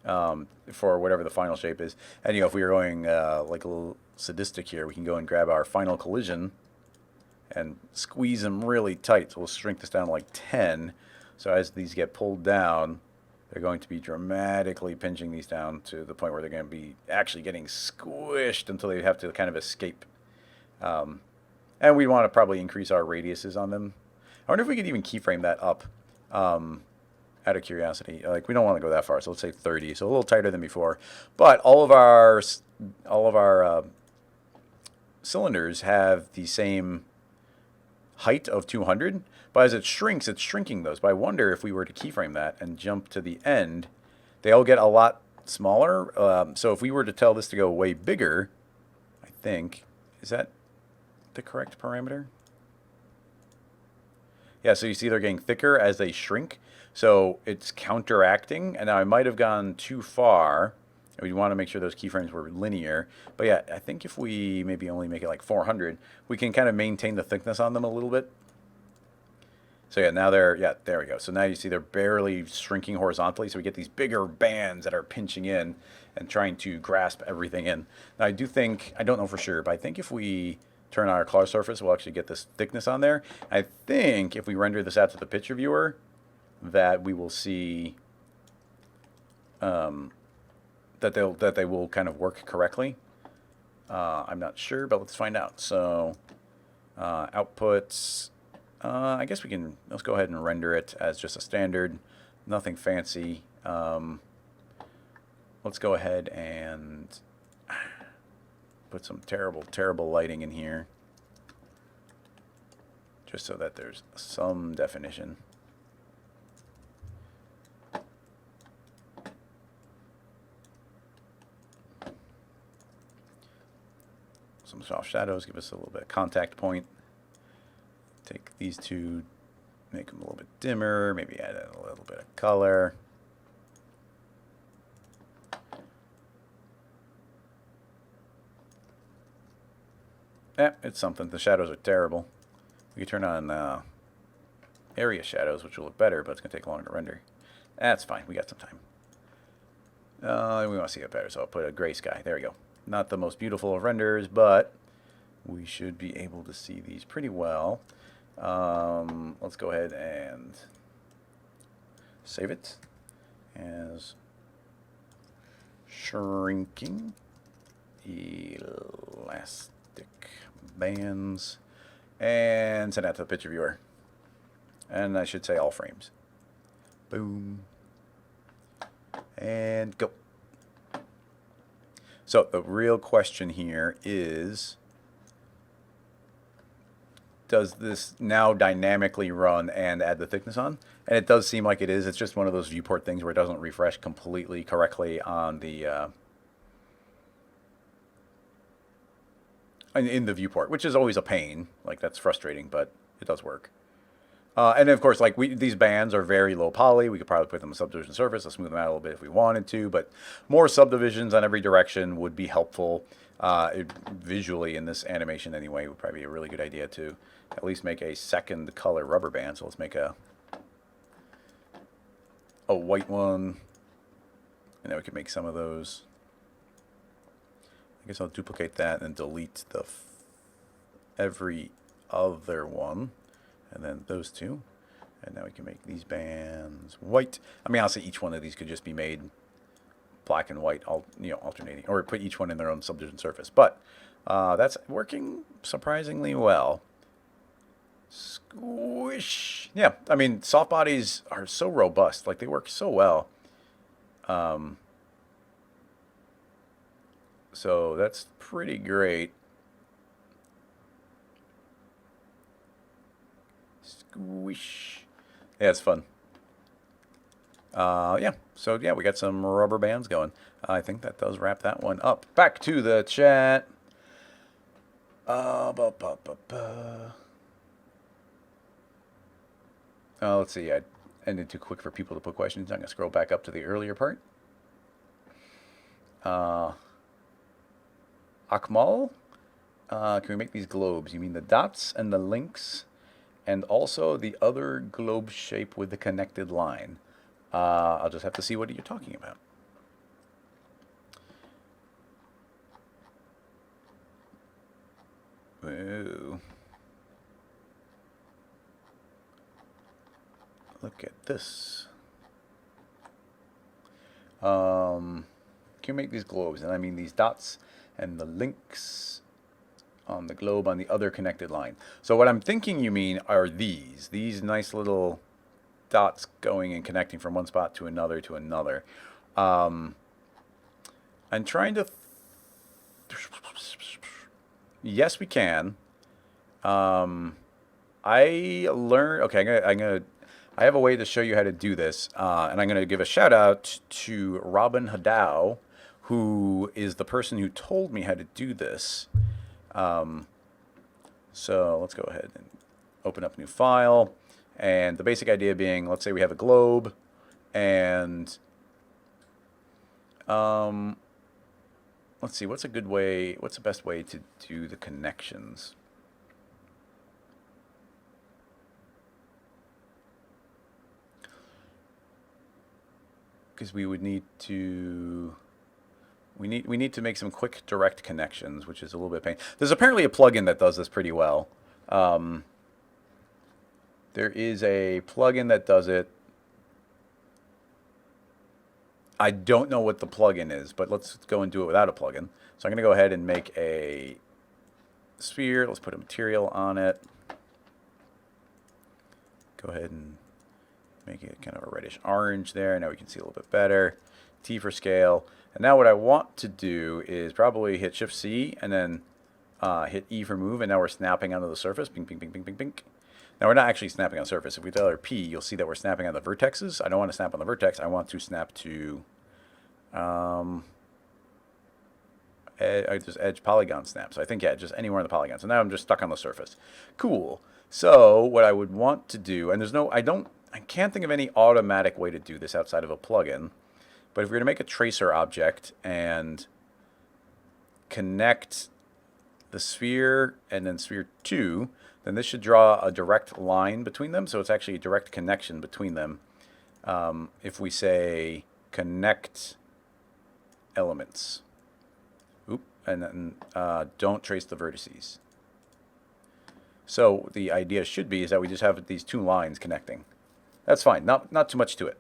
For whatever the final shape is. And you know, if we were going like a little sadistic here, we can go and grab our final collision and squeeze them really tight. So we'll shrink this down to like 10. So as these get pulled down, they're going to be dramatically pinching these down to the point where they're going to be actually getting squished until they have to kind of escape. And we want to probably increase our radiuses on them. I wonder if we could even keyframe that up. Out of curiosity, like we don't want to go that far, so let's say 30, so a little tighter than before. But all of our cylinders have the same height of 200, but as it shrinks, it's shrinking those. But I wonder if we were to keyframe that and jump to the end, they all get a lot smaller. So if we were to tell this to go way bigger, I think, is that the correct parameter? Yeah, so you see they're getting thicker as they shrink. So it's counteracting, and now I might have gone too far. We want to make sure those keyframes were linear. But yeah, I think if we maybe only make it like 400, we can kind of maintain the thickness on them a little bit. So yeah, now they're, yeah, there we go. So now you see they're barely shrinking horizontally, so we get these bigger bands that are pinching in and trying to grasp everything in. Now I do think, I don't know for sure, but I think if we turn on our cloth surface, we'll actually get this thickness on there. I think if we render this out to the picture viewer, that we will see that they will kind of work correctly. I'm not sure, but let's find out. So outputs, I guess we can, let's go ahead and render it as just a standard, nothing fancy. Let's go ahead and put some terrible, terrible lighting in here, just so that there's some definition. Some soft shadows, give us a little bit of contact point. Take these two, make them a little bit dimmer, maybe add a little bit of color. Yeah, it's something. The shadows are terrible. We can turn on area shadows, which will look better, but it's going to take longer to render. That's fine. We got some time. We want to see it better, so I'll put a gray sky. There we go. Not the most beautiful of renders, but we should be able to see these pretty well. Let's go ahead and save it as shrinking elastic bands and send that to the picture viewer. And I should say all frames. Boom. And go. So the real question here is, does this now dynamically run and add the thickness on? And it does seem like it is. It's just one of those viewport things where it doesn't refresh completely correctly on the in the viewport, which is always a pain. Like, that's frustrating, but it does work. And then, of course, like these bands are very low poly. We could probably put them on subdivision surface to smooth them out a little bit if we wanted to, but more subdivisions on every direction would be helpful. Visually in this animation anyway, would probably be a really good idea to at least make a second color rubber band. So let's make a white one, and then we can make some of those. I guess I'll duplicate that and delete the every other one, and then those two, and now we can make these bands white. I mean, honestly, each one of these could just be made black and white, alternating, or put each one in their own subdivision surface. But that's working surprisingly well. Squish. Yeah, I mean, soft bodies are so robust. Like, they work so well. So that's pretty great. Squish. Yeah, it's fun. Yeah, so yeah, we got some rubber bands going. I think that does wrap that one up. Back to the chat. Let's see, I ended too quick for people to put questions. I'm going to scroll back up to the earlier part. Akmal, can we make these globes? You mean the dots and the links, and also the other globe shape with the connected line? I'll just have to see what you're talking about. Ooh. Look at this. Can you make these globes? And I mean these dots and the links on the globe on the other connected line. So what I'm thinking you mean are these nice little dots going and connecting from one spot to another to another. I'm trying to... Yes, we can. I learned... Okay, I have a way to show you how to do this, and I'm going to give a shout out to Robin Hadow, who is the person who told me how to do this. So let's go ahead and open up a new file. And the basic idea being, let's say we have a globe, and let's see, what's the best way to do the connections? Because we would need to... We need to make some quick direct connections, which is a little bit pain. There's apparently a plugin that does this pretty well. There is a plugin that does it. I don't know what the plugin is, but let's go and do it without a plugin. So I'm going to go ahead and make a sphere. Let's put a material on it. Go ahead and make it kind of a reddish orange there. Now we can see a little bit better. T for scale. And now what I want to do is probably hit Shift C and then hit E for move, and now we're snapping onto the surface. Ping, ping, ping, ping, ping, ping. Now we're not actually snapping on the surface. If we tell her P, you'll see that we're snapping on the vertexes. I don't want to snap on the vertex. I want to snap to just edge polygon snap. So I think, yeah, just anywhere on the polygon. So now I'm just stuck on the surface. Cool. So what I would want to do, and there's no, I can't think of any automatic way to do this outside of a plugin. But if we're going to make a tracer object and connect the sphere and then sphere 2, then this should draw a direct line between them. So it's actually a direct connection between them. If we say connect elements, and then don't trace the vertices. So the idea should be is that we just have these two lines connecting. That's fine, not too much to it.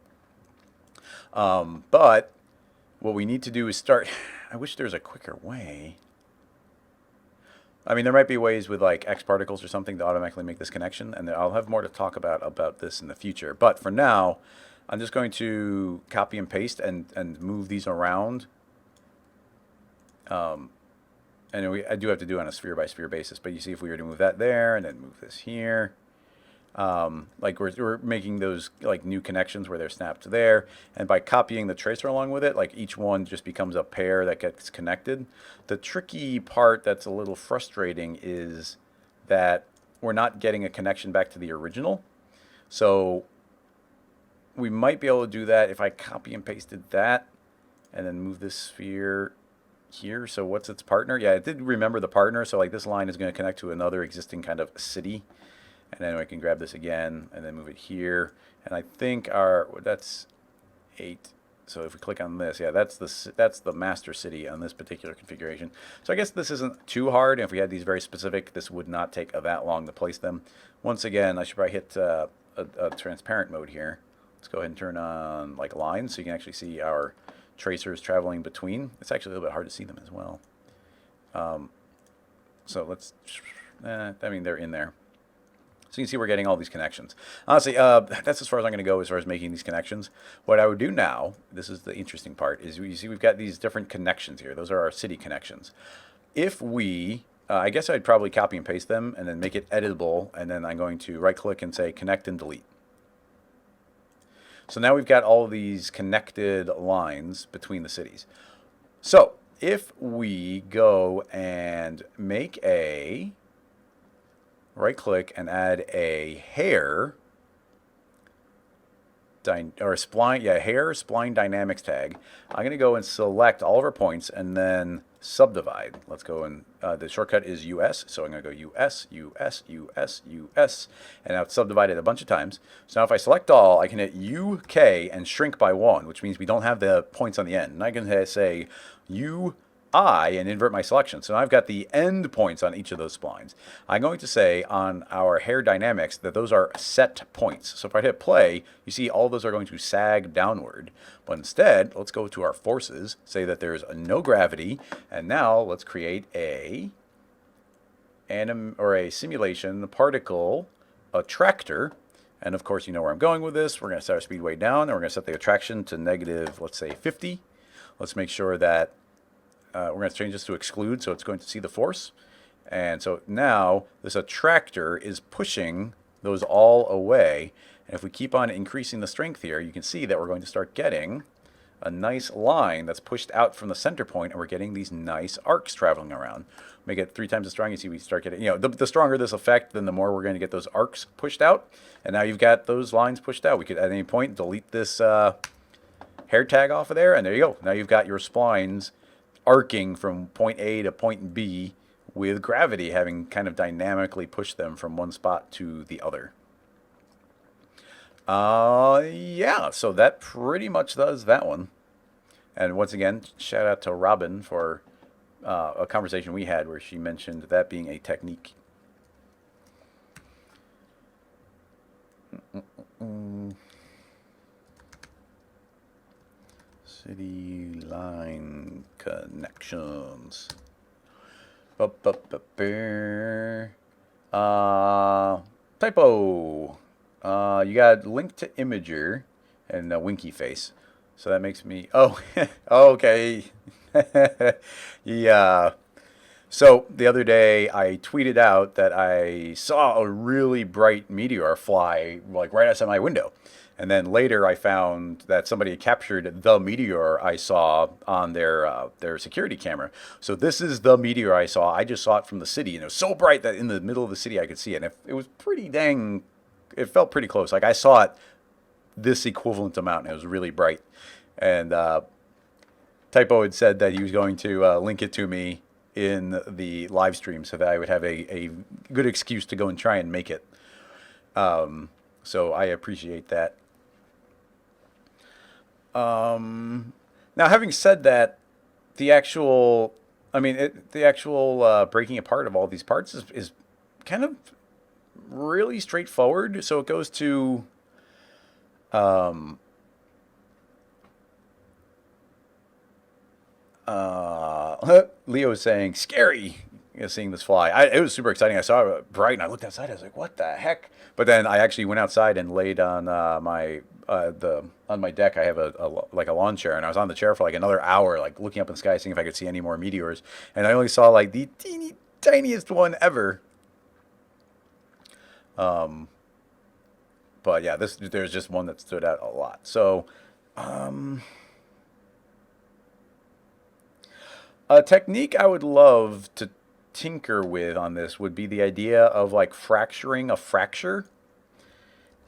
But what we need to do is start. I wish there's a quicker way. I mean, there might be ways with like X particles or something to automatically make this connection, and I'll have more to talk about this in the future. But for now, I'm just going to copy and paste and move these around. And I do have to do it on a sphere by sphere basis, but you see if we were to move that there and then move this here, like we're making those like new connections where they're snapped there, and by copying the tracer along with it, like each one just becomes a pair that gets connected. The tricky part that's a little frustrating is that we're not getting a connection back to the original. So we might be able to do that if I copy and pasted that and then move this sphere here. So what's its partner? Yeah, it did remember the partner. So like this line is going to connect to another existing kind of city. And then we can grab this again and then move it here. And I think that's 8. So if we click on this, yeah, that's the master city on this particular configuration. So I guess this isn't too hard. And if we had these very specific, this would not take that long to place them. Once again, I should probably hit a transparent mode here. Let's go ahead and turn on like lines so you can actually see our tracers traveling between. It's actually a little bit hard to see them as well. So let's, I mean, they're in there. So you can see we're getting all these connections. Honestly, that's as far as I'm going to go as far as making these connections. What I would do now, this is the interesting part, is you see we've got these different connections here. Those are our city connections. If we, I guess I'd probably copy and paste them and then make it editable, and then I'm going to right click and say connect and delete. So now we've got all of these connected lines between the cities. So if we go and make a right click and add a hair or spline, yeah, hair spline dynamics tag, I'm going to go and select all of our points and then subdivide. Let's go and the shortcut is US, so I'm going to go US, US, US, US, and now it's subdivided a bunch of times. So now if I select all, I can hit UK and shrink by 1, which means we don't have the points on the end. And I can say UI and invert my selection. So now I've got the end points on each of those splines. I'm going to say on our hair dynamics that those are set points. So if I hit play, you see all those are going to sag downward. But instead, let's go to our forces, say that there's no gravity, and now let's create a simulation particle attractor. And of course, you know where I'm going with this. We're going to set our speed way down, and we're going to set the attraction to negative, let's say 50. Let's make sure that we're going to change this to exclude, so it's going to see the force. And so now this attractor is pushing those all away. And if we keep on increasing the strength here, you can see that we're going to start getting a nice line that's pushed out from the center point, and we're getting these nice arcs traveling around. Make it 3 times as strong. You see we start getting, the stronger this effect, then the more we're going to get those arcs pushed out. And now you've got those lines pushed out. We could at any point delete this hair tag off of there, and there you go. Now you've got your splines arcing from point A to point B with gravity having kind of dynamically pushed them from one spot to the other. Yeah, so that pretty much does that one. And once again, shout out to Robin for a conversation we had where she mentioned that being a technique. City line connections. Typo. You got link to imager and a winky face. So that makes me, oh, okay. Yeah. So the other day I tweeted out that I saw a really bright meteor fly like right outside my window. And then later I found that somebody had captured the meteor I saw on their security camera. So this is the meteor I saw. I just saw it from the city, and it was so bright that in the middle of the city I could see it. And it was pretty dang, it felt pretty close. Like I saw it this equivalent amount, and it was really bright. And Typo had said that he was going to link it to me in the live stream so that I would have a good excuse to go and try and make it. So I appreciate that. Now, having said that, the actual, the actual breaking apart of all these parts is kind of really straightforward. So it goes to Leo is saying scary, seeing this fly. It was super exciting. I saw it bright and I looked outside. I was like, what the heck? But then I actually went outside and laid on on my deck. I have like a lawn chair, and I was on the chair for like another hour, like looking up in the sky, seeing if I could see any more meteors. And I only saw like the teeny tiniest one ever. But yeah, there's just one that stood out a lot. So, a technique I would love to tinker with on this would be the idea of like fracturing a fracture.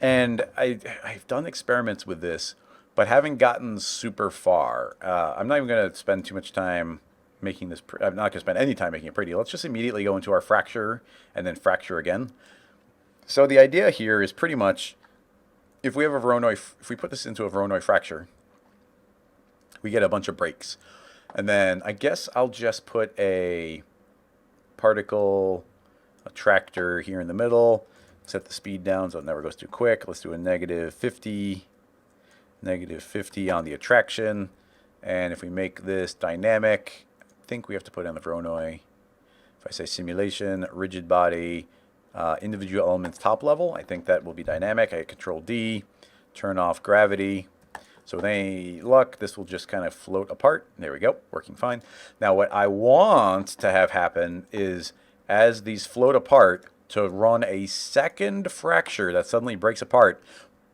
And I've done experiments with this, but haven't gotten super far. I'm not even going to spend too much time making this. I'm not going to spend any time making it pretty. Let's just immediately go into our fracture and then fracture again. So the idea here is pretty much, if we put this into a Voronoi fracture, we get a bunch of breaks. And then I guess I'll just put a particle attractor here in the middle, set the speed down so it never goes too quick. Let's do a negative 50 on the attraction. And if we make this dynamic, I think we have to put in the Voronoi. If I say simulation, rigid body, individual elements top level, I think that will be dynamic. I hit Control D, turn off gravity. So with any luck, this will just kind of float apart. There we go, working fine. Now what I want to have happen is, as these float apart, to run a second fracture that suddenly breaks apart.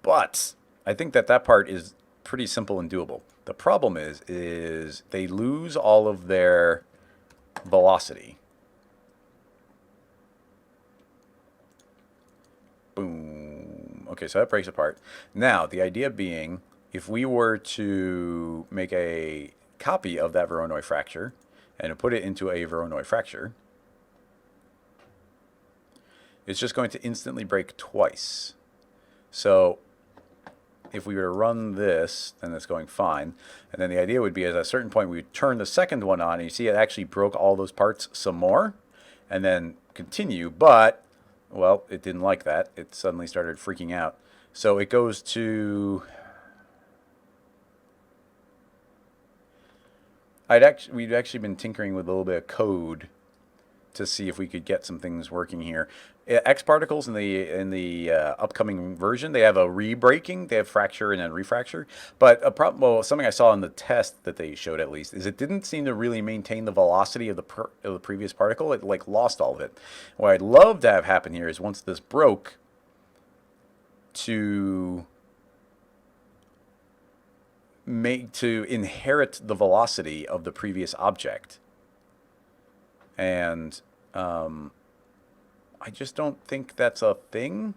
But I think that part is pretty simple and doable. The problem is they lose all of their velocity. Boom. Okay, so that breaks apart. Now, the idea being, if we were to make a copy of that Voronoi fracture and put it into a Voronoi fracture, it's just going to instantly break twice. So if we were to run this, then it's going fine. And then the idea would be, at a certain point, we would turn the second one on, and you see it actually broke all those parts some more, and then continue. But, well, it didn't like that. It suddenly started freaking out. So it goes to... we'd actually been tinkering with a little bit of code to see if we could get some things working here. X particles in the upcoming version, they have a re-breaking, they have fracture and then refracture. But something I saw in the test that they showed, at least, is it didn't seem to really maintain the velocity of the previous particle. It like lost all of it. What I'd love to have happen here is, once this broke, to inherit the velocity of the previous object. And I just don't think that's a thing.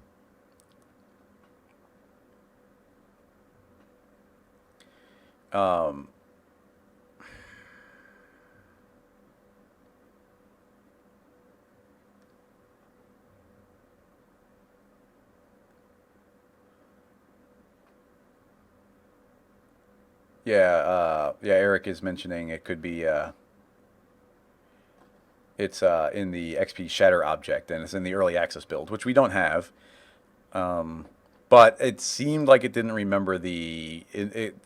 Yeah, Eric is mentioning it could be, it's in the XP Shatter object, and it's in the early access build, which we don't have. But it seemed like it didn't remember the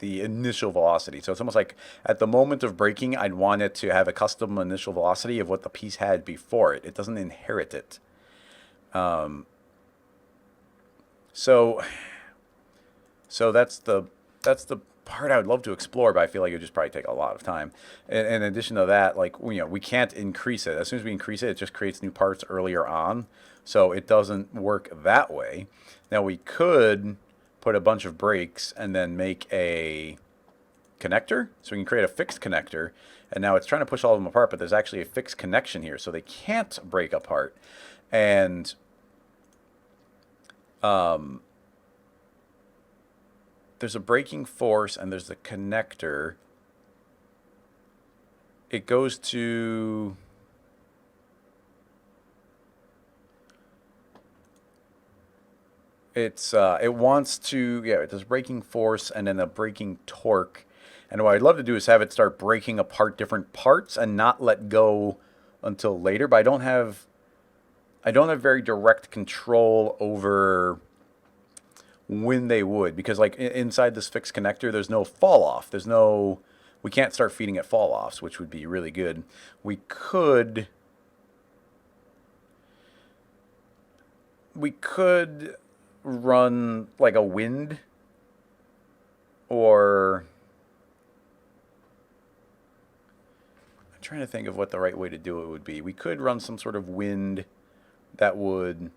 initial velocity. So it's almost like, at the moment of breaking, I'd want it to have a custom initial velocity of what the piece had before it. It doesn't inherit it. So that's the part I would love to explore, but I feel like it would just probably take a lot of time. And in addition to that, like, you know, we can't increase it. As soon as we increase it, it just creates new parts earlier on. So it doesn't work that way. Now we could put a bunch of brakes and then make a connector. So we can create a fixed connector. And now it's trying to push all of them apart, but there's actually a fixed connection here. So they can't break apart. And there's a braking force and there's the connector. It goes to... it wants to, yeah, there's braking force and then a braking torque. And what I'd love to do is have it start breaking apart different parts and not let go until later. But I don't have very direct control over when they would, because like inside this fixed connector, there's no fall off. We can't start feeding it fall offs, which would be really good. We could run like a wind, or I'm trying to think of what the right way to do it would be. We could run some sort of wind that would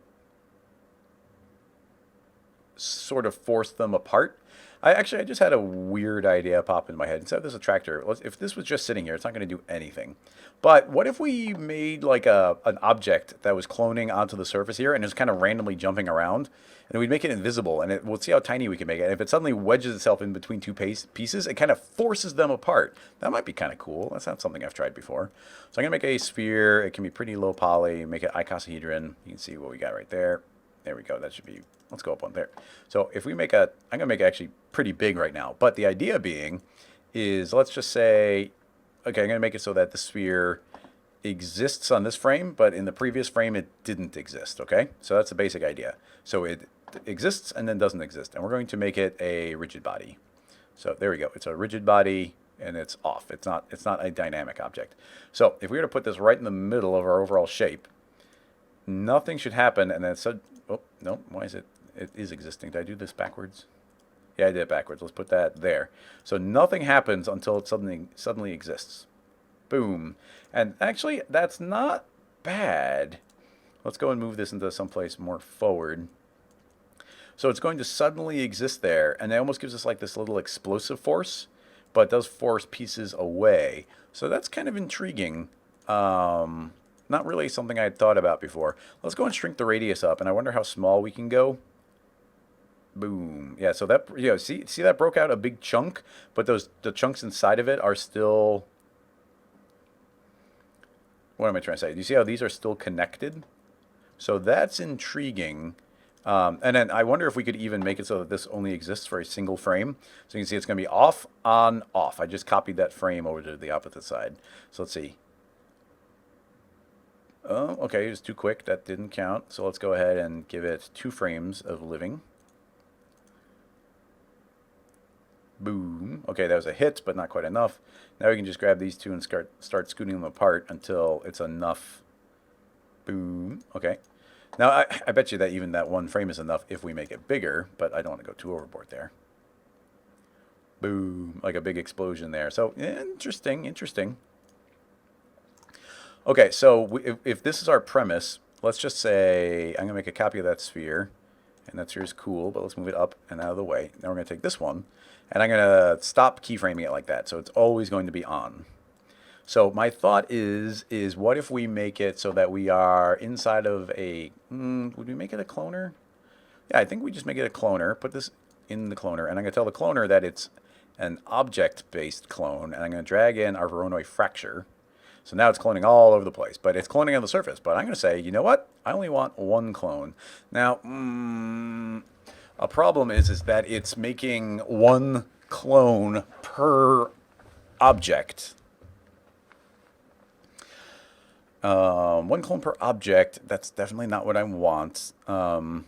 sort of force them apart. I just had a weird idea pop in my head. Instead of this a tractor, if this was just sitting here, it's not going to do anything. But what if we made like an object that was cloning onto the surface here and is kind of randomly jumping around, and we'd make it invisible, and we'll see how tiny we can make it. And if it suddenly wedges itself in between two pieces, it kind of forces them apart. That might be kind of cool. That's not something I've tried before. So I'm going to make a sphere. It can be pretty low poly. Make it icosahedron. You can see what we got right there. There we go. That should be... Let's go up one there. So if we make I'm going to make it actually pretty big right now. But the idea being is, let's just say, okay, I'm going to make it so that the sphere exists on this frame, but in the previous frame it didn't exist, okay? So that's the basic idea. So it exists and then doesn't exist. And we're going to make it a rigid body. So there we go. It's a rigid body and it's off. It's not a dynamic object. So if we were to put this right in the middle of our overall shape, nothing should happen, and then oh, no, why is it? It is existing. Did I do this backwards? Yeah, I did it backwards. Let's put that there. So nothing happens until it suddenly exists. Boom. And actually, that's not bad. Let's go and move this into someplace more forward. So it's going to suddenly exist there, and it almost gives us like this little explosive force, but it does force pieces away. So that's kind of intriguing. Not really something I had thought about before. Let's go and shrink the radius up, and I wonder how small we can go. Boom. Yeah, so that, you know, see that broke out a big chunk, but the chunks inside of it are still... What am I trying to say? Do you see how these are still connected? So that's intriguing. And then I wonder if we could even make it so that this only exists for a single frame. So you can see it's going to be off, on, off. I just copied that frame over to the opposite side. So let's see. Oh, okay, it was too quick. That didn't count. So let's go ahead and give it 2 frames of living. Boom. Okay, that was a hit, but not quite enough. Now we can just grab these two and start scooting them apart until it's enough. Boom. Okay. Now, I bet you that even that 1 frame is enough if we make it bigger, but I don't want to go too overboard there. Boom. Like a big explosion there. So, interesting, interesting. Okay, so if this is our premise, let's just say I'm going to make a copy of that sphere. And that sphere is cool, but let's move it up and out of the way. Now we're going to take this one, and I'm going to stop keyframing it like that. So it's always going to be on. So my thought is what if we make it so that we are inside of a... would we make it a cloner? Yeah, I think we just make it a cloner. Put this in the cloner, and I'm going to tell the cloner that it's an object-based clone, and I'm going to drag in our Voronoi Fracture. So now it's cloning all over the place, but it's cloning on the surface. But I'm going to say, you know what? I only want 1 clone. Now, a problem is that it's making 1 clone per object. 1 clone per object, that's definitely not what I want. I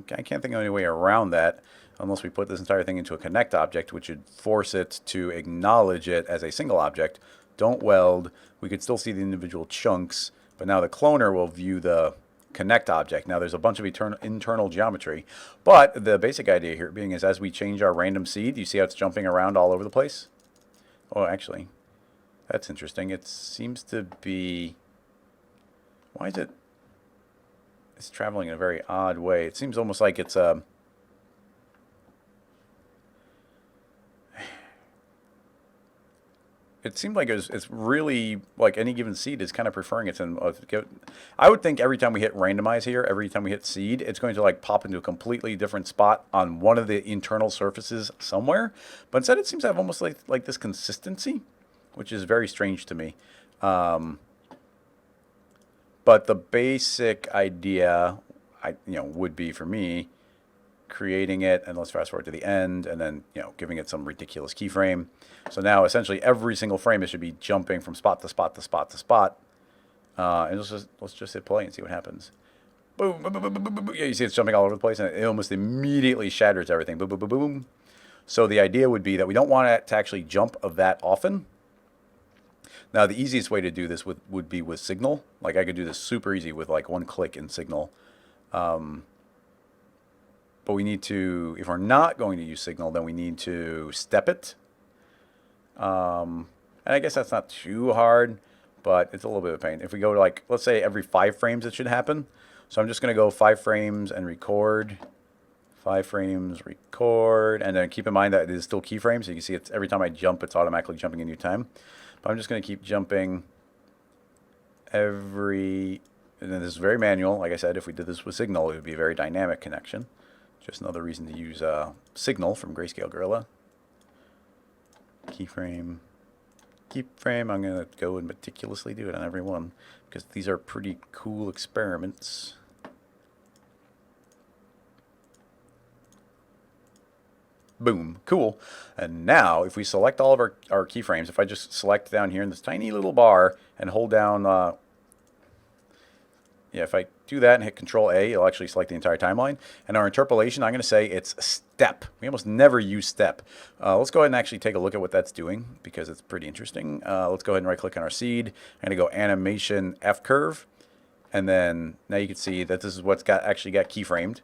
can't think of any way around that. Unless we put this entire thing into a connect object, which would force it to acknowledge it as a single object. Don't weld. We could still see the individual chunks, but now the cloner will view the connect object. Now there's a bunch of internal geometry, but the basic idea here being is as we change our random seed, you see how it's jumping around all over the place? Oh, actually, that's interesting. It seems to be, why is it, it's traveling in a very odd way. It seems almost like it's a, it seemed like it's really like any given seed is kind of preferring it. And I would think every time we hit randomize here, every time we hit seed, it's going to like pop into a completely different spot on one of the internal surfaces somewhere. But instead, it seems to have almost like this consistency, which is very strange to me. But the basic idea, would be for me, creating it, and let's fast forward to the end, and then giving it some ridiculous keyframe. So now essentially every single frame it should be jumping from spot to spot to spot to spot. And let's just hit play and see what happens. Boom, boom, boom, boom, boom, boom. Yeah, you see it's jumping all over the place, and it almost immediately shatters everything. Boom, boom, boom, boom. So the idea would be that we don't want it to actually jump that often. Now the easiest way to do this would be with Signal. Like I could do this super easy with like one click in Signal. But we need to, if we're not going to use Signal, then we need to step it. And I guess that's not too hard, but it's a little bit of a pain. If we go to like, let's say every 5 frames it should happen. So I'm just going to go 5 frames and record. 5 frames, record. And then keep in mind that it is still keyframes. So you can see it's every time I jump, it's automatically jumping a new time. But I'm just going to keep jumping and then this is very manual. Like I said, if we did this with Signal, it would be a very dynamic connection. Just another reason to use Signal from Grayscale Gorilla. Keyframe. I'm going to go and meticulously do it on every one because these are pretty cool experiments. Boom. Cool. And now if we select all of our keyframes, if I just select down here in this tiny little bar and hold down if I do that and hit Control A, it'll actually select the entire timeline. And our interpolation, I'm going to say it's step. We almost never use step. Let's go ahead and actually take a look at what that's doing because it's pretty interesting. Let's go ahead and right-click on our seed. I'm going to go Animation F-Curve. And then now you can see that this is what's actually got keyframed.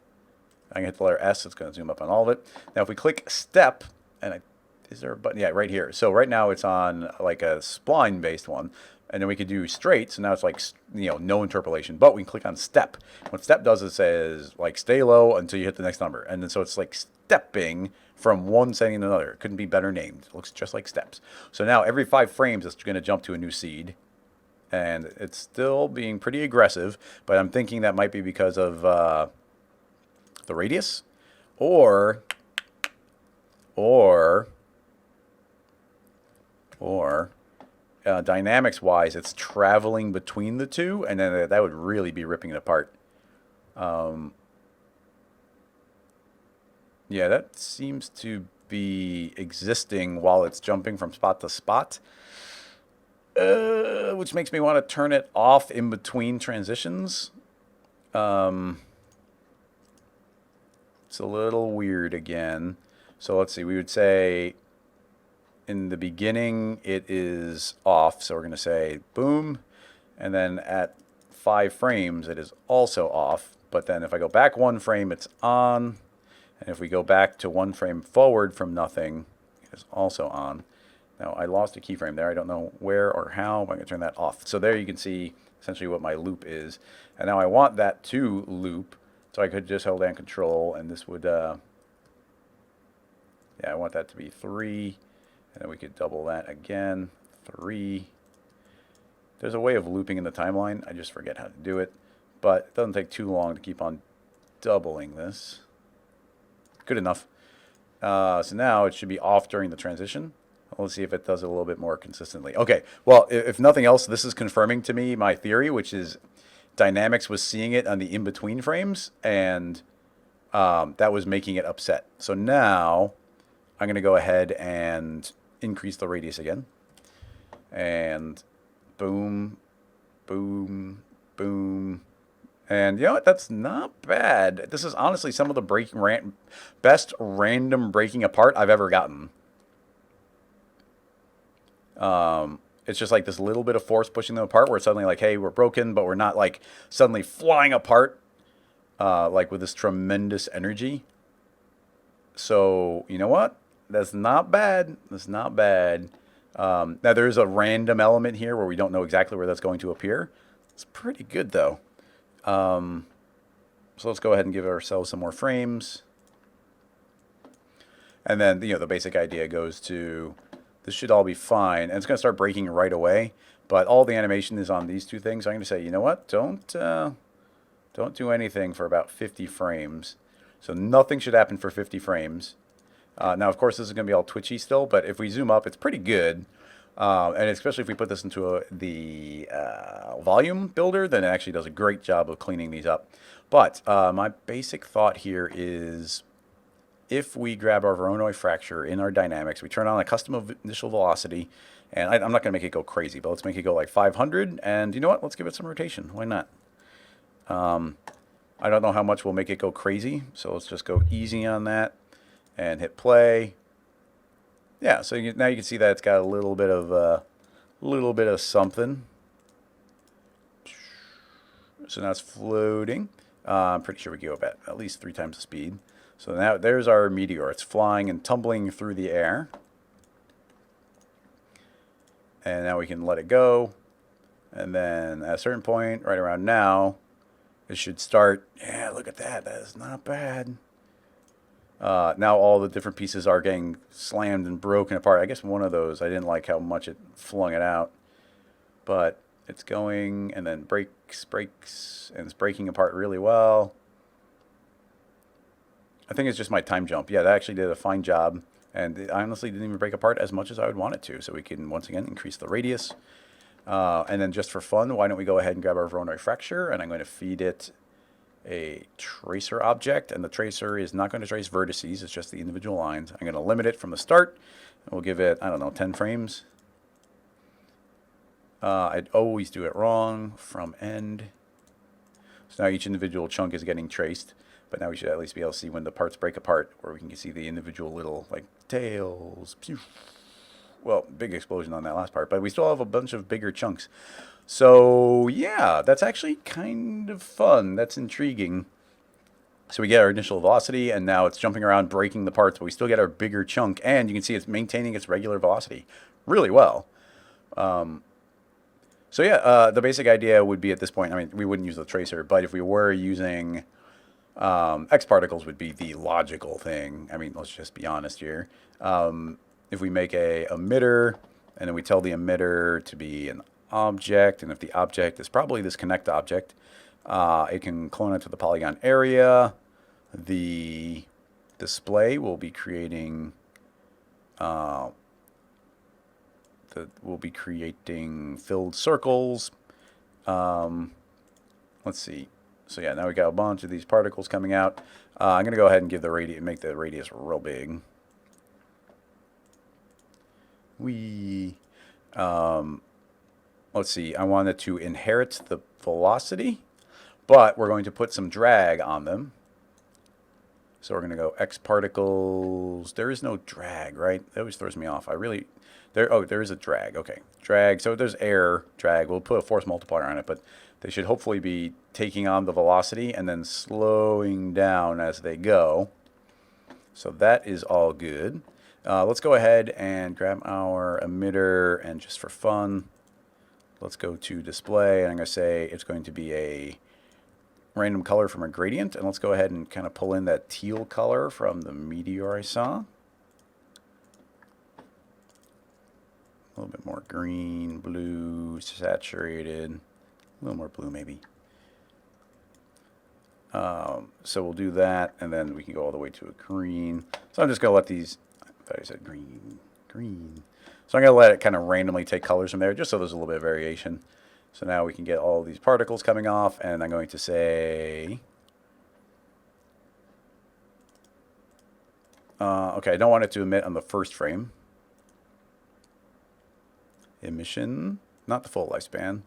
I'm going to hit the letter S. It's going to zoom up on all of it. Now if we click Step, and is there a button? Yeah, right here. So right now it's on like a spline-based one. And then we could do straight, so now it's like, no interpolation. But we can click on step. What step does is says, like, stay low until you hit the next number. And then so it's like stepping from one setting to another. It couldn't be better named. It looks just like steps. So now every 5 frames, it's going to jump to a new seed. And it's still being pretty aggressive, but I'm thinking that might be because of the radius. Or dynamics-wise, it's traveling between the two, and then that would really be ripping it apart. Yeah, that seems to be existing while it's jumping from spot to spot, which makes me want to turn it off in between transitions. It's a little weird again. So let's see, we would say in the beginning it is off, so we're going to say boom, and then at 5 frames it is also off, but then if I go back 1 frame it's on, and if we go back to 1 frame forward from nothing it is also on. Now I lost a keyframe there, I don't know where or how, but I'm going to turn that off. So there you can see essentially what my loop is, and now I want that to loop, so I could just hold down Control, and this would I want that to be 3. And then we could double that again, 3. There's a way of looping in the timeline. I just forget how to do it. But it doesn't take too long to keep on doubling this. Good enough. So now it should be off during the transition. Let's see if it does it a little bit more consistently. Okay, well, if nothing else, this is confirming to me my theory, which is Dynamics was seeing it on the in-between frames, and that was making it upset. So now I'm going to go ahead and increase the radius again. And boom, boom, boom. And you know what? That's not bad. This is honestly some of the best random breaking apart I've ever gotten. It's just like this little bit of force pushing them apart where it's suddenly like, hey, we're broken, but we're not like suddenly flying apart like with this tremendous energy. So, you know what? That's not bad. That's not bad. Now, there's a random element here where we don't know exactly where that's going to appear. It's pretty good, though. So let's go ahead and give ourselves some more frames. And then, the basic idea goes to, this should all be fine. And it's going to start breaking right away. But all the animation is on these two things. So I'm going to say, you know what? Don't do anything for about 50 frames. So nothing should happen for 50 frames. Now, of course, this is going to be all twitchy still. But if we zoom up, it's pretty good. And especially if we put this into the volume builder, then it actually does a great job of cleaning these up. But my basic thought here is, if we grab our Voronoi Fracture in our dynamics, we turn on a custom initial velocity, and I'm not going to make it go crazy, but let's make it go like 500, and you know what? Let's give it some rotation. Why not? I don't know how much will make it go crazy, so let's just go easy on that and hit play. Yeah, so now you can see that it's got a little bit of something. So now it's floating. I'm pretty sure we can go at least 3 times the speed. So now there's our meteor. It's flying and tumbling through the air. And now we can let it go. And then at a certain point, right around now, it should start. Yeah, look at that. That is not bad. Now all the different pieces are getting slammed and broken apart. I guess one of those, I didn't like how much it flung it out. But it's going and then breaks, and it's breaking apart really well. I think it's just my time jump. Yeah, that actually did a fine job. And it honestly didn't even break apart as much as I would want it to. So we can, once again, increase the radius. And then just for fun, why don't we go ahead and grab our Voronoi Fracture, and I'm going to feed it a tracer object. And the tracer is not going to trace vertices. It's just the individual lines. I'm going to limit it from the start. And we'll give it, I don't know, 10 frames. I'd always do it wrong from end. So now each individual chunk is getting traced. But now we should at least be able to see when the parts break apart, where we can see the individual little, like, tails. Well, big explosion on that last part, but we still have a bunch of bigger chunks. So, yeah, that's actually kind of fun. That's intriguing. So we get our initial velocity, and now it's jumping around, breaking the parts, but we still get our bigger chunk, and you can see it's maintaining its regular velocity really well. So, yeah, the basic idea would be at this point, I mean, we wouldn't use the tracer, but if we were using... X particles would be the logical thing. I mean, let's just be honest here. If we make a emitter, and then we tell the emitter to be an object, and if the object is probably this connect object, it can clone it to the polygon area. The display will be creating filled circles. Let's see. So yeah, now we got a bunch of these particles coming out. I'm going to go ahead and give make the radius real big. Let's see. I wanted to inherit the velocity, but we're going to put some drag on them. So we're going to go X particles. There is no drag, right? That always throws me off. There is a drag. Okay, drag. So there's air drag. We'll put a force multiplier on it, but they should hopefully be taking on the velocity and then slowing down as they go. So that is all good. Let's go ahead and grab our emitter, and just for fun, let's go to display, and I'm going to say it's going to be a random color from a gradient, and let's go ahead and kind of pull in that teal color from the meteor I saw. A little bit more green, blue, saturated, a little more blue maybe. So we'll do that, and then we can go all the way to a green. So I'm just going to let these, I thought I said green. So I'm going to let it kind of randomly take colors from there, just so there's a little bit of variation. So now we can get all these particles coming off, and I'm going to say, okay, I don't want it to emit on the first frame. Emission, not the full lifespan.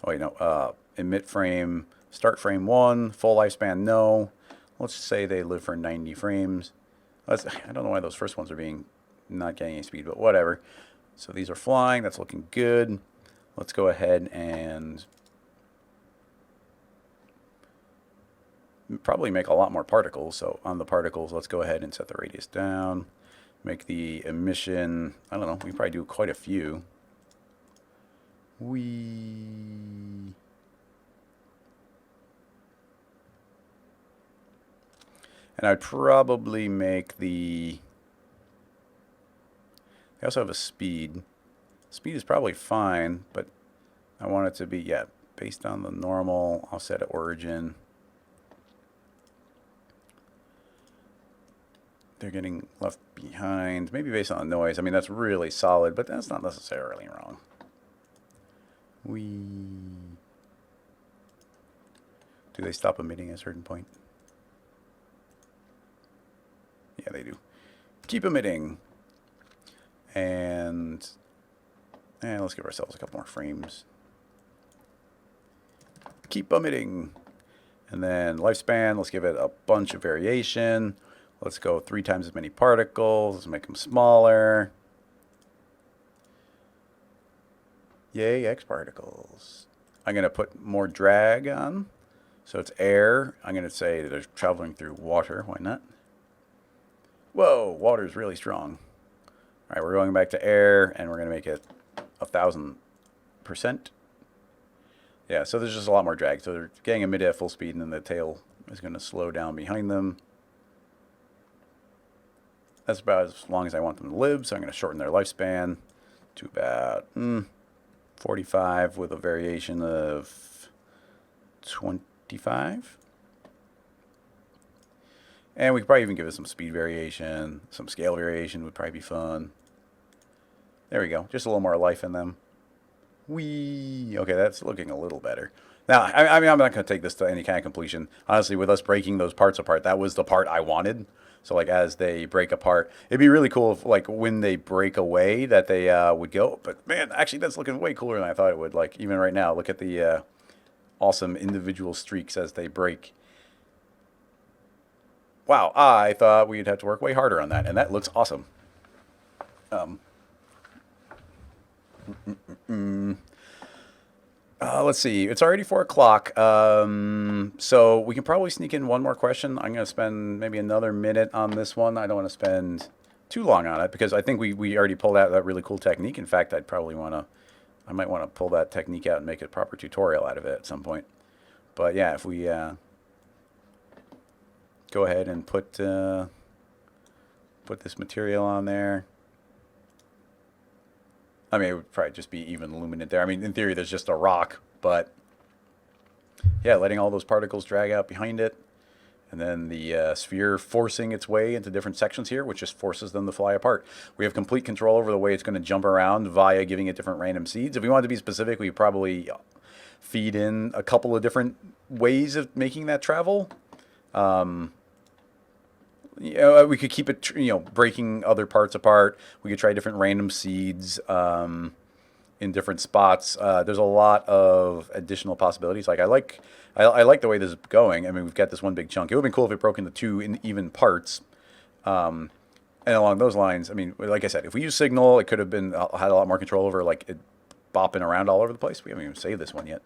Oh wait, no, emit frame, start frame 1, full lifespan, no. Let's say they live for 90 frames. I don't know why those first ones are not getting any speed, but whatever. So these are flying. That's looking good. Let's go ahead and probably make a lot more particles. So on the particles, let's go ahead and set the radius down. Make the emission, I don't know, we probably do quite a few. And I'd probably make the, I also have a speed. Speed is probably fine, but I want it to be, yeah, based on the normal. I'll set it origin. They're getting left behind, maybe based on the noise. I mean, that's really solid, but that's not necessarily wrong. Do they stop emitting at a certain point? Yeah, they do. Keep emitting. And let's give ourselves a couple more frames. Keep emitting. And then lifespan, let's give it a bunch of variation. Let's go 3 times as many particles. Let's make them smaller. Yay, X particles. I'm going to put more drag on. So it's air. I'm going to say that they're traveling through water. Why not? Whoa, water is really strong. All right, we're going back to air, and we're going to make it 1,000%. Yeah, so there's just a lot more drag. So they're getting emitted at full speed, and then the tail is going to slow down behind them. That's about as long as I want them to live, so I'm going to shorten their lifespan to about 45 with a variation of 25. And we could probably even give it some speed variation, some scale variation would probably be fun. There we go, just a little more life in them. Okay, that's looking a little better. Now, I mean, I'm not going to take this to any kind of completion. Honestly, with us breaking those parts apart, that was the part I wanted. So, like, as they break apart, it'd be really cool if, like, when they break away, that they would go. But, man, actually, that's looking way cooler than I thought it would. Like, even right now, look at the awesome individual streaks as they break. Wow, I thought we'd have to work way harder on that, and that looks awesome. Let's see. It's already 4 o'clock, so we can probably sneak in one more question. I'm going to spend maybe another minute on this one. I don't want to spend too long on it because I think we already pulled out that really cool technique. In fact, I might want to pull that technique out and make a proper tutorial out of it at some point. But yeah, if we go ahead and put this material on there. I mean, it would probably just be even luminant there. I mean, in theory, there's just a rock, but yeah, letting all those particles drag out behind it. And then the sphere forcing its way into different sections here, which just forces them to fly apart. We have complete control over the way it's going to jump around via giving it different random seeds. If we wanted to be specific, we probably feed in a couple of different ways of making that travel. You know, we could keep it, breaking other parts apart. We could try different random seeds in different spots. There's a lot of additional possibilities. Like I like the way this is going. I mean, we've got this one big chunk. It would have been cool if it broke into 2 even parts. And along those lines, I mean, like I said, if we use signal, it could have been had a lot more control over like it bopping around all over the place. We haven't even saved this one yet.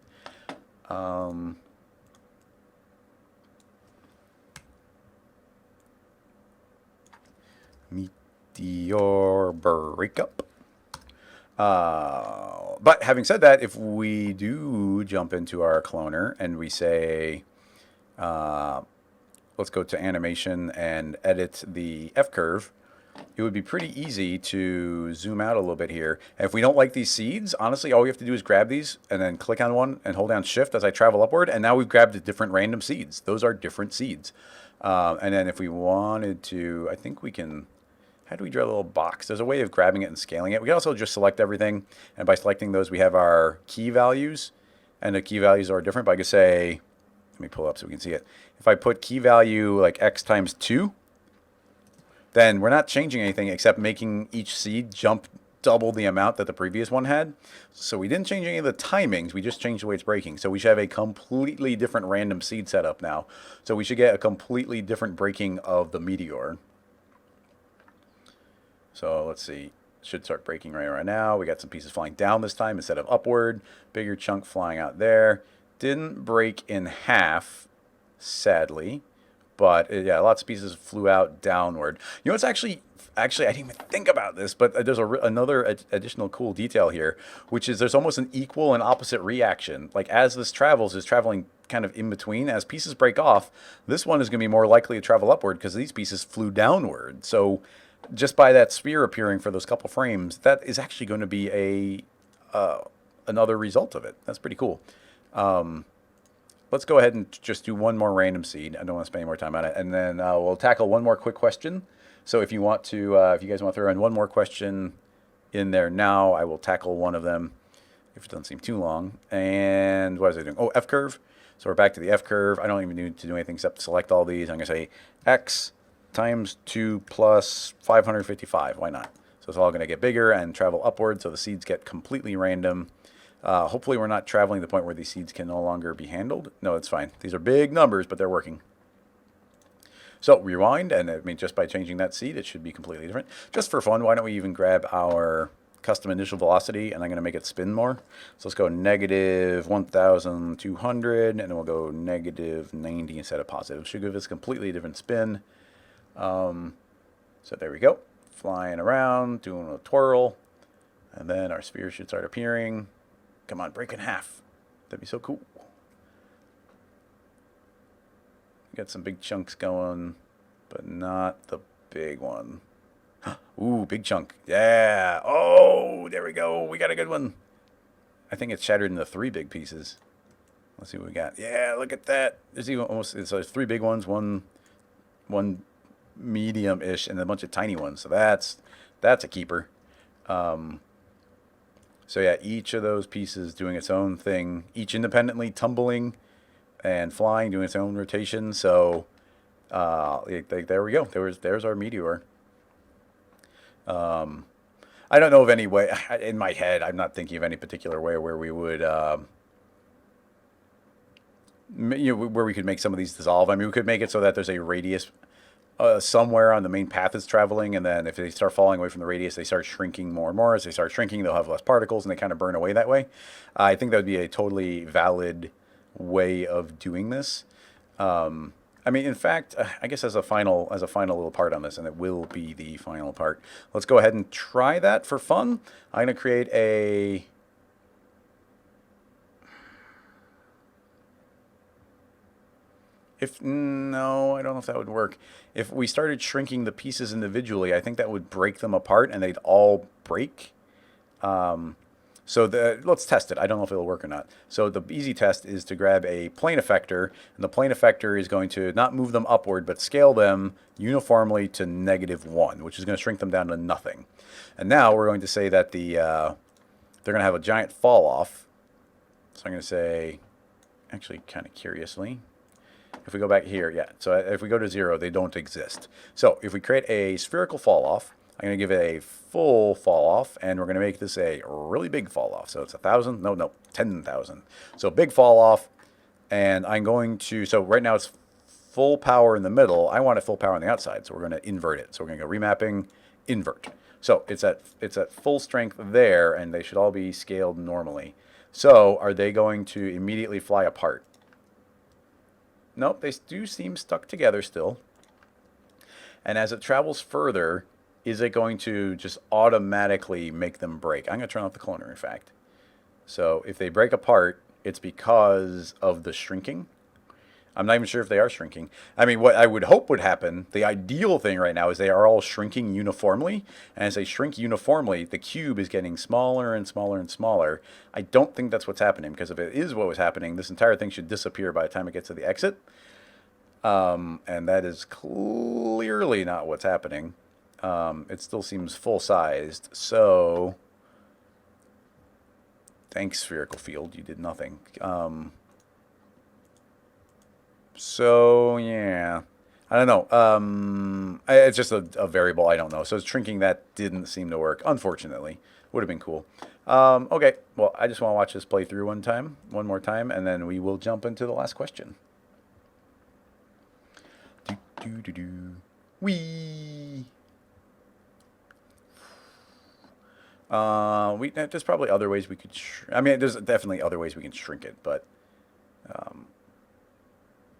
Meteor breakup. But having said that, if we do jump into our cloner and we say, let's go to animation and edit the F curve, it would be pretty easy to zoom out a little bit here. And if we don't like these seeds, honestly, all we have to do is grab these and then click on one and hold down shift as I travel upward. And now we've grabbed different random seeds. Those are different seeds. And then if we wanted to, I think we can, how do we draw a little box? There's a way of grabbing it and scaling it. We can also just select everything. And by selecting those, we have our key values. And the key values are different. But I could say, let me pull up so we can see it. If I put key value like x times 2, then we're not changing anything except making each seed jump double the amount that the previous one had. So we didn't change any of the timings. We just changed the way it's breaking. So we should have a completely different random seed setup now. So we should get a completely different breaking of the meteor. So let's see. should start breaking right now. We got some pieces flying down this time instead of upward. Bigger chunk flying out there. Didn't break in half, sadly. But yeah, lots of pieces flew out downward. You know, it's actually I didn't even think about this, but there's another additional cool detail here, which is there's almost an equal and opposite reaction. Like as this travels, is traveling kind of in between. As pieces break off, this one is going to be more likely to travel upward because these pieces flew downward. So just by that sphere appearing for those couple frames, that is actually going to be another result of it. That's pretty cool. Let's go ahead and just do one more random seed. I don't want to spend any more time on it. And then we'll tackle one more quick question. So if you want to, if you guys want to throw in one more question in there now, I will tackle one of them if it doesn't seem too long. And what is it doing? Oh, F curve. So we're back to the F curve. I don't even need to do anything except select all these. I'm going to say X times 2 plus 555. Why not? So it's all going to get bigger and travel upward. So the seeds get completely random. Hopefully we're not traveling to the point where these seeds can no longer be handled. No, it's fine. These are big numbers, but they're working. So rewind, and I mean, just by changing that seed, it should be completely different. Just for fun, why don't we even grab our custom initial velocity, and I'm going to make it spin more. So let's go negative 1,200, and then we'll go negative 90 instead of positive. It should give us a completely different spin. So there we go. Flying around, doing a twirl, and then our sphere should start appearing. Come on, break in half. That'd be so cool. Got some big chunks going, but not the big one. Ooh, big chunk. Yeah. Oh, there we go. We got a good one. I think it's shattered into 3 big pieces. Let's see what we got. Yeah, look at that. There's even almost, so there's 3 big ones, one medium-ish, and a bunch of tiny ones. So that's a keeper. So yeah, each of those pieces doing its own thing, each independently tumbling and flying, doing its own rotation. So there we go. There's our Meteor. I don't know of any way, in my head, I'm not thinking of any particular way where we would, where we could make some of these dissolve. I mean, we could make it so that there's a radius somewhere on the main path it's traveling, and then if they start falling away from the radius, they start shrinking more and more. As they start shrinking, they'll have less particles, and they kind of burn away that way. I think that would be a totally valid way of doing this. I mean, in fact, I guess as a final little part on this, and it will be the final part. Let's go ahead and try that for fun. I'm going to create a no, I don't know if that would work. If we started shrinking the pieces individually, I think that would break them apart, and they'd all break. So let's test it. I don't know if it'll work or not. So the easy test is to grab a plane effector, and the plane effector is going to not move them upward, but scale them uniformly to -1, which is going to shrink them down to nothing. And now we're going to say that they're going to have a giant fall off. So I'm going to say, actually kind of curiously, if we go back here, yeah, so if we go to 0, they don't exist. So if we create a spherical fall off, I'm going to give it a full fall off, and we're going to make this a really big fall off. So it's 1,000, no, 10,000. So big fall off, and I'm going to, so right now it's full power in the middle. I want it full power on the outside, so we're going to invert it. So we're going to go remapping, invert. So it's at full strength there, and they should all be scaled normally. So are they going to immediately fly apart? Nope, they do seem stuck together still. And as it travels further, is it going to just automatically make them break? I'm going to turn off the cloner, in fact. So if they break apart, it's because of the shrinking. I'm not even sure if they are shrinking. I mean, what I would hope would happen, the ideal thing right now is they are all shrinking uniformly. And as they shrink uniformly, the cube is getting smaller and smaller and smaller. I don't think that's what's happening, because if it is what was happening, this entire thing should disappear by the time it gets to the exit. And that is clearly not what's happening. It still seems full-sized, so thanks, spherical field, you did nothing. So yeah, I don't know. It's just a variable, I don't know. So shrinking that didn't seem to work, unfortunately. Would have been cool. Okay, well, I just want to watch this play through one more time, and then we will jump into the last question. Wee. There's probably other ways we could. I mean, there's definitely other ways we can shrink it, but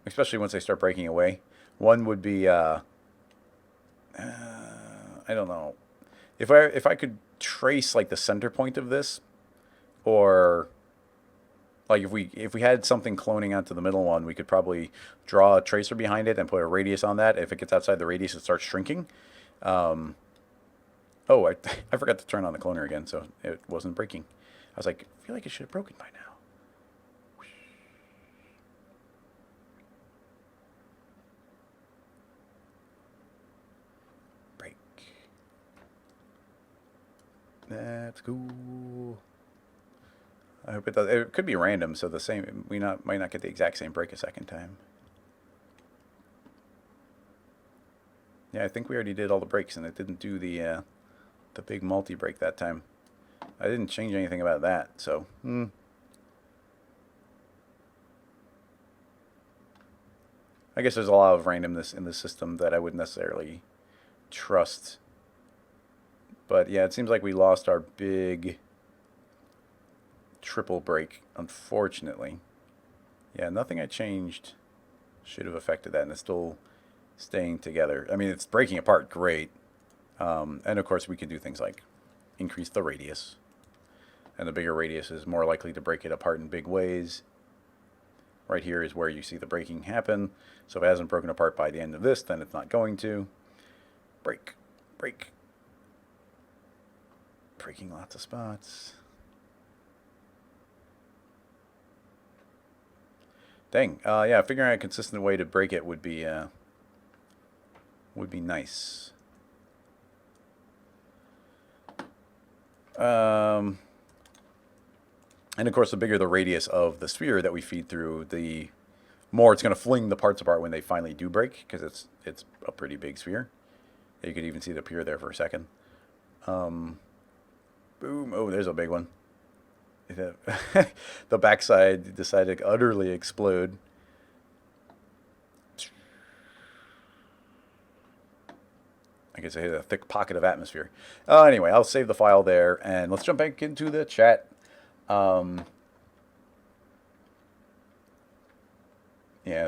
especially once they start breaking away, one would be I don't know if I could trace like the center point of this, or like if we had something cloning onto the middle one, we could probably draw a tracer behind it and put a radius on that. If it gets outside the radius, it starts shrinking. Oh, I forgot to turn on the cloner again, so it wasn't breaking. I was like, I feel like it should have broken by now. Break. That's cool. I hope it does. It could be random, so the same might not get the exact same break a second time. Yeah, I think we already did all the breaks, and it didn't do the big multi-break that time. I didn't change anything about that, so I guess there's a lot of randomness in the system that I wouldn't necessarily trust. But yeah, it seems like we lost our big triple break, unfortunately. Yeah, nothing I changed should have affected that, and it's still staying together. I mean, it's breaking apart great. And of course, we can do things like increase the radius. And the bigger radius is more likely to break it apart in big ways. Right here is where you see the breaking happen. So if it hasn't broken apart by the end of this, then it's not going to. Break. Break. Breaking lots of spots. Dang. Yeah, figuring out a consistent way to break it would be nice. And of course, the bigger the radius of the sphere that we feed through, the more it's going to fling the parts apart when they finally do break, because it's a pretty big sphere. You could even see it appear there for a second. Boom. Oh, there's a big one. The backside decided to utterly explode. I guess I hit a thick pocket of atmosphere. Anyway, I'll save the file there, and let's jump back into the chat. Yeah,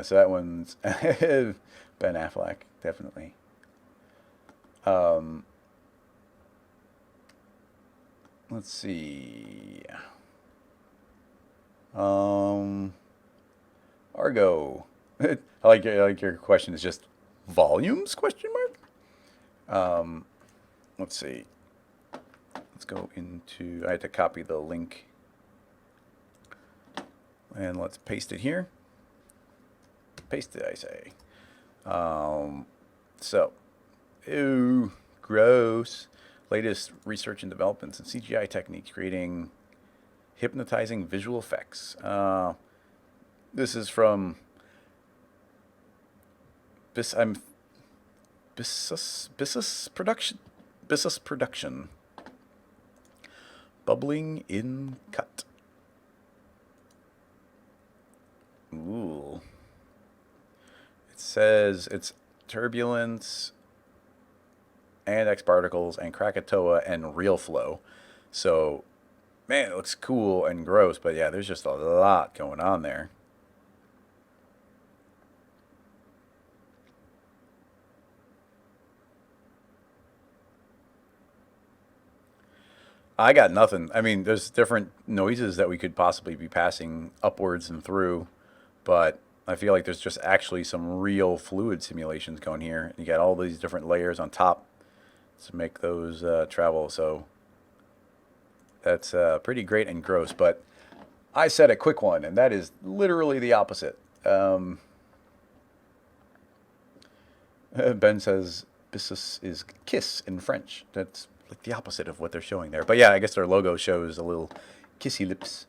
so that one's Ben Affleck, definitely. Let's see. Argo. I like your question is just volumes, question mark? Let's see. Let's go into, I had to copy the link. And let's paste it here. Paste it, I say. So, ew, gross. Latest research and developments in CGI techniques creating hypnotizing visual effects. This is from Bissus Production. Bubbling in cut. Ooh. It says it's turbulence and X particles and Krakatoa and real flow. So, man, it looks cool and gross, but yeah, there's just a lot going on there. I got nothing. I mean, there's different noises that we could possibly be passing upwards and through, but I feel like there's just actually some real fluid simulations going here. You got all these different layers on top to make those travel, so that's pretty great and gross. But I said a quick one, and that is literally the opposite. Ben says Bissus is kiss in French. That's like the opposite of what they're showing there. But yeah, I guess their logo shows a little kissy lips.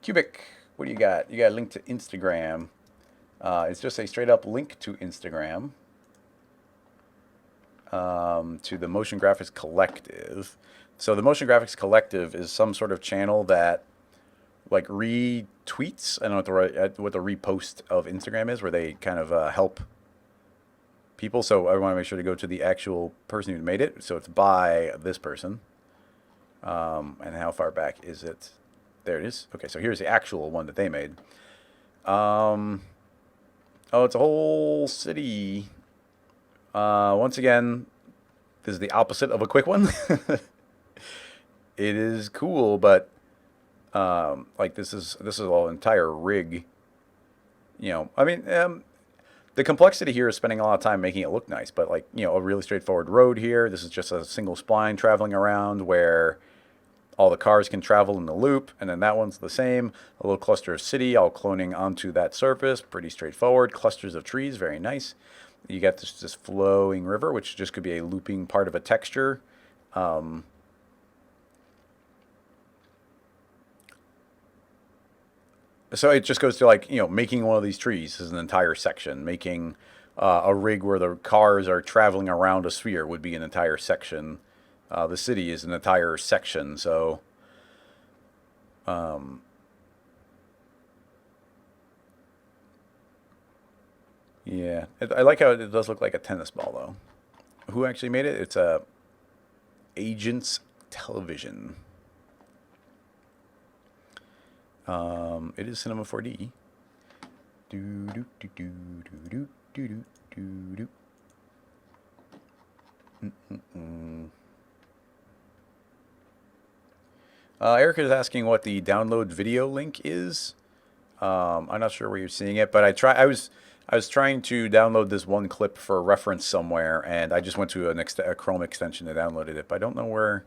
Cubic, what do you got? You got a link to Instagram. It's just a straight up link to Instagram. To the Motion Graphics Collective. So the Motion Graphics Collective is some sort of channel that like retweets. I don't know what the repost of Instagram is, where they kind of help people, so I want to make sure to go to the actual person who made it. So it's by this person. And how far back is it? There it is. Okay, so here's the actual one that they made. Oh, it's a whole city. Once again, this is the opposite of a quick one. It is cool, but like this is all entire rig. You know, I mean, the complexity here is spending a lot of time making it look nice, but like, you know, a really straightforward road here. This is just a single spline traveling around where all the cars can travel in the loop, and then that one's the same. A little cluster of city, all cloning onto that surface. Pretty straightforward. Clusters of trees, very nice. You get this flowing river, which just could be a looping part of a texture. So it just goes to, like, you know, making one of these trees is an entire section. Making a rig where the cars are traveling around a sphere would be an entire section. The city is an entire section. So yeah, I like how it does look like a tennis ball, though. Who actually made it? It's a Agents Television. It is Cinema 4D. Do do do do do do do do do. Erica is asking what the download video link is. I'm not sure where you're seeing it, but I was trying to download this one clip for reference somewhere, and I just went to a Chrome extension and downloaded it. But I don't know where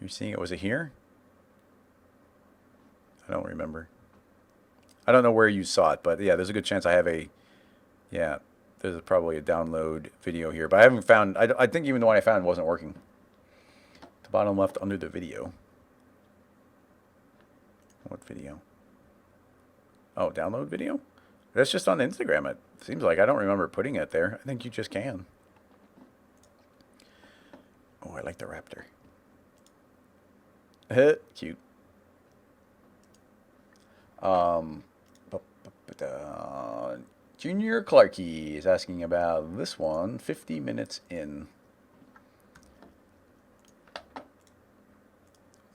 you're seeing it. Was it here? I don't remember. I don't know where you saw it, but yeah, there's a good chance I have a, yeah, there's probably a download video here, but I haven't found, I think even the one I found wasn't working. The bottom left under the video. What video? Oh, download video? That's just on Instagram. It seems like I don't remember putting it there. I think you just can. Oh, I like the raptor. Cute. Junior Clarkey is asking about this one, 50 minutes in.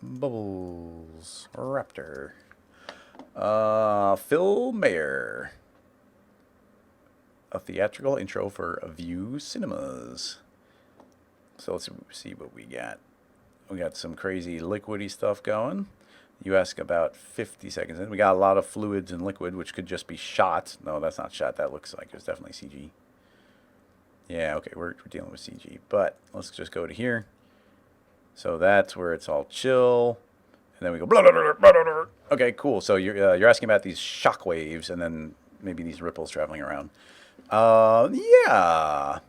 Bubbles. Raptor. Phil Mayer. A theatrical intro for View Cinemas. So let's see what we got. We got some crazy liquidy stuff going. You ask about 50 seconds in. We got a lot of fluids and liquid, which could just be shot. No, that's not shot. That looks like it's definitely CG. Yeah, okay, we're dealing with CG. But let's just go to here. So that's where it's all chill. And then we go blah, blah, blah, blah, blah, blah. Okay, cool. So you're asking about these shock waves and then maybe these ripples traveling around. Yeah.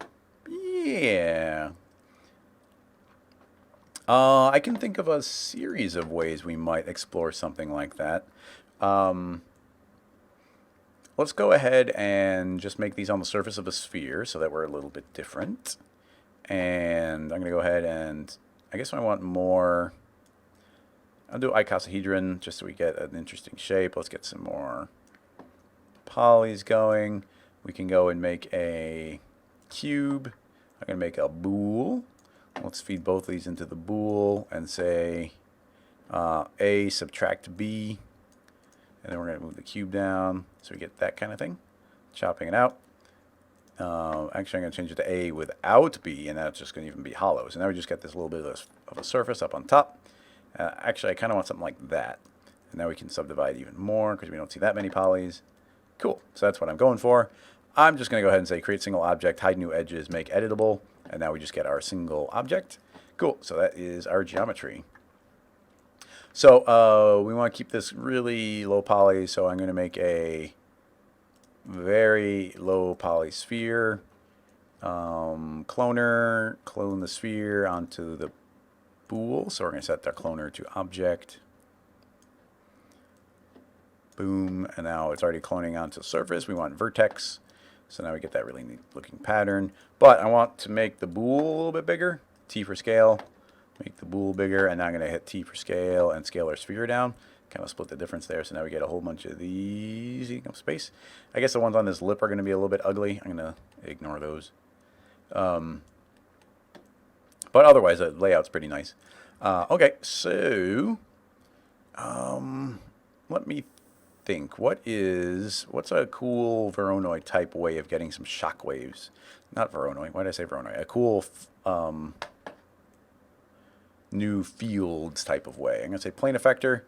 I can think of a series of ways we might explore something like that. Let's go ahead and just make these on the surface of a sphere so that we're a little bit different. And I'm going to go ahead and, I guess I want more, I'll do icosahedron just so we get an interesting shape. Let's get some more polys going. We can go and make a cube. I'm going to make a bool. Let's feed both of these into the bool and say A subtract B. And then we're going to move the cube down so we get that kind of thing. Chopping it out. Actually, I'm going to change it to A without B, and that's just going to even be hollow. So now we just got this little bit of a surface up on top. Actually, I kind of want something like that. And now we can subdivide even more because we don't see that many polys. Cool. So that's what I'm going for. I'm just going to go ahead and say create single object, hide new edges, make editable. And now we just get our single object. Cool. So that is our geometry. So we want to keep this really low poly. So I'm going to make a very low poly sphere. Cloner, clone the sphere onto the bool. So we're going to set the cloner to object. Boom. And now it's already cloning onto the surface. We want vertex. So now we get that really neat looking pattern. But I want to make the bool a little bit bigger. T for scale. Make the bool bigger. And now I'm going to hit T for scale and scale our sphere down. Kind of split the difference there. So now we get a whole bunch of these eating up space. I guess the ones on this lip are going to be a little bit ugly. I'm going to ignore those. But otherwise, the layout's pretty nice. Okay, so let me think. What's a cool Voronoi type way of getting some shock waves? Not Voronoi. Why did I say Voronoi? A cool new fields type of way. I'm going to say plane effector,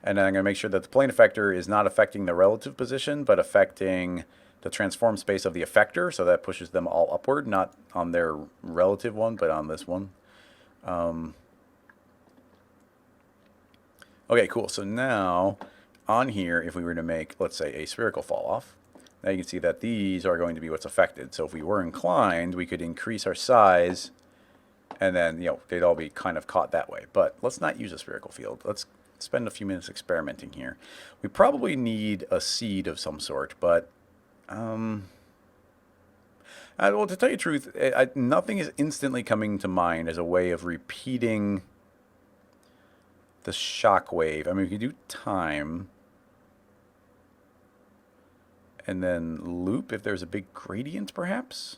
and then I'm going to make sure that the plane effector is not affecting the relative position, but affecting the transform space of the effector, so that pushes them all upward, not on their relative one, but on this one. Okay, cool. So now on here, if we were to make, let's say, a spherical fall off, now you can see that these are going to be what's affected. So if we were inclined, we could increase our size, and then, they'd all be kind of caught that way. But let's not use a spherical field. Let's spend a few minutes experimenting here. We probably need a seed of some sort, but well, to tell you the truth, nothing is instantly coming to mind as a way of repeating the shock wave. I mean, we could do time and then loop if there's a big gradient, perhaps.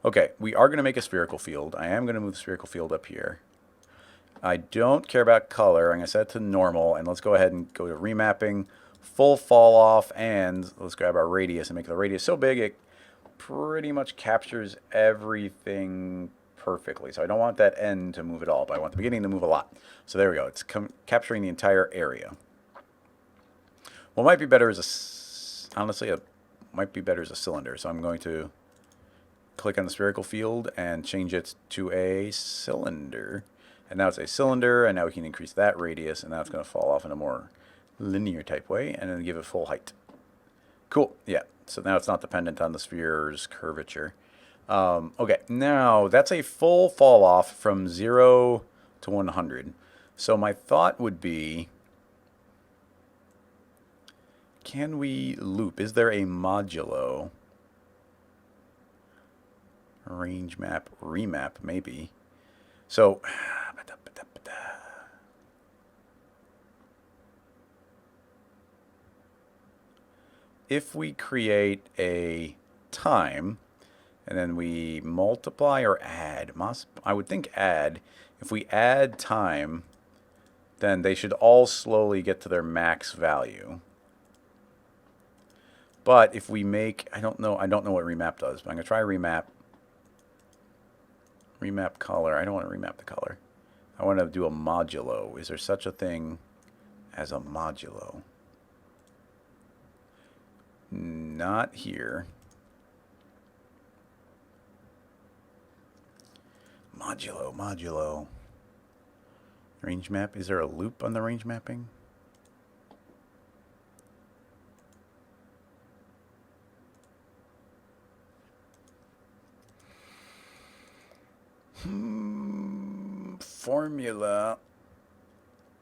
Okay, we are going to make a spherical field. I am going to move the spherical field up here. I don't care about color. I'm going to set it to normal, and let's go ahead and go to remapping, full fall off, and let's grab our radius and make the radius so big it pretty much captures everything perfectly. So I don't want that end to move at all, but I want the beginning to move a lot. So there we go. It's capturing the entire area. What might be better is honestly, it might be better as a cylinder. So I'm going to click on the spherical field and change it to a cylinder. And now it's a cylinder, and now we can increase that radius, and now it's going to fall off in a more linear type way, and then give it full height. Cool. Yeah. So now it's not dependent on the sphere's curvature. Okay. Now that's a full fall off from 0 to 100. So my thought would be, can we loop? Is there a modulo? Range map, remap, maybe. So if we create a time and then we multiply or add, I would think add. If we add time, then they should all slowly get to their max value. But if we make, I don't know what remap does, but I'm going to try remap. Remap color. I don't want to remap the color. I want to do a modulo. Is there such a thing as a modulo? Not here. Modulo. Range map. Is there a loop on the range mapping? Formula.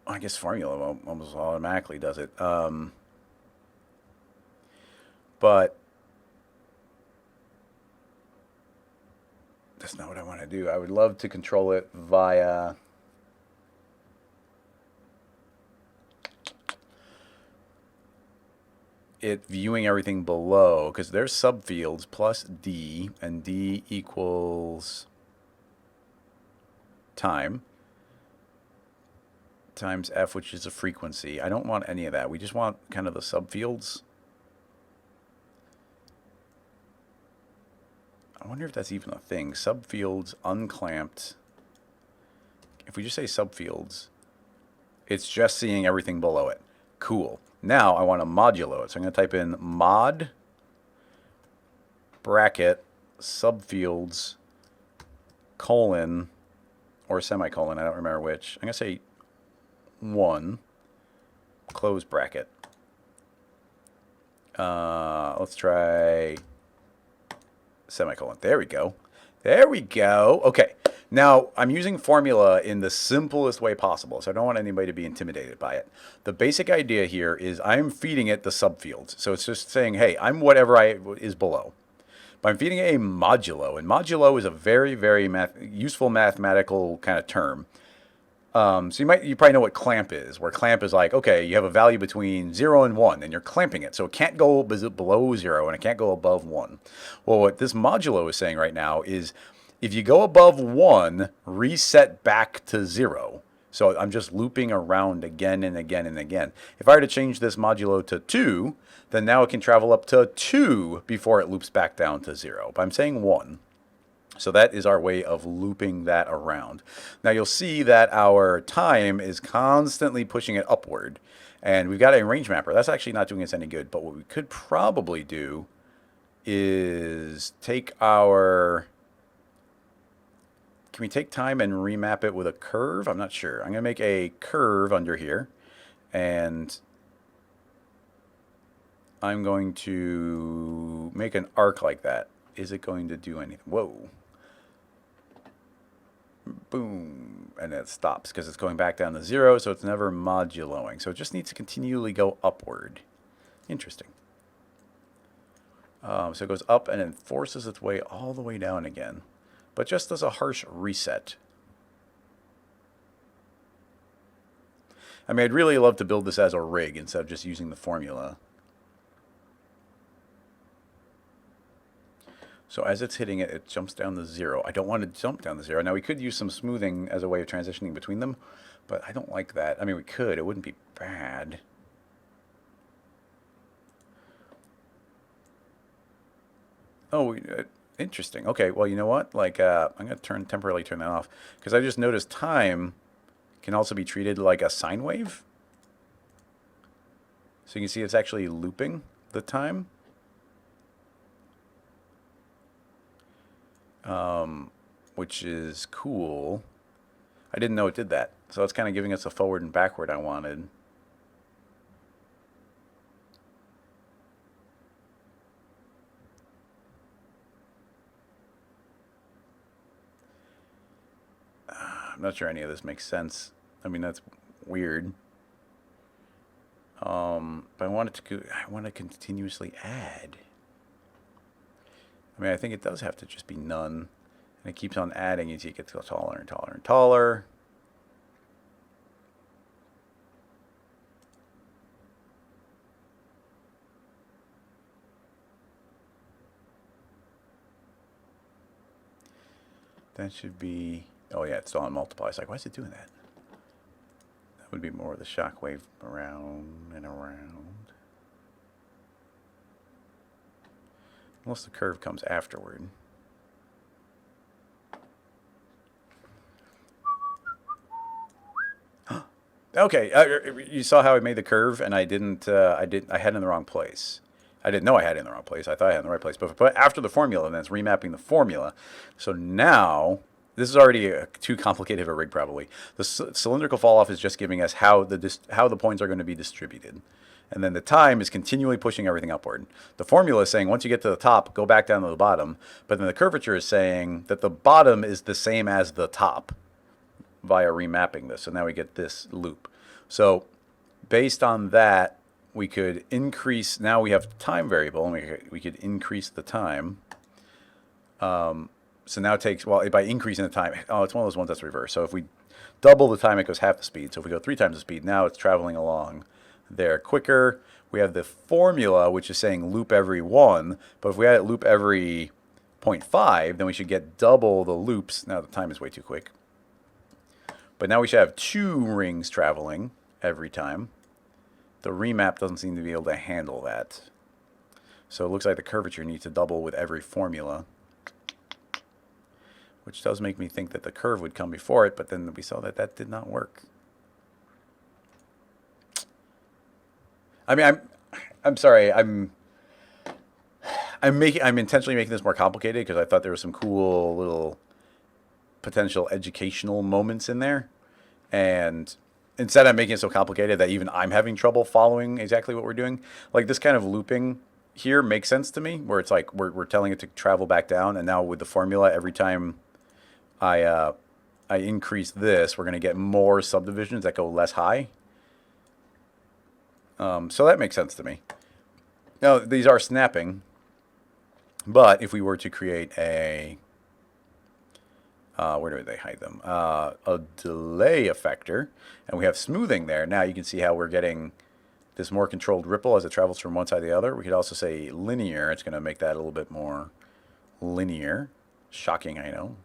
I guess formula almost automatically does it. But that's not what I want to do. I would love to control it via it viewing everything below, because there's subfields plus D, and D equals time times F, which is a frequency. I don't want any of that. We just want kind of the subfields. I wonder if that's even a thing. Subfields unclamped. If we just say subfields, it's just seeing everything below it. Cool. Now I want to modulo it. So I'm going to type in mod bracket subfields colon or semicolon. I don't remember which. I'm going to say 1 close bracket. Let's try semicolon. There we go. There we go. Okay. Now, I'm using formula in the simplest way possible, so I don't want anybody to be intimidated by it. The basic idea here is I'm feeding it the subfields. So it's just saying, hey, I'm whatever is below. But I'm feeding it a modulo, and modulo is a very, very useful mathematical kind of term. So you probably know what clamp is, where clamp is like, okay, you have a value between 0 and 1, and you're clamping it. So it can't go below 0, and it can't go above 1. Well, what this modulo is saying right now is if you go above 1, reset back to 0. So I'm just looping around again and again and again. If I were to change this modulo to 2, then now it can travel up to 2 before it loops back down to 0. But I'm saying 1. So that is our way of looping that around. Now you'll see that our time is constantly pushing it upward. And we've got a range mapper. That's actually not doing us any good. But what we could probably do is take our... Can we take time and remap it with a curve? I'm not sure. I'm going to make a curve under here. And I'm going to make an arc like that. Is it going to do anything? Whoa. Boom, and it stops because it's going back down to 0, so it's never moduloing. So it just needs to continually go upward. Interesting. So it goes up and then forces its way all the way down again, but just does a harsh reset. I mean, I'd really love to build this as a rig instead of just using the formula. So as it's hitting it, it jumps down to 0. I don't want to jump down to 0. Now, we could use some smoothing as a way of transitioning between them, but I don't like that. I mean, we could. It wouldn't be bad. Oh, interesting. Okay, well, you know what? Like, I'm going to temporarily turn that off, because I just noticed time can also be treated like a sine wave. So you can see it's actually looping the time. Which is cool. I didn't know it did that. So it's kind of giving us a forward and backward I wanted. I'm not sure any of this makes sense. I mean, that's weird. But I want to continuously add. I mean, I think it does have to just be none. And it keeps on adding as you get taller and taller and taller. That should be... Oh, yeah, it's still on multiply. It's like, why is it doing that? That would be more of the shock wave around and around. Unless the curve comes afterward. Okay, you saw how I made the curve, and I had it in the wrong place. I didn't know I had it in the wrong place. I thought I had it in the right place. But after the formula, then it's remapping the formula. So now, this is already too complicated of a rig, probably. The cylindrical fall-off is just giving us how the points are going to be distributed. And then the time is continually pushing everything upward. The formula is saying once you get to the top, go back down to the bottom. But then the curvature is saying that the bottom is the same as the top via remapping this. So now we get this loop. So based on that, we could increase. Now we have time variable, and we could increase the time. So now it takes, well, by increasing the time, oh, it's one of those ones that's reversed. So if we double the time, it goes half the speed. So if we go 3 times the speed, now it's traveling along there quicker. We have the formula, which is saying loop every 1. But if we had it loop every 0.5, then we should get double the loops. Now the time is way too quick. But now we should have 2 rings traveling every time. The remap doesn't seem to be able to handle that. So it looks like the curvature needs to double with every formula. Which does make me think that the curve would come before it, but then we saw that that did not work. I mean, I'm sorry. I'm intentionally making this more complicated because I thought there were some cool little potential educational moments in there, and instead I'm making it so complicated that even I'm having trouble following exactly what we're doing. Like this kind of looping here makes sense to me, where it's like we're telling it to travel back down, and now with the formula, every time I increase this, we're going to get more subdivisions that go less high. So that makes sense to me. Now, these are snapping, but if we were to create a where do they hide them? A delay effector, and we have smoothing there. Now you can see how we're getting this more controlled ripple as it travels from one side to the other. We could also say linear. It's going to make that a little bit more linear. Shocking, I know.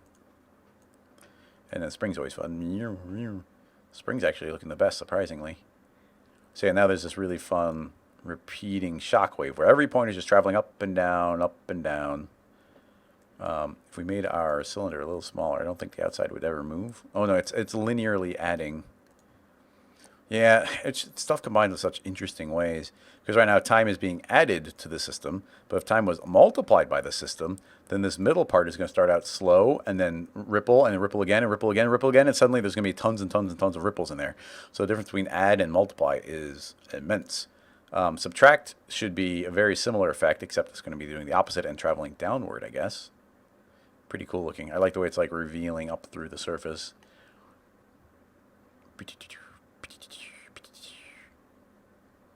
And then spring's always fun. Spring's actually looking the best, surprisingly. So yeah, now there's this really fun repeating shockwave where every point is just traveling up and down, up and down. If we made our cylinder a little smaller, I don't think the outside would ever move. Oh no, it's linearly adding. Yeah, it's stuff combined in such interesting ways. Because right now time is being added to the system, but if time was multiplied by the system, then this middle part is going to start out slow and then ripple and ripple again and ripple again and ripple again, and suddenly there's going to be tons and tons and tons of ripples in there. So the difference between add and multiply is immense. Subtract should be a very similar effect, except it's going to be doing the opposite and traveling downward, I guess. Pretty cool looking. I like the way it's like revealing up through the surface.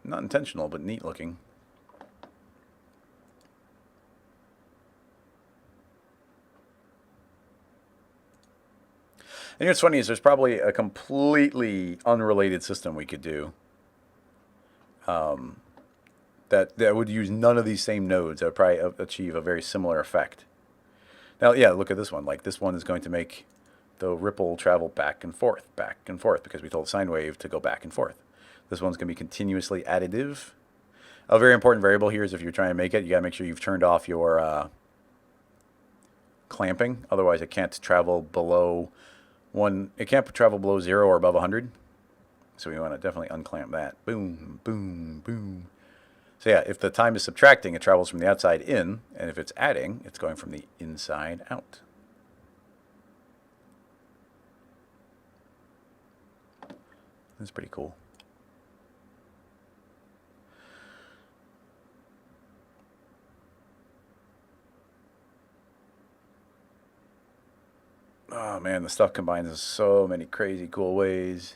Not intentional, but neat looking. And what's funny is there's probably a completely unrelated system we could do that would use none of these same nodes. That would probably achieve a very similar effect. Now, yeah, look at this one. Like, this one is going to make the ripple travel back and forth, because we told the sine wave to go back and forth. This one's going to be continuously additive. A very important variable here is if you're trying to make it, you got to make sure you've turned off your clamping. Otherwise, it can't travel below it can't travel below 0 or above 100. So we want to definitely unclamp that. Boom, boom, boom. So yeah, if the time is subtracting, it travels from the outside in, and if it's adding, it's going from the inside out. That's pretty cool. Oh man, the stuff combines in so many crazy cool ways.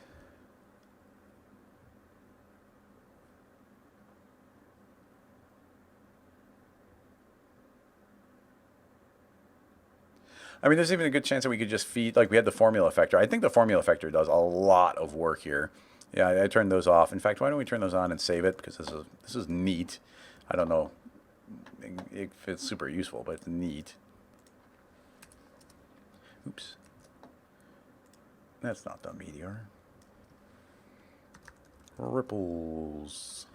I mean, there's even a good chance that we could just feed, like we had the formula effector. I think the formula effector does a lot of work here. Yeah, I turned those off. In fact, why don't we turn those on and save it? Because this is neat. I don't know if it's super useful, but it's neat. Oops. That's not the Meteor. Ripples.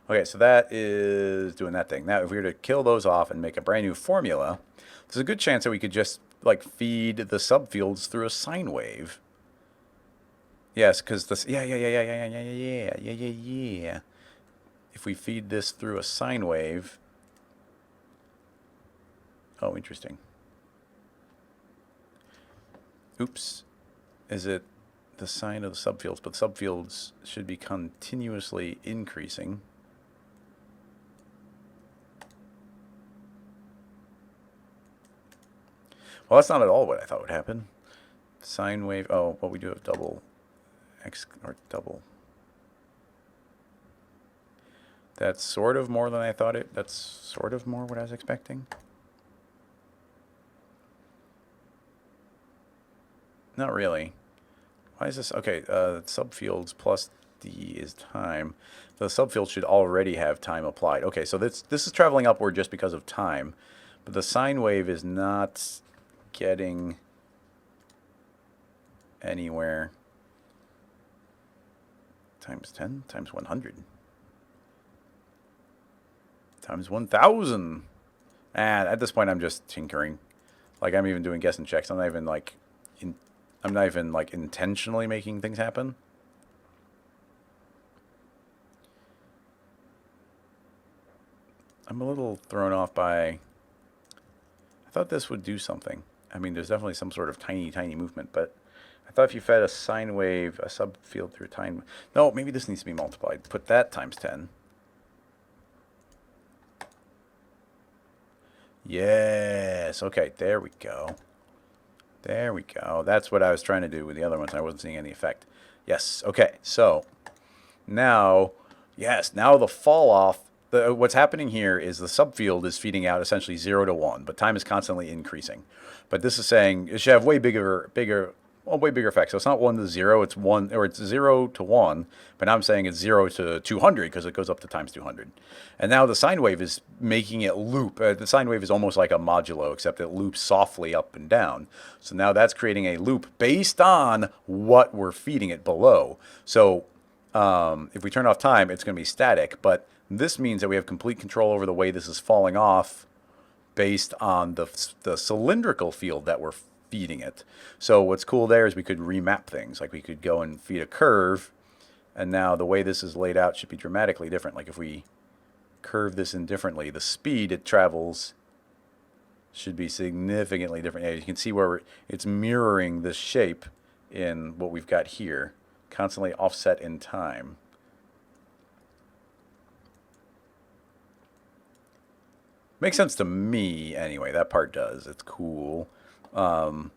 Okay, so that is doing that thing. Now, if we were to kill those off and make a brand new formula, there's a good chance that we could just like feed the subfields through a sine wave. Yes, because this, yeah. If we feed this through a sine wave. Oh, interesting. Oops. Is it the sine of the subfields? But subfields should be continuously increasing. Well, that's not at all what I thought would happen. Sine wave. Oh, well, we do have double x or double. That's sort of more than I thought it. That's sort of more what I was expecting. Not really. Why is this? Okay, subfields plus d is time. The subfield should already have time applied. Okay, so this is traveling upward just because of time, but the sine wave is not getting anywhere. Times 10 times 100 times 1,000. And at this point, I'm just tinkering. Like, I'm even doing guessing checks. I'm not even like intentionally making things happen. I'm a little thrown off by. I thought this would do something. I mean, there's definitely some sort of tiny movement, but I thought if you fed a sine wave, a subfield through time. No, maybe this needs to be multiplied. Put that times 10. Yes. Okay, there we go. There we go. That's what I was trying to do with the other ones. I wasn't seeing any effect. Yes. Okay. So now, yes, now the fall off what's happening here is the subfield is feeding out essentially 0 to 1, but time is constantly increasing. But this is saying it should have way bigger effect. So it's not 1 to 0, it's 1, or it's 0 to 1, but now I'm saying it's 0 to 200 because it goes up to times 200. And now the sine wave is making it loop. The sine wave is almost like a modulo, except it loops softly up and down. So now that's creating a loop based on what we're feeding it below. So if we turn off time, it's going to be static, but this means that we have complete control over the way this is falling off based on the cylindrical field that we're feeding it. So what's cool there is we could remap things. Like we could go and feed a curve, and now the way this is laid out should be dramatically different. Like if we curve this in differently, the speed it travels should be significantly different. Yeah, you can see where it's mirroring this shape in what we've got here, constantly offset in time. Makes sense to me anyway. That part does. It's cool. Now,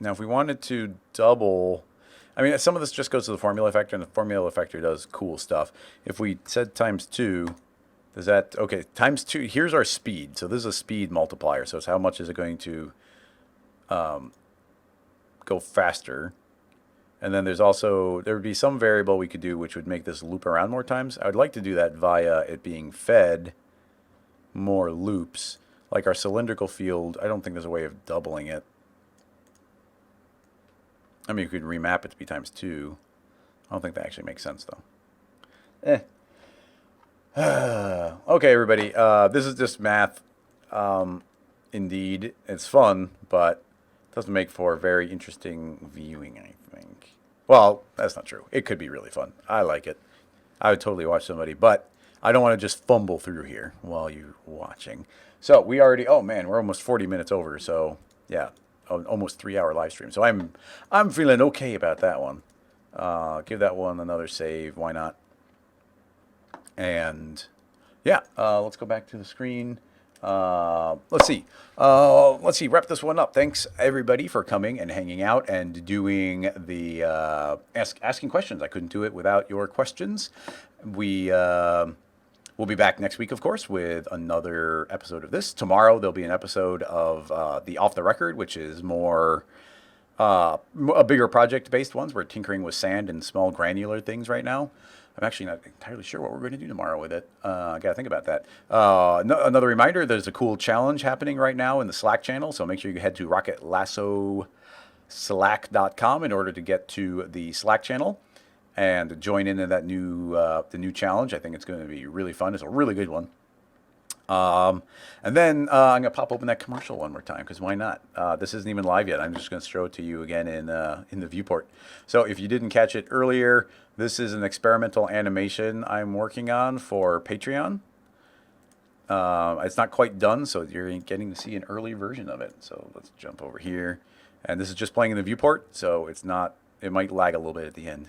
if we wanted to double, I mean, some of this just goes to the formula factor, and the formula factor does cool stuff. If we said times 2, does that, okay, times 2, here's our speed. So this is a speed multiplier. So it's how much is it going to go faster. And then there's also, there would be some variable we could do which would make this loop around more times. I would like to do that via it being fed more loops. Like our cylindrical field, I don't think there's a way of doubling it. I mean, you could remap it to be times 2. I don't think that actually makes sense, though. Okay, everybody. This is just math. Indeed, it's fun, but it doesn't make for very interesting viewing, I think. Well, that's not true. It could be really fun. I like it. I would totally watch somebody, but I don't want to just fumble through here while you're watching. So we already, oh man, we're almost 40 minutes over. So yeah, almost 3-hour live stream. So I'm feeling okay about that one. Give that one another save. Why not? And yeah, let's go back to the screen. Let's see. Wrap this one up. Thanks everybody for coming and hanging out and doing the asking questions. I couldn't do it without your questions. We'll be back next week, of course, with another episode of this. Tomorrow there'll be an episode of the Off the Record, which is more a bigger project-based ones. We're tinkering with sand and small granular things right now. I'm actually not entirely sure what we're going to do tomorrow with it. I got to think about that. Another reminder, there's a cool challenge happening right now in the Slack channel, so make sure you head to rocketlassoslack.com in order to get to the Slack channel and join in that the new challenge. I think it's going to be really fun. It's a really good one. And then I'm going to pop open that commercial one more time, because why not? This isn't even live yet. I'm just going to show it to you again in the viewport. So if you didn't catch it earlier, this is an experimental animation I'm working on for Patreon. It's not quite done, so you're getting to see an early version of it. So let's jump over here. And this is just playing in the viewport, so it's not, it might lag a little bit at the end.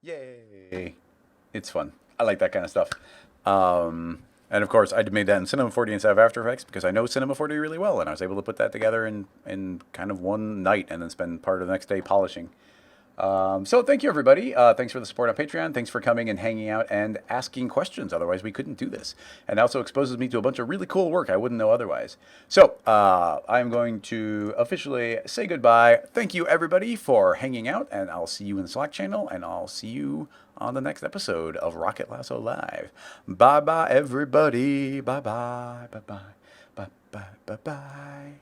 Yay! It's fun. I like that kind of stuff. And of course, I made that in Cinema 4D instead of After Effects because I know Cinema 4D really well, and I was able to put that together in kind of one night and then spend part of the next day polishing. So thank you, everybody. Thanks for the support on Patreon. Thanks for coming and hanging out and asking questions. Otherwise, we couldn't do this. And also exposes me to a bunch of really cool work I wouldn't know otherwise. So I'm going to officially say goodbye. Thank you, everybody, for hanging out. And I'll see you in the Slack channel. And I'll see you on the next episode of Rocket Lasso Live. Bye-bye, everybody. Bye-bye. Bye-bye. Bye-bye. Bye-bye.